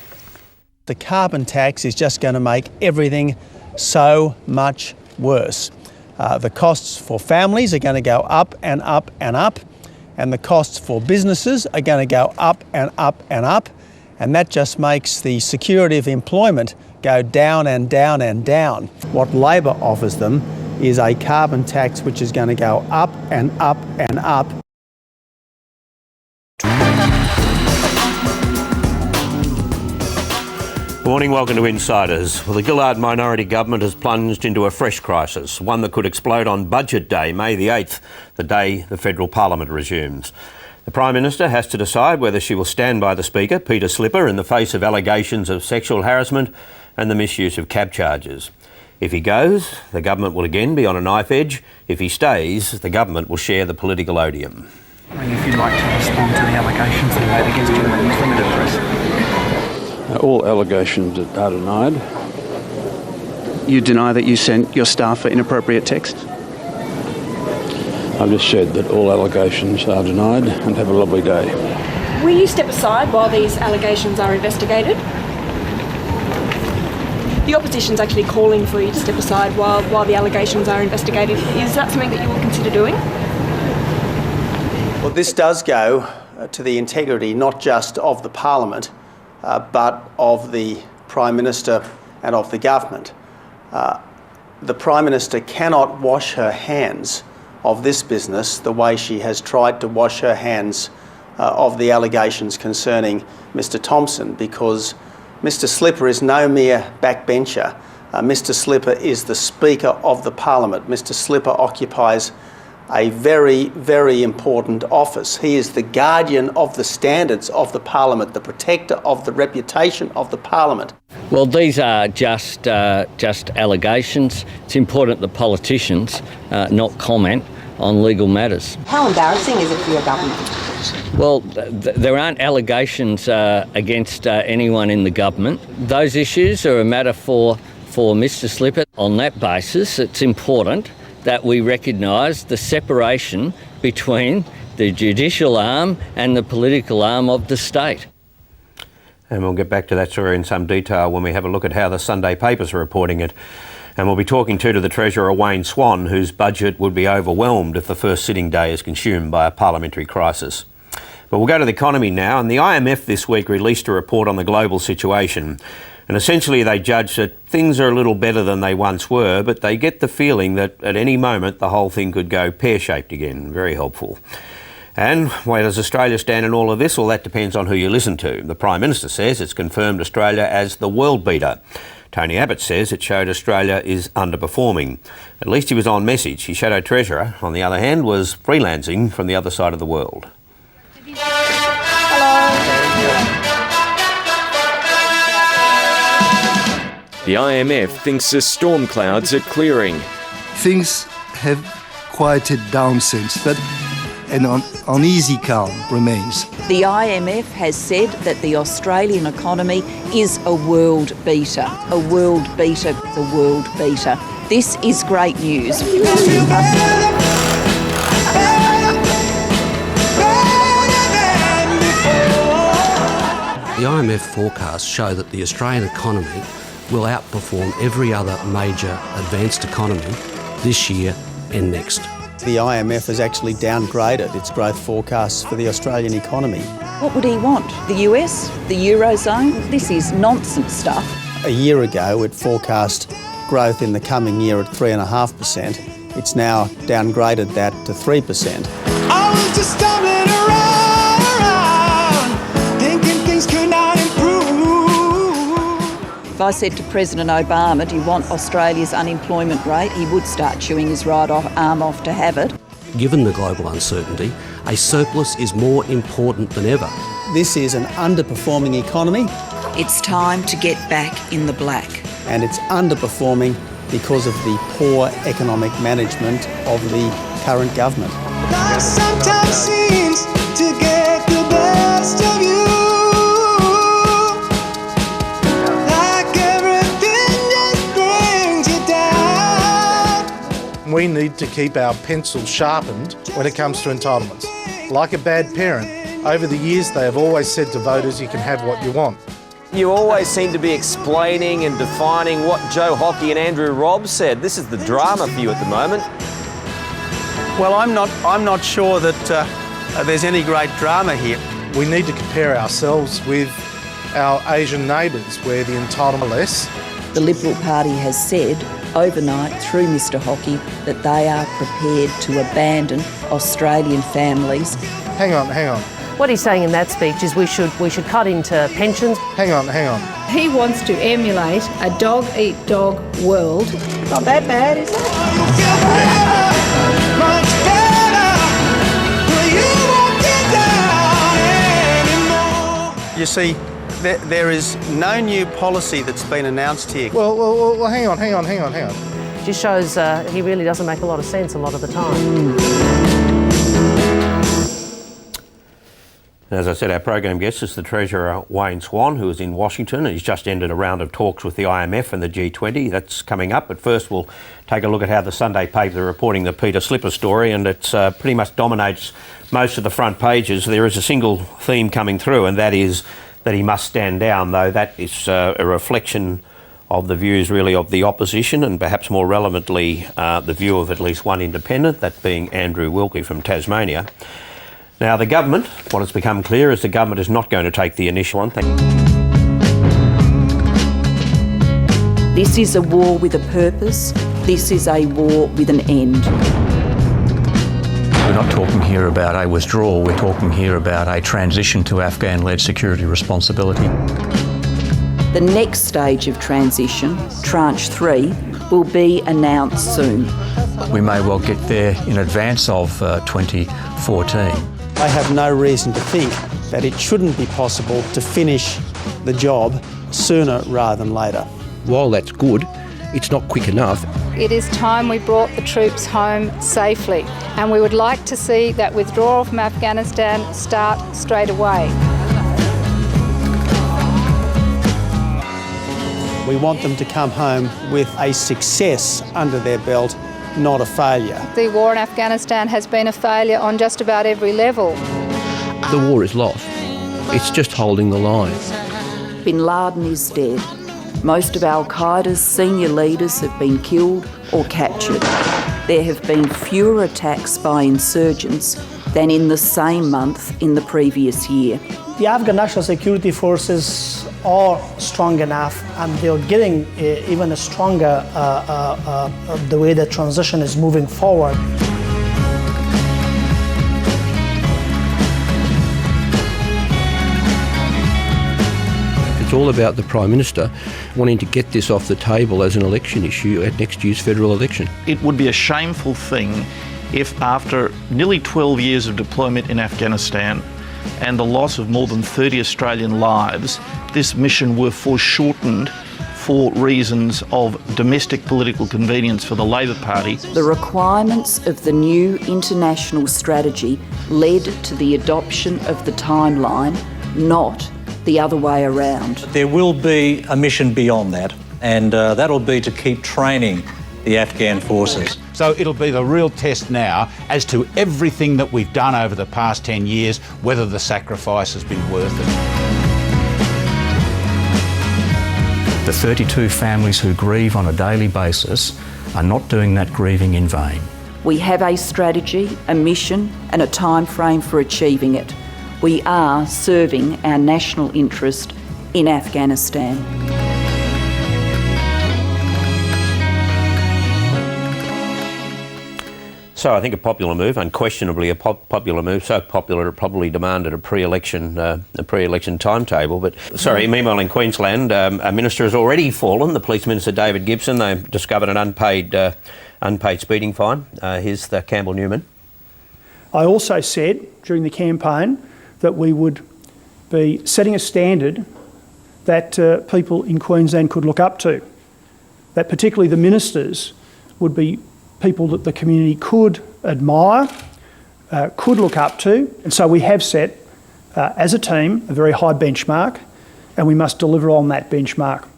Speaker 6: The carbon tax is just going to make everything so much worse. The costs for families are going to go up and up and up, and the costs for businesses are going to go up and up and up, and that just makes the security of employment go down and down and down. What Labor offers them is a carbon tax which is going to go up and up and up.
Speaker 15: Good morning, welcome to Insiders. Well, the Gillard minority government has plunged into a fresh crisis, one that could explode on Budget Day, May the 8th, the day the federal parliament resumes. The Prime Minister has to decide whether she will stand by the Speaker, Peter Slipper, in the face of allegations of sexual harassment and the misuse of cab charges. If he goes, the government will again be on a knife edge. If he stays, the government will share the political odium.
Speaker 1: If you'd like to respond to the allegations that are made against you in the limited press.
Speaker 3: All allegations are denied.
Speaker 1: You deny that you sent your staff for inappropriate texts?
Speaker 3: I've just said that all allegations are denied, and have a lovely day.
Speaker 10: Will you step aside while these allegations are investigated? The opposition's actually calling for you to step aside while the allegations are investigated. Is that something that you will consider doing?
Speaker 6: Well, this does go to the integrity not just of the Parliament, but of the Prime Minister and of the government. The Prime Minister cannot wash her hands of this business the way she has tried to wash her hands of the allegations concerning Mr Thompson, because Mr Slipper is no mere backbencher. Mr Slipper is the Speaker of the Parliament. Mr Slipper occupies a very, very important office. He is the guardian of the standards of the Parliament, the protector of the reputation of the Parliament.
Speaker 22: Well, these are just allegations. It's important that politicians not comment on legal matters.
Speaker 23: How embarrassing is it for your government?
Speaker 22: Well, there aren't allegations against anyone in the government. Those issues are a matter for Mr Slipper. On that basis, it's important that we recognise the separation between the judicial arm and the political arm of the state.
Speaker 15: And we'll get back to that story in some detail when we have a look at how the Sunday papers are reporting it. And we'll be talking to the Treasurer, Wayne Swan, whose budget would be overwhelmed if the first sitting day is consumed by a parliamentary crisis. But we'll go to the economy now, and the IMF this week released a report on the global situation. And essentially they judge that things are a little better than they once were, but they get the feeling that at any moment the whole thing could go pear-shaped again. Very helpful. And where does Australia stand in all of this? Well, that depends on who you listen to. The Prime Minister says it's confirmed Australia as the world beater. Tony Abbott says it showed Australia is underperforming. At least he was on message. His shadow treasurer, on the other hand, was freelancing from the other side of the world.
Speaker 24: The IMF thinks the storm clouds are clearing.
Speaker 25: Things have quieted down since, but an uneasy calm remains.
Speaker 26: The IMF has said that the Australian economy is a world beater. A world beater, a world beater. This is great news.
Speaker 27: The IMF forecasts show that the Australian economy will outperform every other major advanced economy this year and next.
Speaker 6: The IMF has actually downgraded its growth forecasts for the Australian economy.
Speaker 26: What would he want? The US? The Eurozone? This is nonsense stuff.
Speaker 6: A year ago, it forecast growth in the coming year at 3.5%. It's now downgraded that to 3%.
Speaker 2: I was just stumbling around, thinking things could not improve.
Speaker 26: If I said to President Obama, do you want Australia's unemployment rate, he would start chewing his right arm off to have it.
Speaker 27: Given the global uncertainty, a surplus is more important than ever.
Speaker 6: This is an underperforming economy.
Speaker 26: It's time to get back in the black.
Speaker 6: And it's underperforming because of the poor economic management of the current government.
Speaker 2: Life sometimes seems to get the best of you.
Speaker 12: We need to keep our pencil sharpened when it comes to entitlements. Like a bad parent, over the years they have always said to voters, you can have what you want.
Speaker 28: You always seem to be explaining and defining what Joe Hockey and Andrew Robb said. This is the drama for you at the moment.
Speaker 6: Well, I'm not sure that there's any great drama here.
Speaker 12: We need to compare ourselves with our Asian neighbours where the entitlement are less.
Speaker 26: The Liberal Party has said overnight through Mr Hockey that they are prepared to abandon Australian families.
Speaker 12: Hang on.
Speaker 29: What he's saying in that speech is we should cut into pensions.
Speaker 12: Hang on.
Speaker 4: He wants to emulate a dog-eat-dog world.
Speaker 23: Not that bad, is it?
Speaker 6: You see, there is no new policy that's been announced here.
Speaker 12: Well, hang on.
Speaker 7: Just shows he really doesn't make a lot of sense a lot of the time.
Speaker 15: As I said, our program guest is the Treasurer Wayne Swan, who is in Washington, and he's just ended a round of talks with the IMF and the G20. That's coming up, but first we'll take a look at how the Sunday papers are reporting the Peter Slipper story, and it pretty much dominates most of the front pages. There is a single theme coming through, and that is that he must stand down, though that is a reflection of the views really of the opposition, and perhaps more relevantly the view of at least one independent, that being Andrew Wilkie from Tasmania. Now, the government, what has become clear is the government is not going to take the initial one.
Speaker 26: This is a war with a purpose. This is a war with an end.
Speaker 1: We're not talking here about a withdrawal, we're talking here about a transition to Afghan-led security responsibility.
Speaker 26: The next stage of transition, Tranche 3, will be announced soon.
Speaker 1: We may well get there in advance of 2014.
Speaker 6: I have no reason to think that it shouldn't be possible to finish the job sooner rather than later.
Speaker 9: While that's good, it's not quick enough.
Speaker 4: It is time we brought the troops home safely, and we would like to see that withdrawal from Afghanistan start straight away.
Speaker 6: We want them to come home with a success under their belt, not a failure.
Speaker 4: The war in Afghanistan has been a failure on just about every level.
Speaker 9: The war is lost. It's just holding the line.
Speaker 26: Bin Laden is dead. Most of Al-Qaeda's senior leaders have been killed or captured. There have been fewer attacks by insurgents than in the same month in the previous year.
Speaker 11: The Afghan National Security Forces are strong enough, and they're getting even stronger the way the transition is moving forward.
Speaker 9: It's all about the Prime Minister wanting to get this off the table as an election issue at next year's federal election.
Speaker 13: It would be a shameful thing if after nearly 12 years of deployment in Afghanistan and the loss of more than 30 Australian lives, this mission were foreshortened for reasons of domestic political convenience for the Labor Party.
Speaker 26: The requirements of the new international strategy led to the adoption of the timeline, not the other way around.
Speaker 14: There will be a mission beyond that, and that'll be to keep training the Afghan forces.
Speaker 19: So it'll be the real test now as to everything that we've done over the past 10 years, whether the sacrifice has been worth it. The 32 families who grieve on a daily basis are not doing that grieving in vain.
Speaker 26: We have a strategy, a mission, and a time frame for achieving it. We are serving our national interest in Afghanistan.
Speaker 15: So I think a popular move, unquestionably a popular move, so popular it probably demanded a pre-election timetable. But sorry, meanwhile in Queensland, a minister has already fallen. The Police Minister David Gibson, they discovered an unpaid speeding fine. Here's the Campbell Newman.
Speaker 16: I also said during the campaign that we would be setting a standard that people in Queensland could look up to, that particularly the ministers would be people that the community could admire, could look up to. And so we have set, as a team, a very high benchmark, and we must deliver on that benchmark.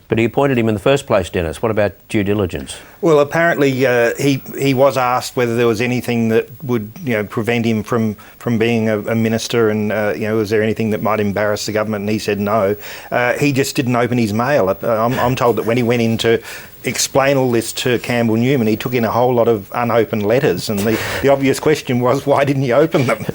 Speaker 15: But he appointed him in the first place, Dennis. What about due diligence?
Speaker 20: Well, apparently he was asked whether there was anything that would prevent him from being a minister, and was there anything that might embarrass the government? And he said no. He just didn't open his mail. I'm told that when he went in to explain all this to Campbell Newman, he took in a whole lot of unopened letters, and the obvious question was, why didn't you open them?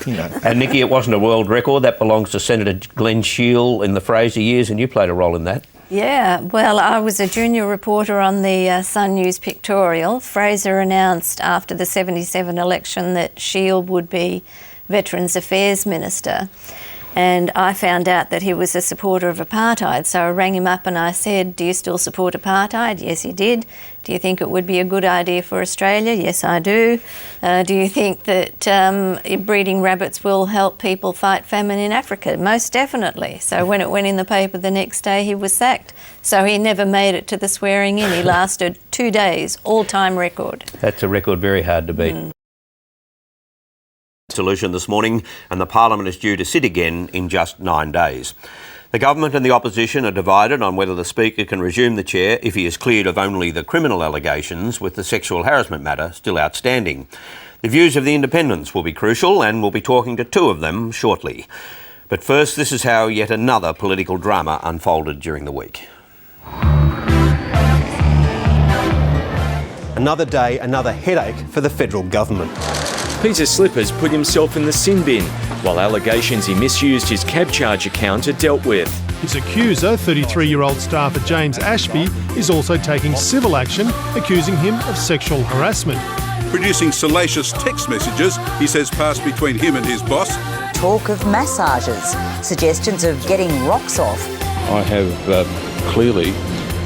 Speaker 15: And Nikki, it wasn't a world record. That belongs to Senator Glenn Shield in the Fraser years, and you played a role in that.
Speaker 29: Yeah, well, I was a junior reporter on the Sun News Pictorial. Fraser announced after the 1977 election that Shield would be Veterans Affairs Minister. and I found out that he was a supporter of apartheid. So I rang him up and I said, do you still support apartheid? Yes, he did. Do you think it would be a good idea for Australia? Yes, I do. Do you think that breeding rabbits will help people fight famine in Africa? Most definitely. So when it went in the paper the next day, he was sacked. So he never made it to the swearing in. He lasted 2 days, all-time record.
Speaker 15: That's a record very hard to beat. Solution this morning, and the Parliament is due to sit again in just 9 days. The government and the opposition are divided on whether the Speaker can resume the chair if he is cleared of only the criminal allegations, with the sexual harassment matter still outstanding. The views of the independents will be crucial, and we'll be talking to two of them shortly. But first, this is how yet another political drama unfolded during the week.
Speaker 3: Another day, another headache for the federal government.
Speaker 5: Peter Slipper's put himself in the sin bin, while allegations he misused his CabCharge account are dealt with.
Speaker 8: His accuser, 33-year-old staffer James Ashby, is also taking civil action, accusing him of sexual harassment.
Speaker 10: Producing salacious text messages he says passed between him and his boss.
Speaker 17: Talk of massages, suggestions of getting rocks off.
Speaker 18: I have clearly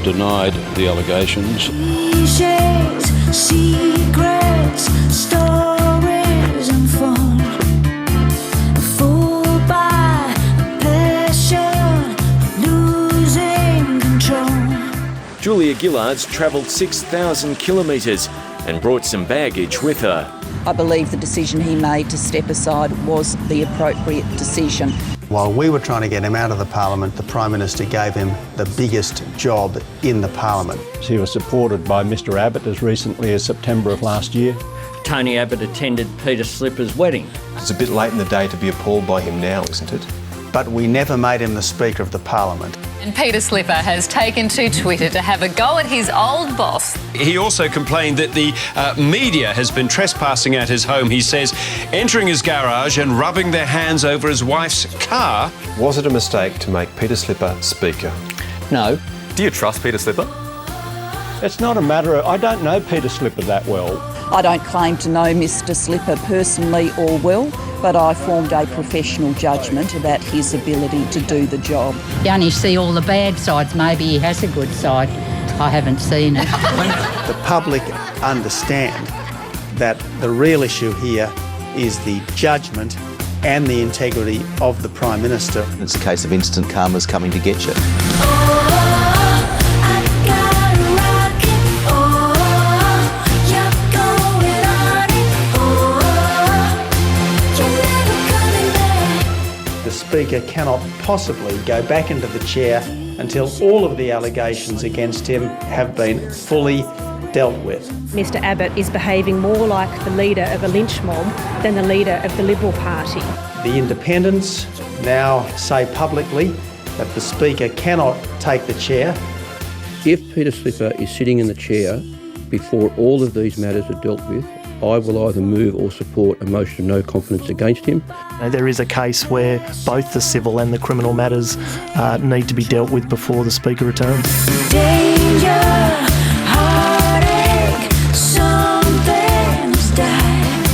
Speaker 18: denied the allegations.
Speaker 2: He shares secrets, stories and fun. Fooled by passion, losing control.
Speaker 5: Julia Gillard's travelled 6,000 kilometres and brought some baggage with her.
Speaker 26: I believe the decision he made to step aside was the appropriate decision.
Speaker 6: While we were trying to get him out of the Parliament, the Prime Minister gave him the biggest job in the Parliament.
Speaker 21: He was supported by Mr Abbott as recently as September of last year.
Speaker 22: Tony Abbott attended Peter Slipper's wedding.
Speaker 3: It's a bit late in the day to be appalled by him now, isn't it?
Speaker 6: But we never made him the Speaker of the Parliament.
Speaker 24: And Peter Slipper has taken to Twitter to have a go at his old boss.
Speaker 30: He also complained that the media has been trespassing at his home, he says, entering his garage and rubbing their hands over his wife's car.
Speaker 3: Was it a mistake to make Peter Slipper Speaker?
Speaker 21: No.
Speaker 3: Do you trust Peter Slipper?
Speaker 21: It's not a matter of... I don't know Peter Slipper that well.
Speaker 26: I don't claim to know Mr Slipper personally or well, but I formed a professional judgment about his ability to do the job.
Speaker 31: You only see all the bad sides. Maybe he has a good side. I haven't seen it.
Speaker 6: The public understand that the real issue here is the judgment and the integrity of the Prime Minister.
Speaker 3: It's a case of instant karma's coming to get you.
Speaker 6: The Speaker cannot possibly go back into the chair until all of the allegations against him have been fully dealt with.
Speaker 32: Mr Abbott is behaving more like the leader of a lynch mob than the leader of the Liberal Party.
Speaker 6: The independents now say publicly that the Speaker cannot take the chair.
Speaker 9: If Peter Slipper is sitting in the chair before all of these matters are dealt with, I will either move or support a motion of no confidence against him.
Speaker 33: There is a case where both the civil and the criminal matters need to be dealt with before the Speaker returns.
Speaker 2: Danger, heartache, something's died.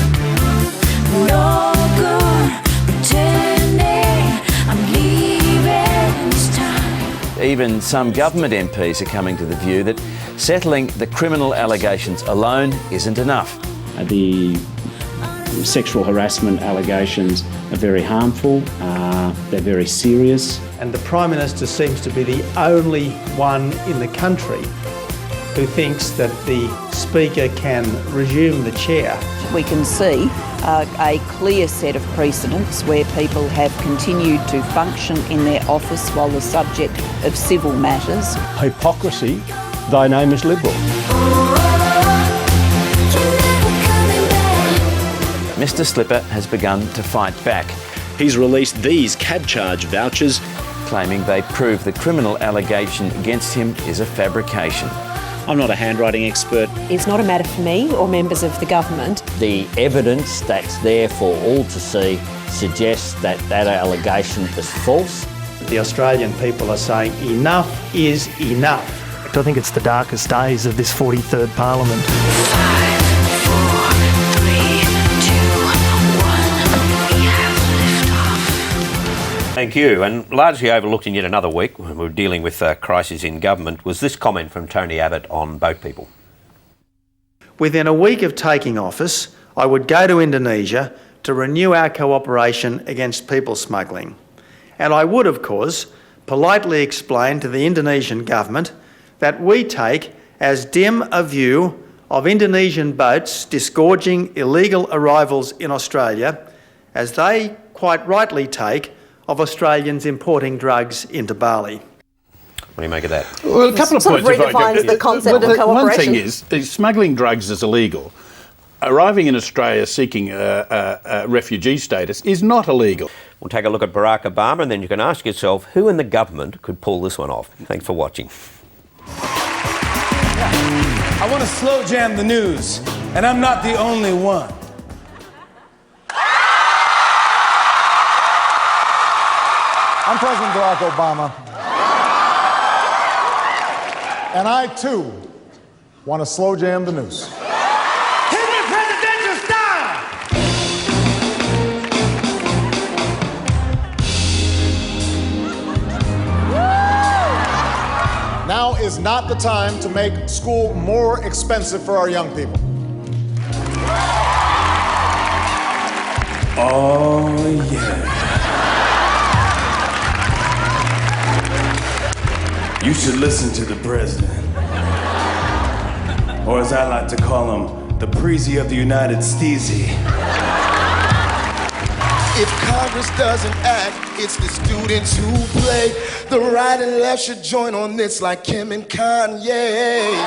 Speaker 2: No good pretending I'm leaving this time.
Speaker 28: Even some government MPs are coming to the view that settling the criminal allegations alone isn't enough.
Speaker 34: The sexual harassment allegations are very harmful, they're very serious.
Speaker 6: And the Prime Minister seems to be the only one in the country who thinks that the Speaker can resume the chair.
Speaker 26: We can see a clear set of precedents where people have continued to function in their office while the subject of civil matters.
Speaker 21: Hypocrisy, thy name is Liberal.
Speaker 28: Mr Slipper has begun to fight back.
Speaker 5: He's released these CabCharge vouchers,
Speaker 28: claiming they prove the criminal allegation against him is a fabrication.
Speaker 5: I'm not a handwriting expert.
Speaker 32: It's not a matter for me or members of the government.
Speaker 22: The evidence that's there for all to see suggests that that allegation is false.
Speaker 6: The Australian people are saying enough is enough.
Speaker 33: I think it's the darkest days of this 43rd Parliament.
Speaker 15: Thank you. And largely overlooked in yet another week when we were dealing with crisis in government was this comment from Tony Abbott on boat people.
Speaker 6: Within a week of taking office, I would go to Indonesia to renew our cooperation against people smuggling. And I would, of course, politely explain to the Indonesian government that we take as dim a view of Indonesian boats disgorging illegal arrivals in Australia as they quite rightly take of Australians importing drugs into Bali.
Speaker 15: What do you make of that?
Speaker 1: Well, a couple of
Speaker 17: Sort of
Speaker 1: points.
Speaker 17: redefines the concept of cooperation.
Speaker 1: One thing is, smuggling drugs is illegal. Arriving in Australia seeking refugee status is not illegal.
Speaker 15: We'll take a look at Barack Obama and then you can ask yourself who in the government could pull this one off. Thanks for watching.
Speaker 2: I want to slow jam the news, and I'm not the only one.
Speaker 4: I'm President Barack Obama, and I too want to slow jam the news.
Speaker 2: Hit me presidential style!
Speaker 4: Now is not the time to make school more expensive for our young people.
Speaker 2: Oh, yeah. You should listen to the president. Or as I like to call him, the Preezy of the United Steezy.
Speaker 7: If Congress doesn't act, it's the students who play. The right and left should join on this like Kim and Kanye.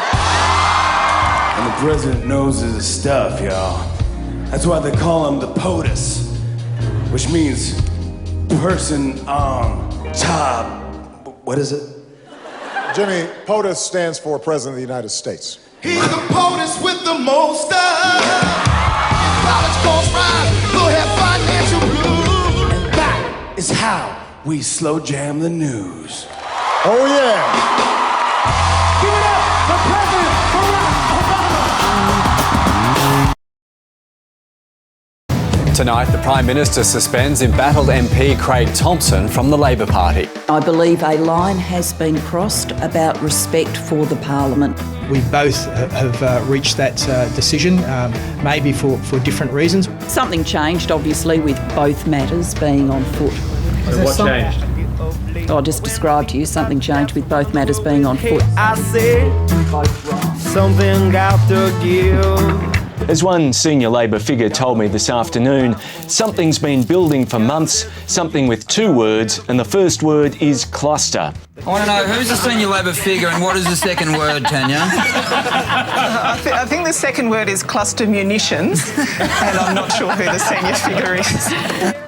Speaker 2: And the president knows his stuff, y'all. That's why they call him the POTUS, which means person on top. What is it?
Speaker 4: Jimmy, POTUS stands for President of the United States.
Speaker 7: He's the POTUS with the most stuff. College course ride, we'll have financial blues.
Speaker 2: And that is how we slow jam the news.
Speaker 4: Oh, yeah.
Speaker 2: Give it up for President Barack Obama.
Speaker 11: Tonight, the Prime Minister suspends embattled MP Craig Thomson from the Labor Party.
Speaker 26: I believe a line has been crossed about respect for the Parliament.
Speaker 12: We both have reached that decision, maybe for different reasons.
Speaker 26: Something changed, obviously, with both matters being on foot.
Speaker 12: So what changed?
Speaker 26: I'll just describe to you, something changed with both matters being on foot.
Speaker 2: I said something got to give.
Speaker 5: As one senior Labor figure told me this afternoon, something's been building for months, something with two words, and the first word is cluster.
Speaker 13: I want to know who's the senior Labor figure and what is the second word, Tanya?
Speaker 14: I think the second word is cluster munitions, and I'm not sure who the senior figure is.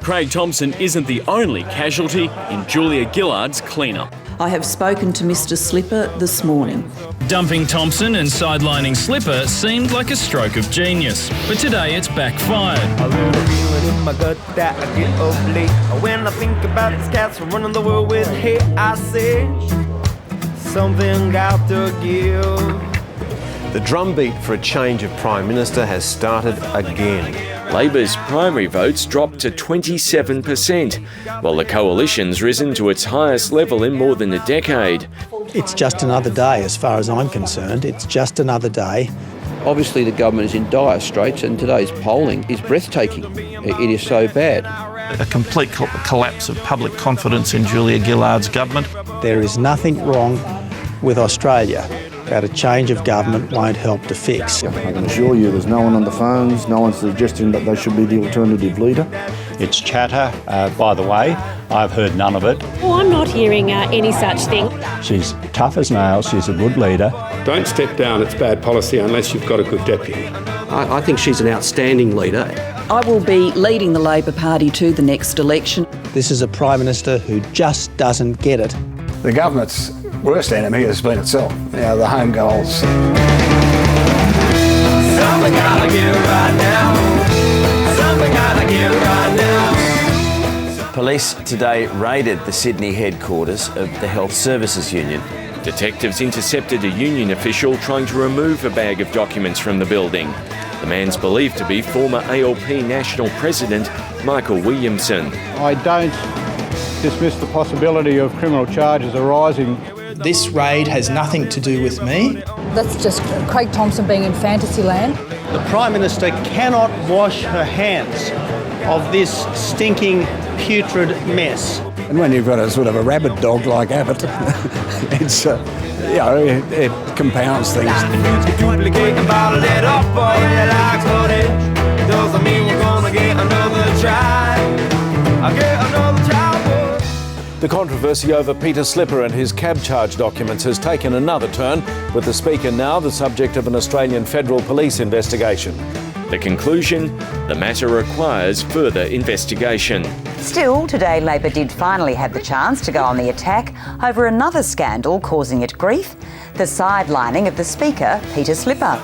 Speaker 5: Craig Thomson isn't the only casualty in Julia Gillard's clean-up.
Speaker 26: I have spoken to Mr. Slipper this morning.
Speaker 16: Dumping Thomson and sidelining Slipper seemed like a stroke of genius, but today it's backfired.
Speaker 2: A little feeling in my gut that I get up late. When I think about these cats running the world with hate, I say something got to give.
Speaker 3: The drumbeat for a change of Prime Minister has started again.
Speaker 5: Labor's primary votes dropped to 27%, while the coalition's risen to its highest level in more than a decade.
Speaker 6: It's just another day as far as I'm concerned. It's just another day.
Speaker 9: Obviously the government is in dire straits and today's polling is breathtaking. It is so bad.
Speaker 19: A complete collapse of public confidence in Julia Gillard's government.
Speaker 6: There is nothing wrong with Australia that a change of government won't help to fix.
Speaker 20: I can assure you there's no one on the phones, no one suggesting that they should be the alternative leader.
Speaker 21: It's chatter. By the way, I've heard none of it.
Speaker 32: Oh, I'm not hearing any such thing.
Speaker 21: She's tough as nails. She's a good leader.
Speaker 23: Don't step down. It's bad policy unless you've got a good deputy.
Speaker 25: I think she's an outstanding leader.
Speaker 26: I will be leading the Labor Party to the next election.
Speaker 6: This is a Prime Minister who just doesn't get it.
Speaker 27: The government's worst enemy has been itself. The home goals.
Speaker 2: Something gotta give right now. Something gotta give right now.
Speaker 28: Police today raided the Sydney headquarters of the Health Services Union.
Speaker 5: Detectives intercepted a union official trying to remove a bag of documents from the building. The man's believed to be former ALP National President Michael Williamson.
Speaker 33: I don't
Speaker 21: dismiss the possibility of criminal charges arising.
Speaker 12: This raid has nothing to do with me.
Speaker 1: That's just Craig Thomson being in fantasy land.
Speaker 6: The Prime Minister cannot wash her hands of this stinking, putrid mess.
Speaker 27: And when you've got a sort of a rabid dog like Abbott, it's, it compounds things.
Speaker 3: The controversy over Peter Slipper and his cab charge documents has taken another turn, with the Speaker now the subject of an Australian Federal Police investigation.
Speaker 5: The conclusion: the matter requires further investigation.
Speaker 4: Still, today Labor did finally have the chance to go on the attack over another scandal causing it grief: the sidelining of the Speaker, Peter Slipper.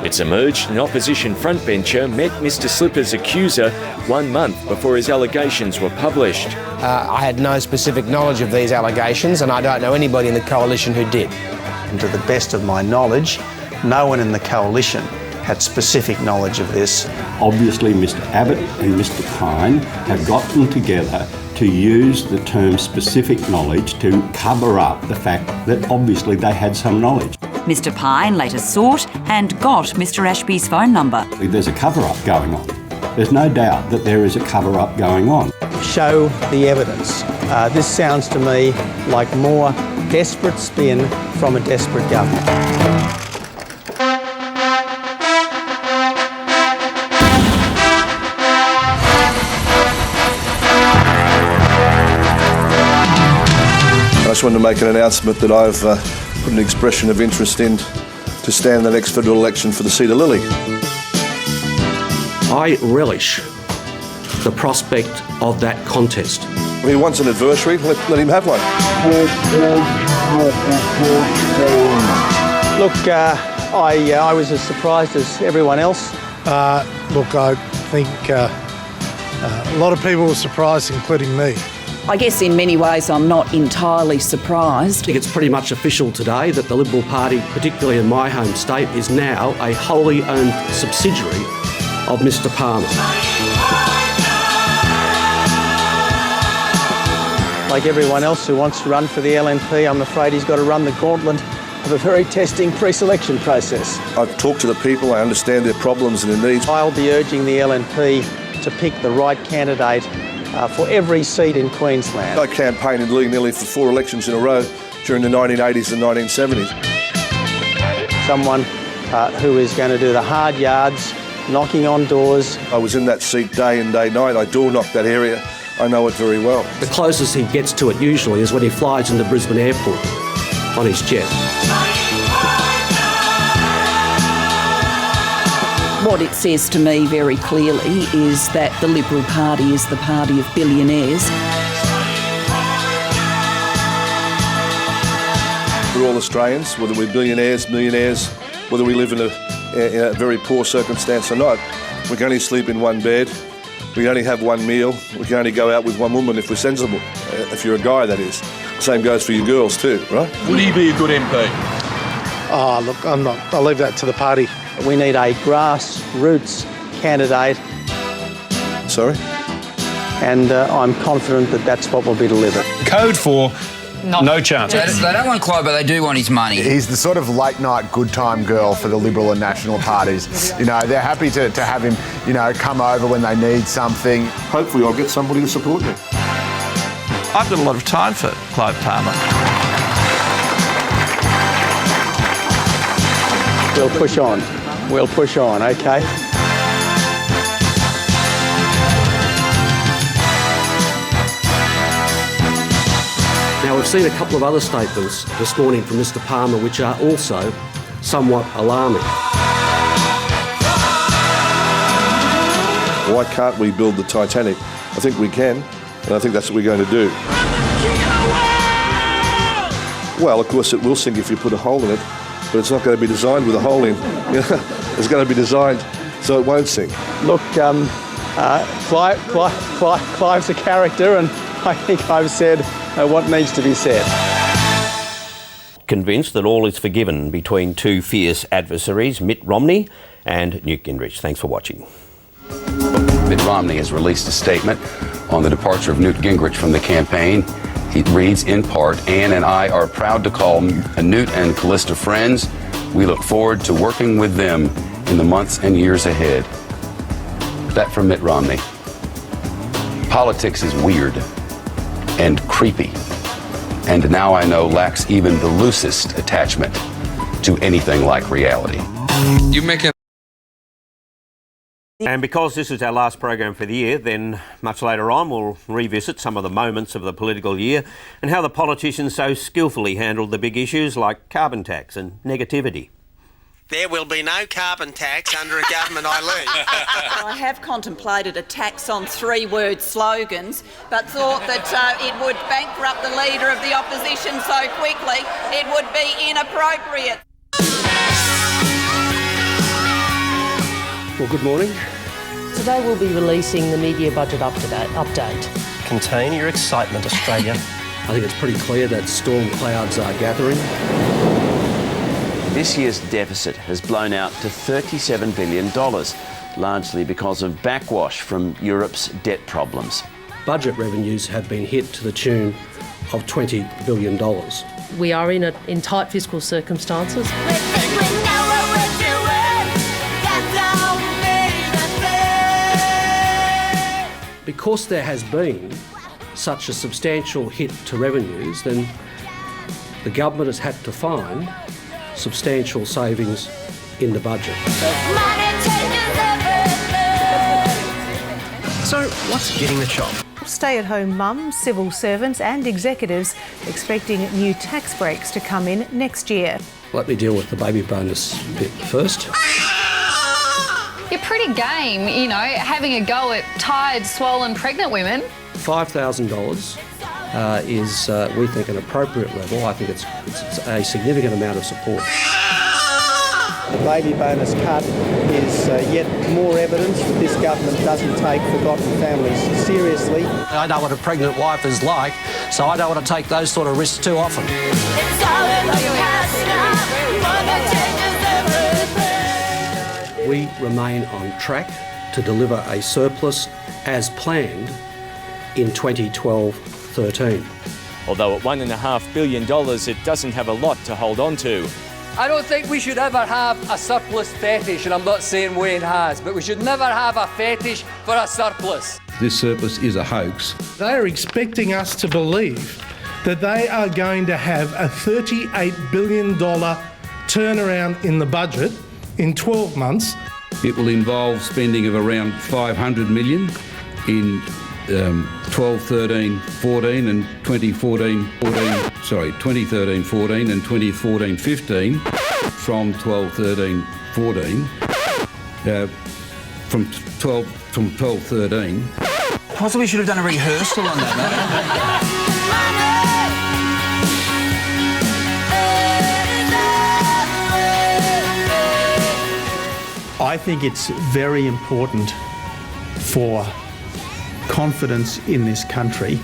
Speaker 5: It's emerged an opposition frontbencher met Mr Slipper's accuser 1 month before his allegations were published.
Speaker 7: I had no specific knowledge of these allegations, and I don't know anybody in the Coalition who did.
Speaker 6: And to the best of my knowledge, no one in the Coalition had specific knowledge of this.
Speaker 8: Obviously, Mr Abbott and Mr Pyne have gotten together to use the term specific knowledge to cover up the fact that obviously they had some knowledge.
Speaker 4: Mr Pyne later sought and got Mr Ashby's phone number.
Speaker 8: There's a cover-up going on. There's no doubt that there is a cover-up going on.
Speaker 6: Show the evidence. This sounds to me like more desperate spin from a desperate government.
Speaker 10: I just wanted to make an announcement that I've put an expression of interest in to stand the next federal election for the seat of Lilley.
Speaker 25: I relish the prospect of that contest.
Speaker 10: If he wants an adversary, let him have one.
Speaker 6: Look, I was as surprised as everyone else.
Speaker 15: Look, I think a lot of people were surprised, including me.
Speaker 26: I guess in many ways I'm not entirely surprised.
Speaker 25: I think it's pretty much official today that the Liberal Party, particularly in my home state, is now a wholly owned subsidiary of Mr Palmer.
Speaker 6: Like everyone else who wants to run for the LNP, I'm afraid he's got to run the gauntlet of a very testing pre-selection process.
Speaker 10: I've talked to the people, I understand their problems and their needs.
Speaker 6: I'll be urging the LNP to pick the right candidate for every seat in Queensland.
Speaker 10: I campaigned in willy-nilly for 4 elections in a row during the 1980s and 1970s.
Speaker 6: Someone who is going to do the hard yards, knocking on doors.
Speaker 10: I was in that seat day in, day night. I door knocked that area. I know it very well.
Speaker 25: The closest he gets to it usually is when he flies into Brisbane Airport on his jet.
Speaker 26: What it says to me very clearly is that the Liberal Party is the party of billionaires.
Speaker 10: We're all Australians, whether we're billionaires, millionaires, whether we live in a very poor circumstance or not. We can only sleep in one bed. We only have one meal. We can only go out with one woman if we're sensible. If you're a guy, that is. Same goes for you girls too, right?
Speaker 17: Would he be a good MP?
Speaker 15: Oh, look, I'm not. I'll leave that to the party.
Speaker 6: We need a grassroots candidate.
Speaker 10: Sorry?
Speaker 6: And I'm confident that that's what will be delivered.
Speaker 17: Code for no chance.
Speaker 13: They don't want Clive, but they do want his money.
Speaker 18: He's the sort of late-night good-time girl for the Liberal and National parties. You know, they're happy to have him, you know, come over when they need something.
Speaker 10: Hopefully I'll get somebody to support me.
Speaker 19: I've got a lot of time for Clive Palmer.
Speaker 6: We'll push on. We'll push on, okay?
Speaker 25: Now, we've seen a couple of other statements this morning from Mr Palmer which are also somewhat alarming.
Speaker 10: Why can't we build the Titanic? I think we can, and I think that's what we're going to do. Well, of course it will sink if you put a hole in it, but it's not going to be designed with a hole in. It's going to be designed so it won't sink.
Speaker 6: Look, Clive's a character, and I think I've said what needs to be said.
Speaker 3: Convinced that all is forgiven between two fierce adversaries, Mitt Romney and Newt Gingrich. Thanks for watching.
Speaker 22: Mitt Romney has released a statement
Speaker 2: on the departure of Newt Gingrich from the campaign. He reads in part, Anne and I are proud to call Newt and Callista friends. We look forward to working with them in the months and years ahead. That from Mitt Romney. Politics is weird and creepy, and now I know lacks even the loosest attachment to anything like reality.
Speaker 28: You make it.
Speaker 9: And because this is our last program for the year, then much later on we'll revisit some of the moments of the political year and how the politicians so skillfully handled the big issues like carbon tax and negativity.
Speaker 11: There will be no carbon tax under a government I lead.
Speaker 26: I have contemplated a tax on three-word slogans, but thought that it would bankrupt the leader of the opposition so quickly it would be inappropriate.
Speaker 25: Well, good morning.
Speaker 14: Today we'll be releasing the media budget update.
Speaker 25: Contain your excitement, Australia. I think it's pretty clear that storm clouds are gathering.
Speaker 28: This year's deficit has blown out to $37 billion, largely because of backwash from Europe's debt problems.
Speaker 25: Budget revenues have been hit to the tune of $20 billion.
Speaker 14: We are in tight fiscal circumstances.
Speaker 25: Because there has been such a substantial hit to revenues, then the government has had to find substantial savings in the budget.
Speaker 16: So, what's getting the chop?
Speaker 20: Stay-at-home mums, civil servants and executives expecting new tax breaks to come in next year.
Speaker 25: Let me deal with the baby bonus bit first.
Speaker 22: You're pretty game, you know, having a go at tired, swollen, pregnant women.
Speaker 25: $5,000 is, we think, an appropriate level. I think it's a significant amount of support.
Speaker 6: The baby bonus cut is yet more evidence that this government doesn't take forgotten families seriously.
Speaker 25: I know what a pregnant wife is like, so I don't want to take those sort of risks too often. We remain on track to deliver a surplus as planned in 2012-13.
Speaker 5: Although at $1.5 billion, it doesn't have a lot to hold on to.
Speaker 23: I don't think we should ever have a surplus fetish, and I'm not saying Wayne has, but we should never have a fetish for a surplus.
Speaker 24: This surplus is a hoax.
Speaker 29: They are expecting us to believe that they are going to have a $38 billion turnaround in the budget in 12 months.
Speaker 24: It will involve spending of around $500 million in 2013-14 and 2013-14 and 2014-15 from 12-13-14 from 12-13.
Speaker 13: Possibly should have done a rehearsal on that.
Speaker 6: I think it's very important for confidence in this country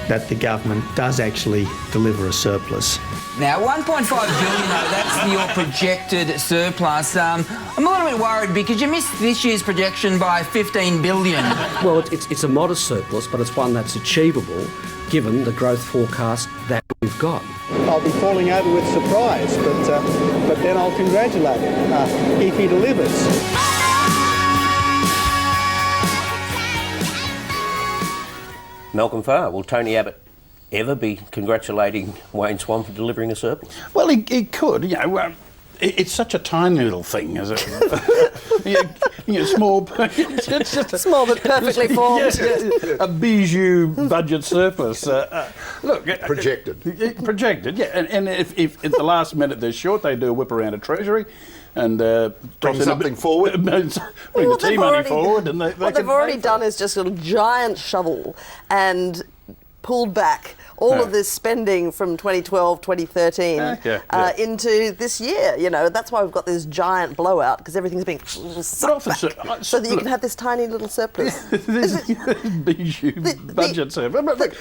Speaker 6: that the government does actually deliver a surplus.
Speaker 13: Now, 1.5 billion, that's your projected surplus. I'm a little bit worried because you missed this year's projection by 15 billion.
Speaker 25: Well, it's a modest surplus, but it's one that's achievable given the growth forecast that we've got.
Speaker 6: I'll be falling over with surprise, but then I'll congratulate him if he delivers.
Speaker 9: Malcolm Farr, will Tony Abbott ever be congratulating Wayne Swan for delivering a surplus?
Speaker 21: Well, he could. You know, it's such a tiny little thing, is it? Small. It's just
Speaker 20: small but perfectly formed.
Speaker 21: A bijou budget surplus. Look,
Speaker 18: projected.
Speaker 21: Projected, yeah. And if at the last minute they're short, they do a whip around a treasury and
Speaker 18: bring something forward.
Speaker 21: Bring the tea money forward, and
Speaker 20: what they've already done is just a giant shovel and
Speaker 1: pulled back all of this spending from 2012, 2013 into this year. You know, that's why we've got this giant blowout, because everything's being sucked back so that you can have this tiny little surplus.
Speaker 21: Big, huge budget surplus.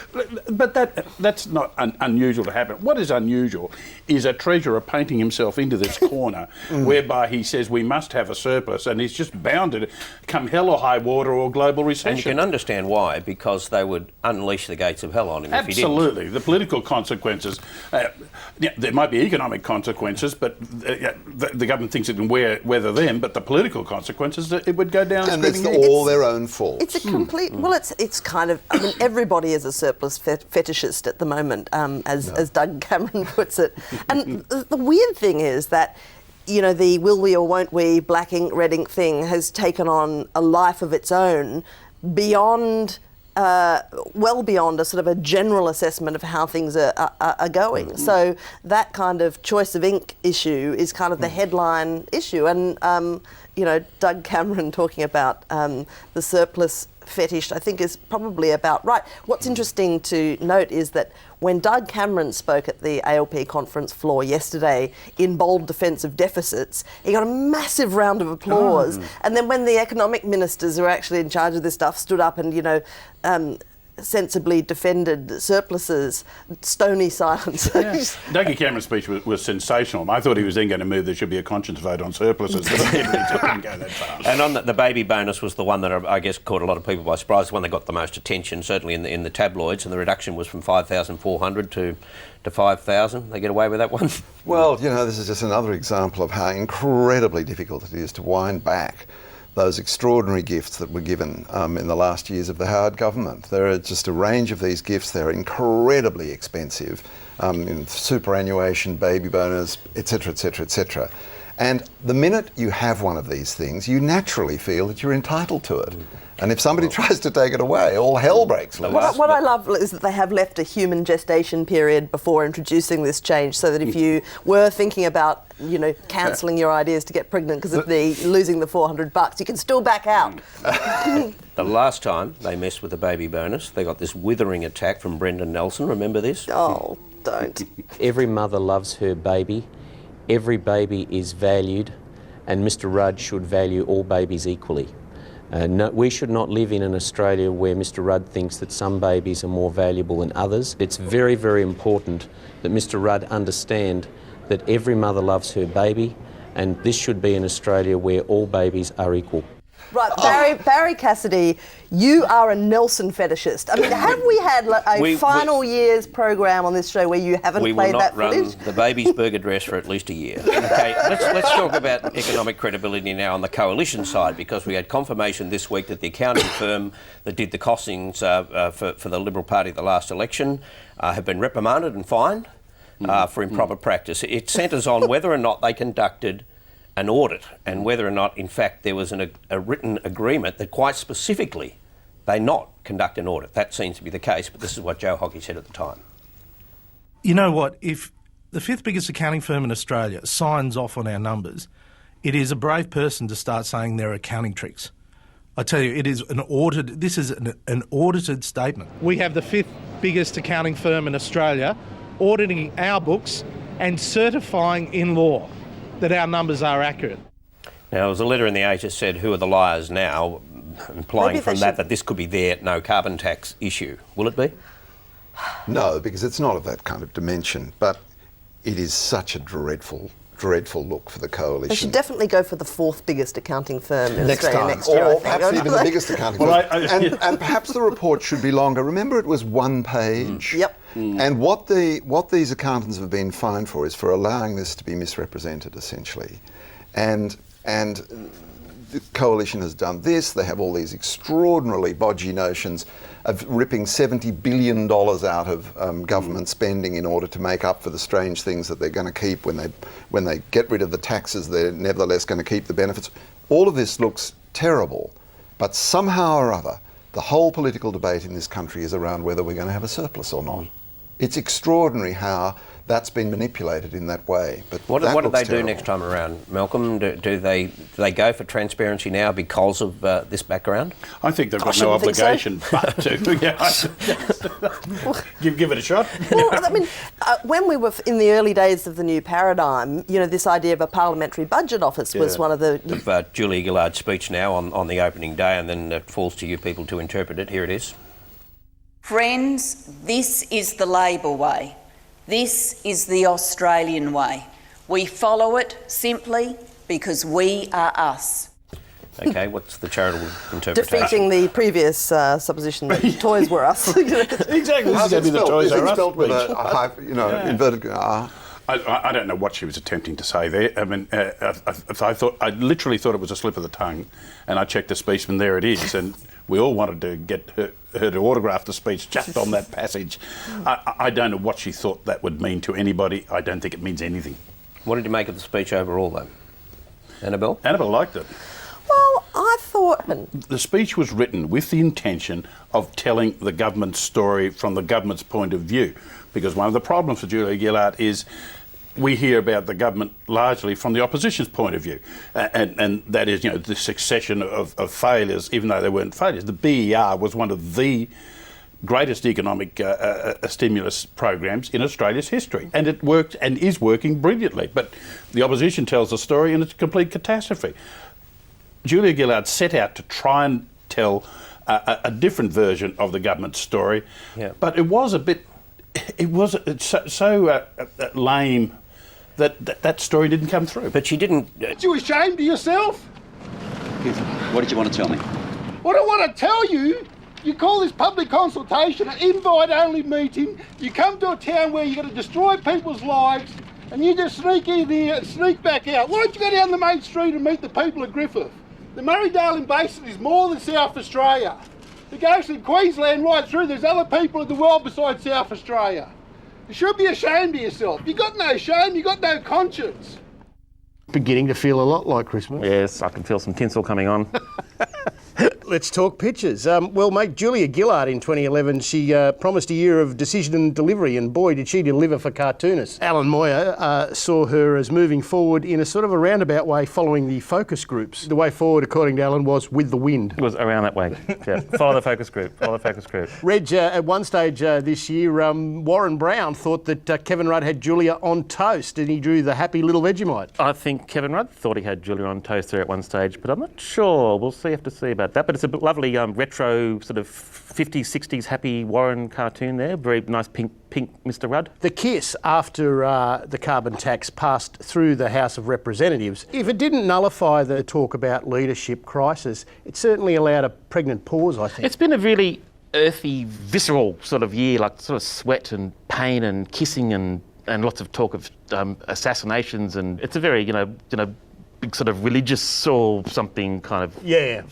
Speaker 21: But that's not unusual to happen. What is unusual is a treasurer painting himself into this corner whereby he says we must have a surplus, and he's just bound to come hell or high water or global recession.
Speaker 9: And you can understand why, because they would unleash the gates of hell on him if he didn't.
Speaker 21: Absolutely. The political consequences, there might be economic consequences, but the government thinks it can weather them, but the political consequences, it would go down.
Speaker 4: And it's all their own fault.
Speaker 1: It's a complete, well, it's kind of, I mean, everybody is a surplus fetishist at the moment, as Doug Cameron puts it. And the weird thing is that, you know, the will we or won't we, black ink, red ink thing has taken on a life of its own beyond, well beyond a sort of a general assessment of how things are going. So that kind of choice of ink issue is kind of the headline issue. And, you know, Doug Cameron talking about the surplus fetish, I think, is probably about right. What's interesting to note is that when Doug Cameron spoke at the ALP conference floor yesterday in bold defence of deficits, he got a massive round of applause. And then when the economic ministers who are actually in charge of this stuff stood up and, you know, sensibly defended surpluses, stony silence.
Speaker 21: Dougie Cameron's speech was sensational. I thought he was then going to move there should be a conscience vote on surpluses, but he didn't go that far.
Speaker 9: And on the baby bonus was the one that I guess caught a lot of people by surprise, the one that got the most attention, certainly in the tabloids, and the reduction was from 5,400 to 5,000. They get away with that one?
Speaker 4: Well, you know, this is just another example of how incredibly difficult it is to wind back those extraordinary gifts that were given in the last years of the Howard government. There are just a range of these gifts. They're incredibly expensive, superannuation, baby bonus, etc., etc., etc. And the minute you have one of these things, you naturally feel that you're entitled to it. And if somebody tries to take it away, all hell breaks loose.
Speaker 1: What I love is that they have left a human gestation period before introducing this change, so that if you were thinking about, you know, cancelling your ideas to get pregnant because of the losing the $400, you can still back out.
Speaker 9: The last time they messed with the baby bonus, they got this withering attack from Brendan Nelson. Remember this?
Speaker 1: Oh, don't.
Speaker 7: Every mother loves her baby. Every baby is valued, and Mr Rudd should value all babies equally. No, we should not live in an Australia where Mr Rudd thinks that some babies are more valuable than others. It's very, very important that Mr Rudd understand that every mother loves her baby, and this should be an Australia where all babies are equal.
Speaker 1: Right, Barry Cassidy, you are a Nelson fetishist. I mean, have we had a final year's program on this show where you haven't played that footage?
Speaker 9: We will not run the baby's burger dress for at least a year. Okay, let's talk about economic credibility now on the coalition side, because we had confirmation this week that the accounting firm that did the costings for the Liberal Party at the last election have been reprimanded and fined for improper practice. It centres on whether or not they conducted an audit, and whether or not, in fact, there was a written agreement that quite specifically they not conduct an audit. That seems to be the case, but this is what Joe Hockey said at the time.
Speaker 29: You know what? If the fifth biggest accounting firm in Australia signs off on our numbers, it is a brave person to start saying they're accounting tricks. I tell you, it is this is an audited statement. We have the fifth biggest accounting firm in Australia auditing our books and certifying in law that our numbers are accurate.
Speaker 9: Now, there was a letter in the Age that said, who are the liars now, implying from that this could be their no carbon tax issue. Will it be?
Speaker 4: No, because it's not of that kind of dimension, but it is such a dreadful look for the coalition.
Speaker 1: They should definitely go for the fourth biggest accounting firm in Australia next year.
Speaker 4: Or perhaps even the biggest accounting firm. And perhaps the report should be longer. Remember, it was one page.
Speaker 1: Yep.
Speaker 4: And what these accountants have been fined for is for allowing this to be misrepresented, essentially. And the coalition has done this. They have all these extraordinarily bodgy notions of ripping $70 billion out of government spending in order to make up for the strange things that they're going to keep. When they get rid of the taxes, they're nevertheless going to keep the benefits. All of this looks terrible, but somehow or other, the whole political debate in this country is around whether we're going to have a surplus or not. It's extraordinary how that's been manipulated in that way. But
Speaker 9: What do
Speaker 4: looks
Speaker 9: they do
Speaker 4: terrible.
Speaker 9: next time around, Malcolm? Do they go for transparency now because of this background?
Speaker 21: I think they've got
Speaker 1: I
Speaker 21: no
Speaker 1: shouldn't think
Speaker 21: obligation but to. Yeah. give it a shot.
Speaker 1: Well, I mean, when we were in the early days of the new paradigm, you know, this idea of a parliamentary budget office was one of the...
Speaker 9: Of Julia Gillard's speech now on the opening day, and then it falls to you people to interpret it. Here it is.
Speaker 26: Friends, this is the Labor way. This is the Australian way. We follow it simply because we are us.
Speaker 9: Okay, what's the charitable interpretation?
Speaker 1: Defeating the previous supposition that toys were us.
Speaker 21: Exactly. This is going to be the Toys R Us
Speaker 4: spelled with
Speaker 21: speech.
Speaker 4: a high, inverted R.
Speaker 21: I don't know what she was attempting to say there. I mean, I literally thought it was a slip of the tongue, and I checked the speech, and there it is. And we all wanted to get her to autograph the speech just on that passage. I don't know what she thought that would mean to anybody. I don't think it means anything.
Speaker 9: What did you make of the speech overall, though? Annabelle?
Speaker 21: Annabelle liked it.
Speaker 1: Well, I thought...
Speaker 21: The speech was written with the intention of telling the government's story from the government's point of view, because one of the problems for Julia Gillard is we hear about the government largely from the opposition's point of view, and that is, the succession of failures, even though they weren't failures. The BER was one of the greatest economic stimulus programs in Australia's history, and it worked and is working brilliantly. But the opposition tells the story, and it's a complete catastrophe. Julia Gillard set out to try and tell a different version of the government's story, but it was so lame that story didn't come through.
Speaker 9: But she didn't...
Speaker 2: Aren't you ashamed of yourself?
Speaker 3: What did you want to tell me?
Speaker 2: What I want to tell you, you call this public consultation an invite-only meeting, you come to a town where you're going to destroy people's lives, and you just sneak in there and sneak back out. Why don't you go down the main street and meet the people of Griffith? The Murray-Darling Basin is more than South Australia. It goes from Queensland right through. There's other people in the world besides South Australia. You should be ashamed of yourself. You got no shame, you got no conscience.
Speaker 8: Beginning to feel a lot like Christmas.
Speaker 10: Yes, I can feel some tinsel coming on.
Speaker 8: Let's talk pictures. Well, mate, Julia Gillard in 2011, she promised a year of decision and delivery, and boy, did she deliver for cartoonists. Alan Moyer saw her as moving forward in a sort of a roundabout way following the focus groups. The way forward, according to Alan, was with the wind.
Speaker 10: It was around that way, yeah. Follow the focus group, follow the focus group.
Speaker 8: Reg, at one stage this year, Warren Brown thought that Kevin Rudd had Julia on toast, and he drew the happy little Vegemite.
Speaker 10: I think Kevin Rudd thought he had Julia on toast there at one stage, but I'm not sure. We'll have to see about that. But it's a lovely retro sort of 50s, 60s happy Warren cartoon there. Very nice pink Mr. Rudd.
Speaker 8: The kiss after the carbon tax passed through the House of Representatives, if it didn't nullify the talk about leadership crisis, it certainly allowed a pregnant pause, I think.
Speaker 10: It's been a really earthy, visceral sort of year, like sort of sweat and pain and kissing and lots of talk of assassinations, and it's a very, big sort of religious or something kind of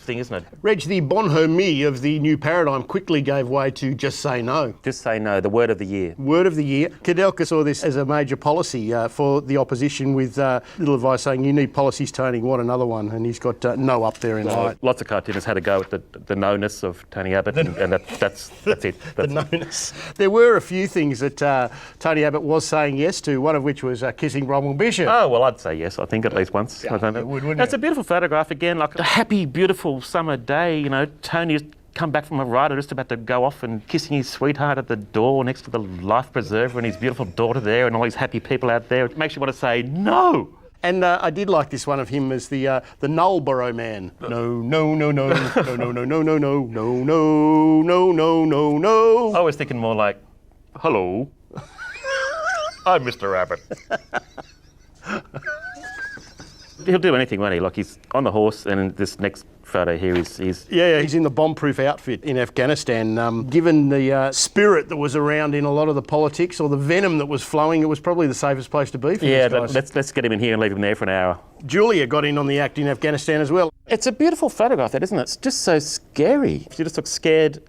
Speaker 10: thing, isn't it?
Speaker 8: Reg, the bonhomie of the new paradigm quickly gave way to just say no.
Speaker 10: Just say no, the word of the year.
Speaker 8: Word of the year. Kadelka saw this as a major policy for the opposition, with little advice saying, you need policies, Tony, want another one, and he's got no up there in light.
Speaker 10: Lots of cartoonists had a go at the no-ness of Tony Abbott, and that's it.
Speaker 8: The no-ness. There were a few things that Tony Abbott was saying yes to, one of which was kissing Bronwyn Bishop.
Speaker 10: Oh, well, I'd say yes, I think, at least once.
Speaker 8: Yeah,
Speaker 10: It's a beautiful photograph again, like a happy, beautiful summer day. Tony's come back from a rider, just about to go off and kissing his sweetheart at the door next to the life preserver, and his beautiful daughter there, and all these happy people out there. It makes you want to say no.
Speaker 8: And I did like this one of him as the Knowlborough man. No, no, no, no, no, no, no, no, no, no, no, no, no, no, no, no.
Speaker 10: I was thinking more like, hello, I'm Mr. Abbott. He'll do anything, won't he? Like, he's on the horse, and in this next photo here, he's...
Speaker 8: Yeah, he's in the bomb-proof outfit in Afghanistan. Given the spirit that was around in a lot of the politics, or the venom that was flowing, it was probably the safest place to be for these guys.
Speaker 10: Let's get him in here and leave him there for an hour.
Speaker 8: Julia got in on the act in Afghanistan as well.
Speaker 10: It's a beautiful photograph, that, isn't it? It's just so scary. She just looks scared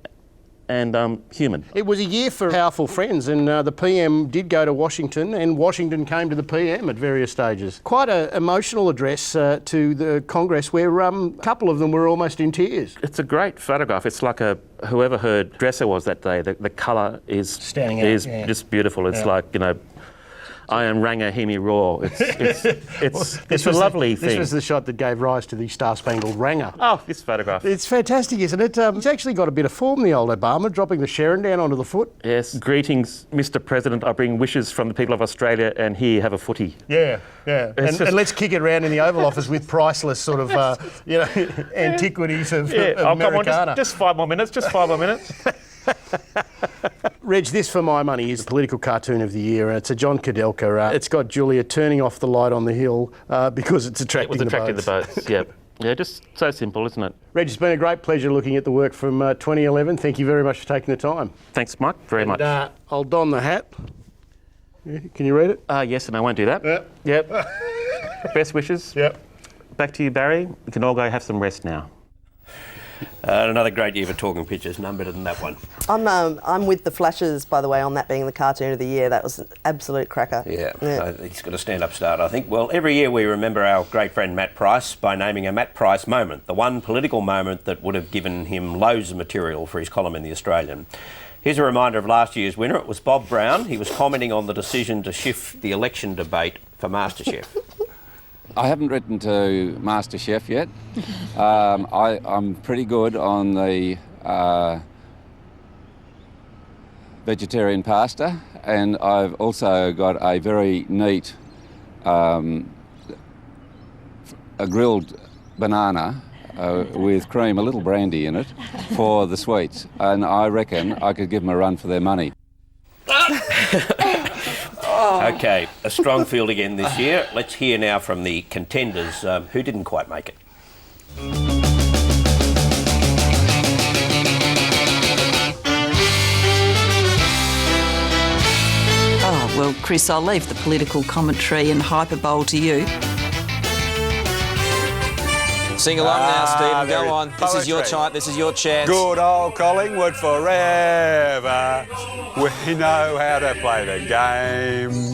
Speaker 10: and human.
Speaker 8: It was a year for powerful friends, and the PM did go to Washington, and Washington came to the PM at various stages. Quite an emotional address to the Congress, where a couple of them were almost in tears.
Speaker 10: It's a great photograph. It's like whoever her dresser was that day. The colour is
Speaker 8: standing out.
Speaker 10: Is just beautiful. It's like, you know, I am Ranga Hemi Raw. It's a lovely thing.
Speaker 8: This was the shot that gave rise to the Star Spangled Ranger.
Speaker 10: Oh, this photograph.
Speaker 8: It's fantastic, isn't it? It's actually got a bit of form, the old Obama, dropping the Sharon down onto the foot.
Speaker 10: Yes. Greetings, Mr. President. I bring wishes from the people of Australia, and here, have a footy.
Speaker 8: Yeah. And let's kick it around in the Oval Office with priceless sort of, antiquities of Americana.
Speaker 10: Come on, just 5 more minutes. Just 5 more minutes.
Speaker 8: Reg, this for my money is the political cartoon of the year. It's a John Kudelka. It's got Julia turning off the light on the hill because it's attracting the boats.
Speaker 10: Yeah. Yeah, just so simple, isn't it?
Speaker 8: Reg, it's been a great pleasure looking at the work from 2011. Thank you very much for taking the time.
Speaker 10: Thanks, Mike, very much.
Speaker 8: I'll don the hat. Yeah, can you read it?
Speaker 10: Yes, and I won't do that. Yep. Best wishes.
Speaker 8: Yep.
Speaker 10: Back to you, Barry. We can all go have some rest now.
Speaker 9: Another great year for talking pictures, none better than that one.
Speaker 1: I'm with the Flashes, by the way, on that being the cartoon of the year. That was an absolute cracker.
Speaker 9: Yeah. He's got a stand-up start, I think. Well, every year we remember our great friend Matt Price by naming a Matt Price moment, the one political moment that would have given him loads of material for his column in The Australian. Here's a reminder of last year's winner. It was Bob Brown. He was commenting on the decision to shift the election debate for MasterChef.
Speaker 24: I haven't written to MasterChef yet. I'm pretty good on the vegetarian pasta, and I've also got a very neat a grilled banana with cream, a little brandy in it, for the sweets. And I reckon I could give them a run for their money.
Speaker 9: OK, a strong field again this year. Let's hear now from the contenders who didn't quite make it.
Speaker 26: Oh, well, Chris, I'll leave the political commentary and hyperbole to you.
Speaker 11: Sing along now, Stephen. Go on. This is your time. This is your chance.
Speaker 12: Good old Collingwood forever. We know how to play the game.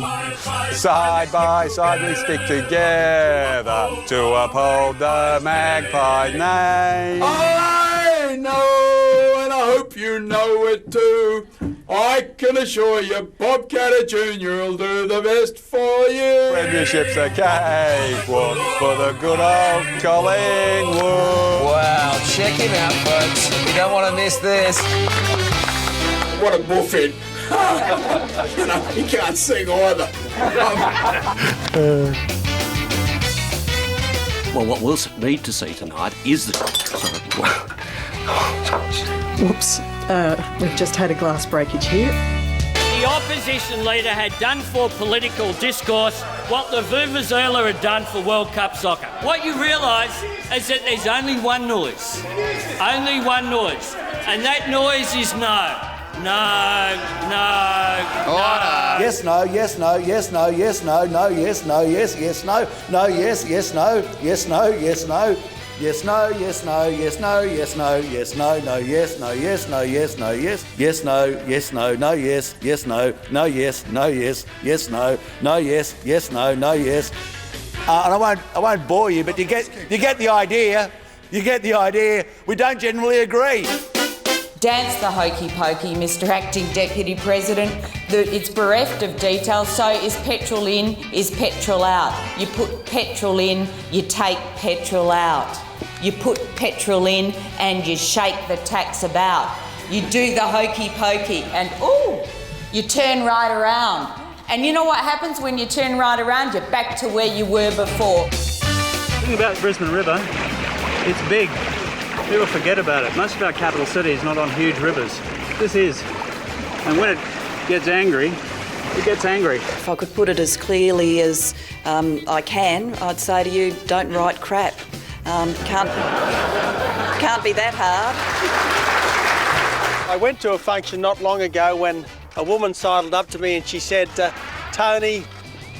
Speaker 12: Side by side we stick together to uphold the Magpie name.
Speaker 14: I know, and I hope you know it too. I can assure you, Bob Catter Jr. will do the best for you.
Speaker 12: Premiership's a cakewalk for the good old Collingwood.
Speaker 11: Wow, check him out, folks. You don't want to miss this.
Speaker 14: What a buffet. You know, he can't sing either.
Speaker 15: Well, what we'll need to see tonight is the...
Speaker 16: Whoops. We've just had a glass breakage here.
Speaker 17: The opposition leader had done for political discourse what the Vuvuzela had done for World Cup soccer. What you realise is that there's only one noise. Only one noise. And that noise is no. No.
Speaker 19: Yes, no, yes, no, yes, no, yes, no, no, yes, no, yes, yes, no, no, yes, yes, no, yes, no, yes, no. Yes, no, yes, no, yes, no, yes, no, yes, no, no, yes, no, yes, no, yes, no, yes, yes, no, yes, no, no, yes, yes, no, no, yes, no, yes, yes, no, no, yes, yes, no, no, yes. And I won't bore you, but you get the idea. You get the idea. We don't generally agree.
Speaker 27: Dance the hokey pokey, Mr. Acting Deputy President. It's bereft of detail, so is petrol in, is petrol out. You put petrol in, you take petrol out. You put petrol in and you shake the tax about. You do the hokey pokey and ooh, you turn right around. And you know what happens when you turn right around? You're back to where you were before.
Speaker 28: The thing about Brisbane River, it's big. People forget about it. Most of our capital city is not on huge rivers. This is. And when it gets angry, it gets angry.
Speaker 26: If I could put it as clearly as I can, I'd say to you, don't write crap. Can't be that hard.
Speaker 30: I went to a function not long ago when a woman sidled up to me and she said, Tony,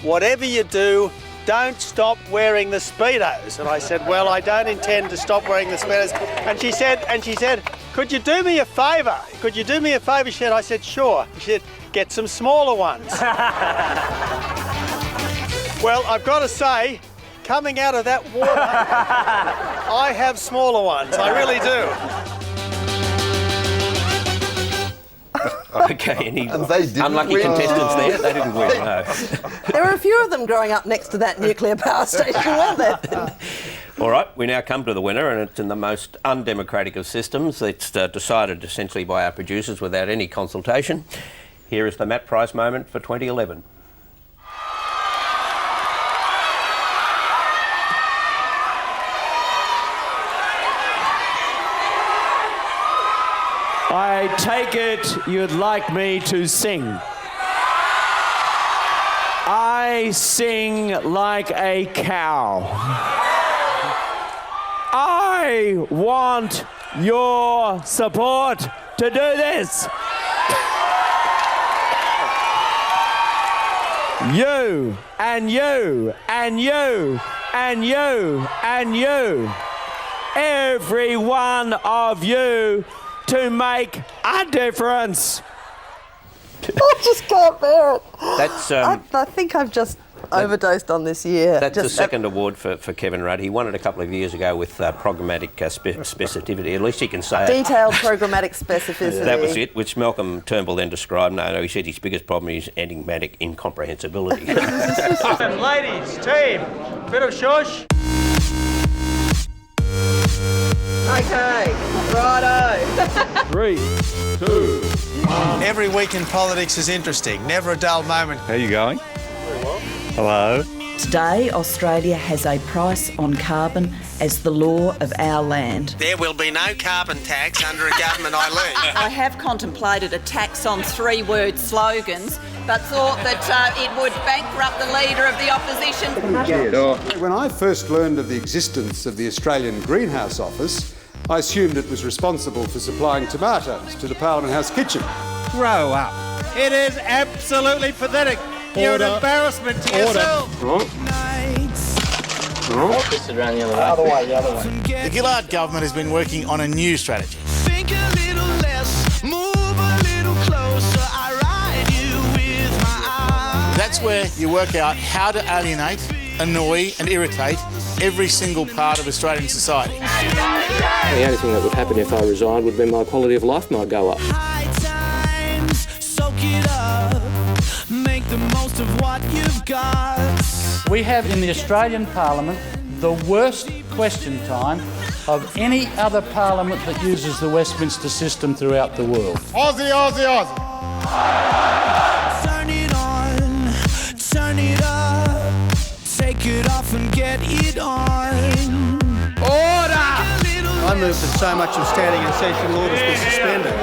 Speaker 30: whatever you do, don't stop wearing the Speedos. And I said, well, I don't intend to stop wearing the Speedos. And she said, could you do me a favour? Could you do me a favour? She said, I said, sure. She said, get some smaller ones. Well, I've got to say, coming out of that water, I have smaller ones. I really do.
Speaker 9: Okay, any unlucky contestants there? They didn't win, no.
Speaker 1: There were a few of them growing up next to that nuclear power station, weren't there?
Speaker 9: All right, we now come to the winner, and it's in the most undemocratic of systems. It's decided essentially by our producers without any consultation. Here is the Matt Price moment for 2011.
Speaker 5: I take it you'd like me to sing. I sing like a cow. I want your support to do this. You and you and you and you and you. Every one of you to make a difference.
Speaker 1: I just can't bear it.
Speaker 9: That's.
Speaker 1: I think I've just overdosed on this year.
Speaker 9: That's the second award for Kevin Rudd. He won it a couple of years ago with programmatic specificity. At least he can say
Speaker 1: detailed programmatic specificity.
Speaker 9: That was it, which Malcolm Turnbull then described. No, he said his biggest problem is enigmatic incomprehensibility.
Speaker 30: Ladies, team, bit of shush.
Speaker 1: Okay, righto.
Speaker 21: 3, 2, 1.
Speaker 30: Every week in politics is interesting. Never a dull moment.
Speaker 12: How are you going? Hello.
Speaker 26: Today, Australia has a price on carbon as the law of our land.
Speaker 30: There will be no carbon tax under a government I lead.
Speaker 27: I have contemplated a tax on three-word slogans, but thought that it would bankrupt the leader of the opposition.
Speaker 6: When I first learned of the existence of the Australian Greenhouse Office, I assumed it was responsible for supplying tomatoes to the Parliament House kitchen.
Speaker 30: Grow up. It is absolutely pathetic. You're an embarrassment to yourself.
Speaker 5: Twist it around the other way. The other way.
Speaker 7: The Gillard government has been working on a new strategy.
Speaker 13: Think a little less, move a little closer. I ride you with my eyes.
Speaker 7: That's where you work out how to alienate, annoy and irritate every single part of Australian society.
Speaker 5: The only thing that would happen if I resigned would be my quality of life might go up.
Speaker 13: High times, soak it up, make the most of what you've got.
Speaker 18: We have in the Australian Parliament the worst question time of any other parliament that uses the Westminster system throughout the world.
Speaker 13: Aussie, Aussie, Aussie. Turn it on, turn it up, take it off and get it on.
Speaker 30: Order! I move that so much of standing in session orders be suspended.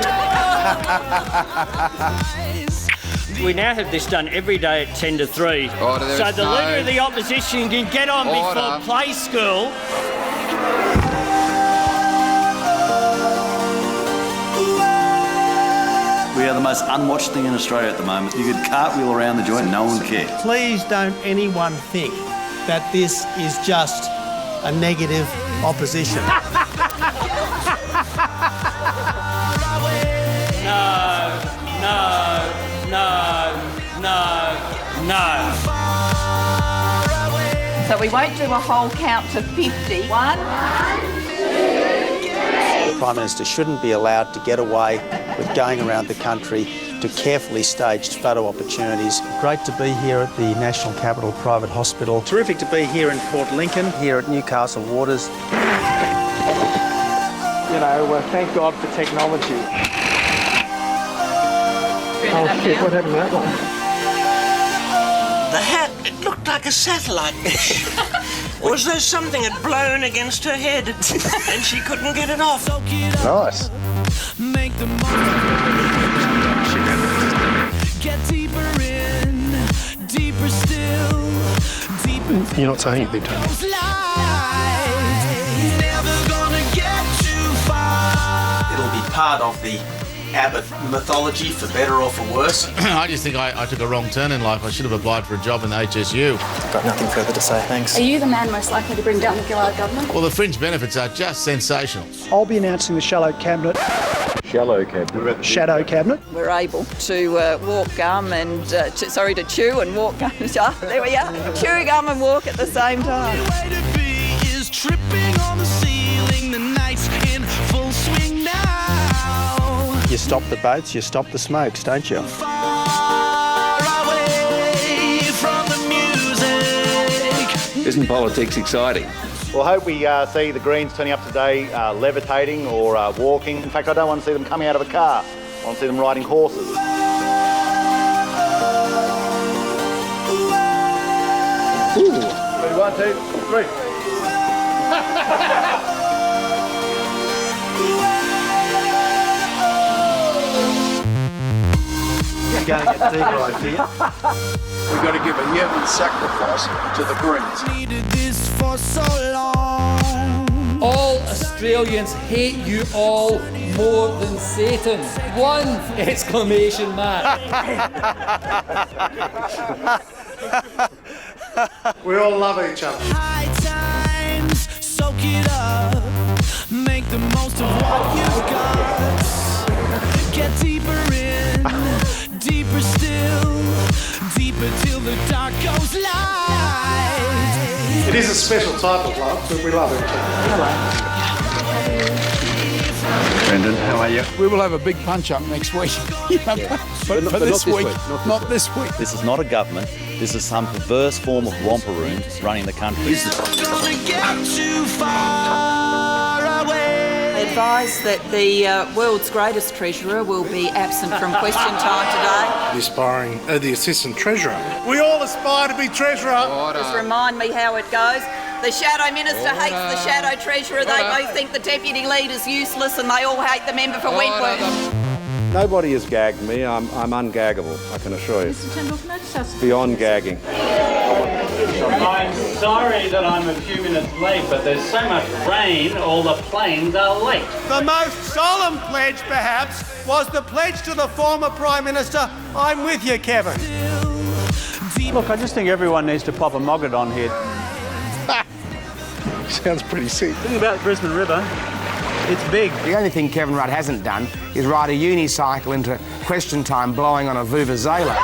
Speaker 17: We now have this done every day at 10 to 3.
Speaker 13: Order,
Speaker 17: so the leader of the opposition can get on before play school.
Speaker 20: We are the most unwatched thing in Australia at the moment. You could cartwheel around the joint and no one would care.
Speaker 30: Please don't anyone think that this is just a negative opposition.
Speaker 27: No. So we won't do a whole count to 50. 1.
Speaker 30: The Prime Minister shouldn't be allowed to get away with going around the country to carefully staged photo opportunities. Great to be here at the National Capital Private Hospital. Terrific to be here in Port Lincoln, here at Newcastle Waters. You know, thank God for technology. Oh shit, what happened to that one?
Speaker 13: The hat, it looked like a satellite dish. Was there something had blown against her head and she couldn't get it off?
Speaker 21: Nice.
Speaker 13: Make the get deeper in, deeper still, deeper.
Speaker 8: You're not saying anything, Tony.
Speaker 13: Never gonna get too far.
Speaker 30: It'll be part of the Abbott mythology, for better or for worse?
Speaker 7: I just think I took a wrong turn in life. I should have applied for a job in the HSU.
Speaker 30: I've got nothing further to say, thanks.
Speaker 2: Are you the man most likely to bring down the Gillard government?
Speaker 7: Well, the fringe benefits are just sensational.
Speaker 30: I'll be announcing the Shallow Cabinet.
Speaker 21: Shallow cabinet.
Speaker 30: Shadow Cabinet.
Speaker 26: We're able to walk gum and, to chew and walk gum. There we are. Chew gum and walk at the same time.
Speaker 30: You stop the boats, you stop the smokes, don't you?
Speaker 15: Isn't politics exciting?
Speaker 3: Well, I hope we see the Greens turning up today levitating or walking. In fact, I don't want to see them coming out of a car. I want to see them riding horses.
Speaker 8: Ready, 1, 2, 3.
Speaker 30: You're going to get deeper, I fear.
Speaker 14: We've got to give a human sacrifice to the Greens.
Speaker 4: Needed this for so long.
Speaker 10: All Australians hate you all more than Satan. 1 exclamation mark.
Speaker 8: We all love each other.
Speaker 4: High times, soak it up. Make the most of what you've got. Get deeper in, deeper still, deeper till the dark goes light.
Speaker 8: It is a special type of love, but we love each other.
Speaker 21: Brendan, how are you?
Speaker 14: We will have a big punch-up next week. But this week. Not this week.
Speaker 30: This is not a government. This is some perverse form of romper-room running the country.
Speaker 26: Advise that the world's greatest treasurer will be absent from question time today.
Speaker 8: Aspiring the Assistant Treasurer. We all aspire to be Treasurer.
Speaker 26: Just remind me how it goes. The Shadow Minister hates the Shadow Treasurer. They both think the Deputy Leader's useless and they all hate the member for Wentworth.
Speaker 12: Nobody has gagged me. I'm ungaggable, I can assure you.
Speaker 2: Mr Tindall, can I just ask
Speaker 12: Beyond gagging.
Speaker 18: I'm sorry that I'm a few minutes late, but there's so much rain, all the planes are late.
Speaker 11: The most solemn pledge, perhaps, was the pledge to the former Prime Minister, I'm with you, Kevin.
Speaker 28: Look, I just think everyone needs to pop a Mogadon here.
Speaker 8: Sounds pretty sick.
Speaker 28: Think about Brisbane River. It's big.
Speaker 11: The only thing Kevin Rudd hasn't done is ride a unicycle into question time blowing on a Vuvuzela.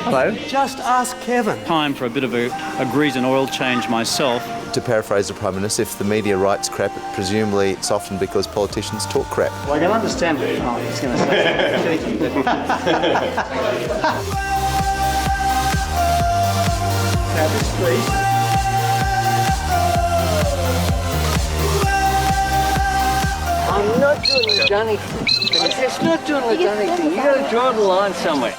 Speaker 30: Hello?
Speaker 11: Just ask Kevin.
Speaker 28: Time for a bit of a grease and oil change myself.
Speaker 22: To paraphrase the Prime Minister, if the media writes crap, presumably it's often because politicians talk crap.
Speaker 28: Well, I can understand what he's going to say. Now this, please.
Speaker 4: I'm not doing the Johnny thing. It's not doing the Johnny thing. You got to draw the line somewhere.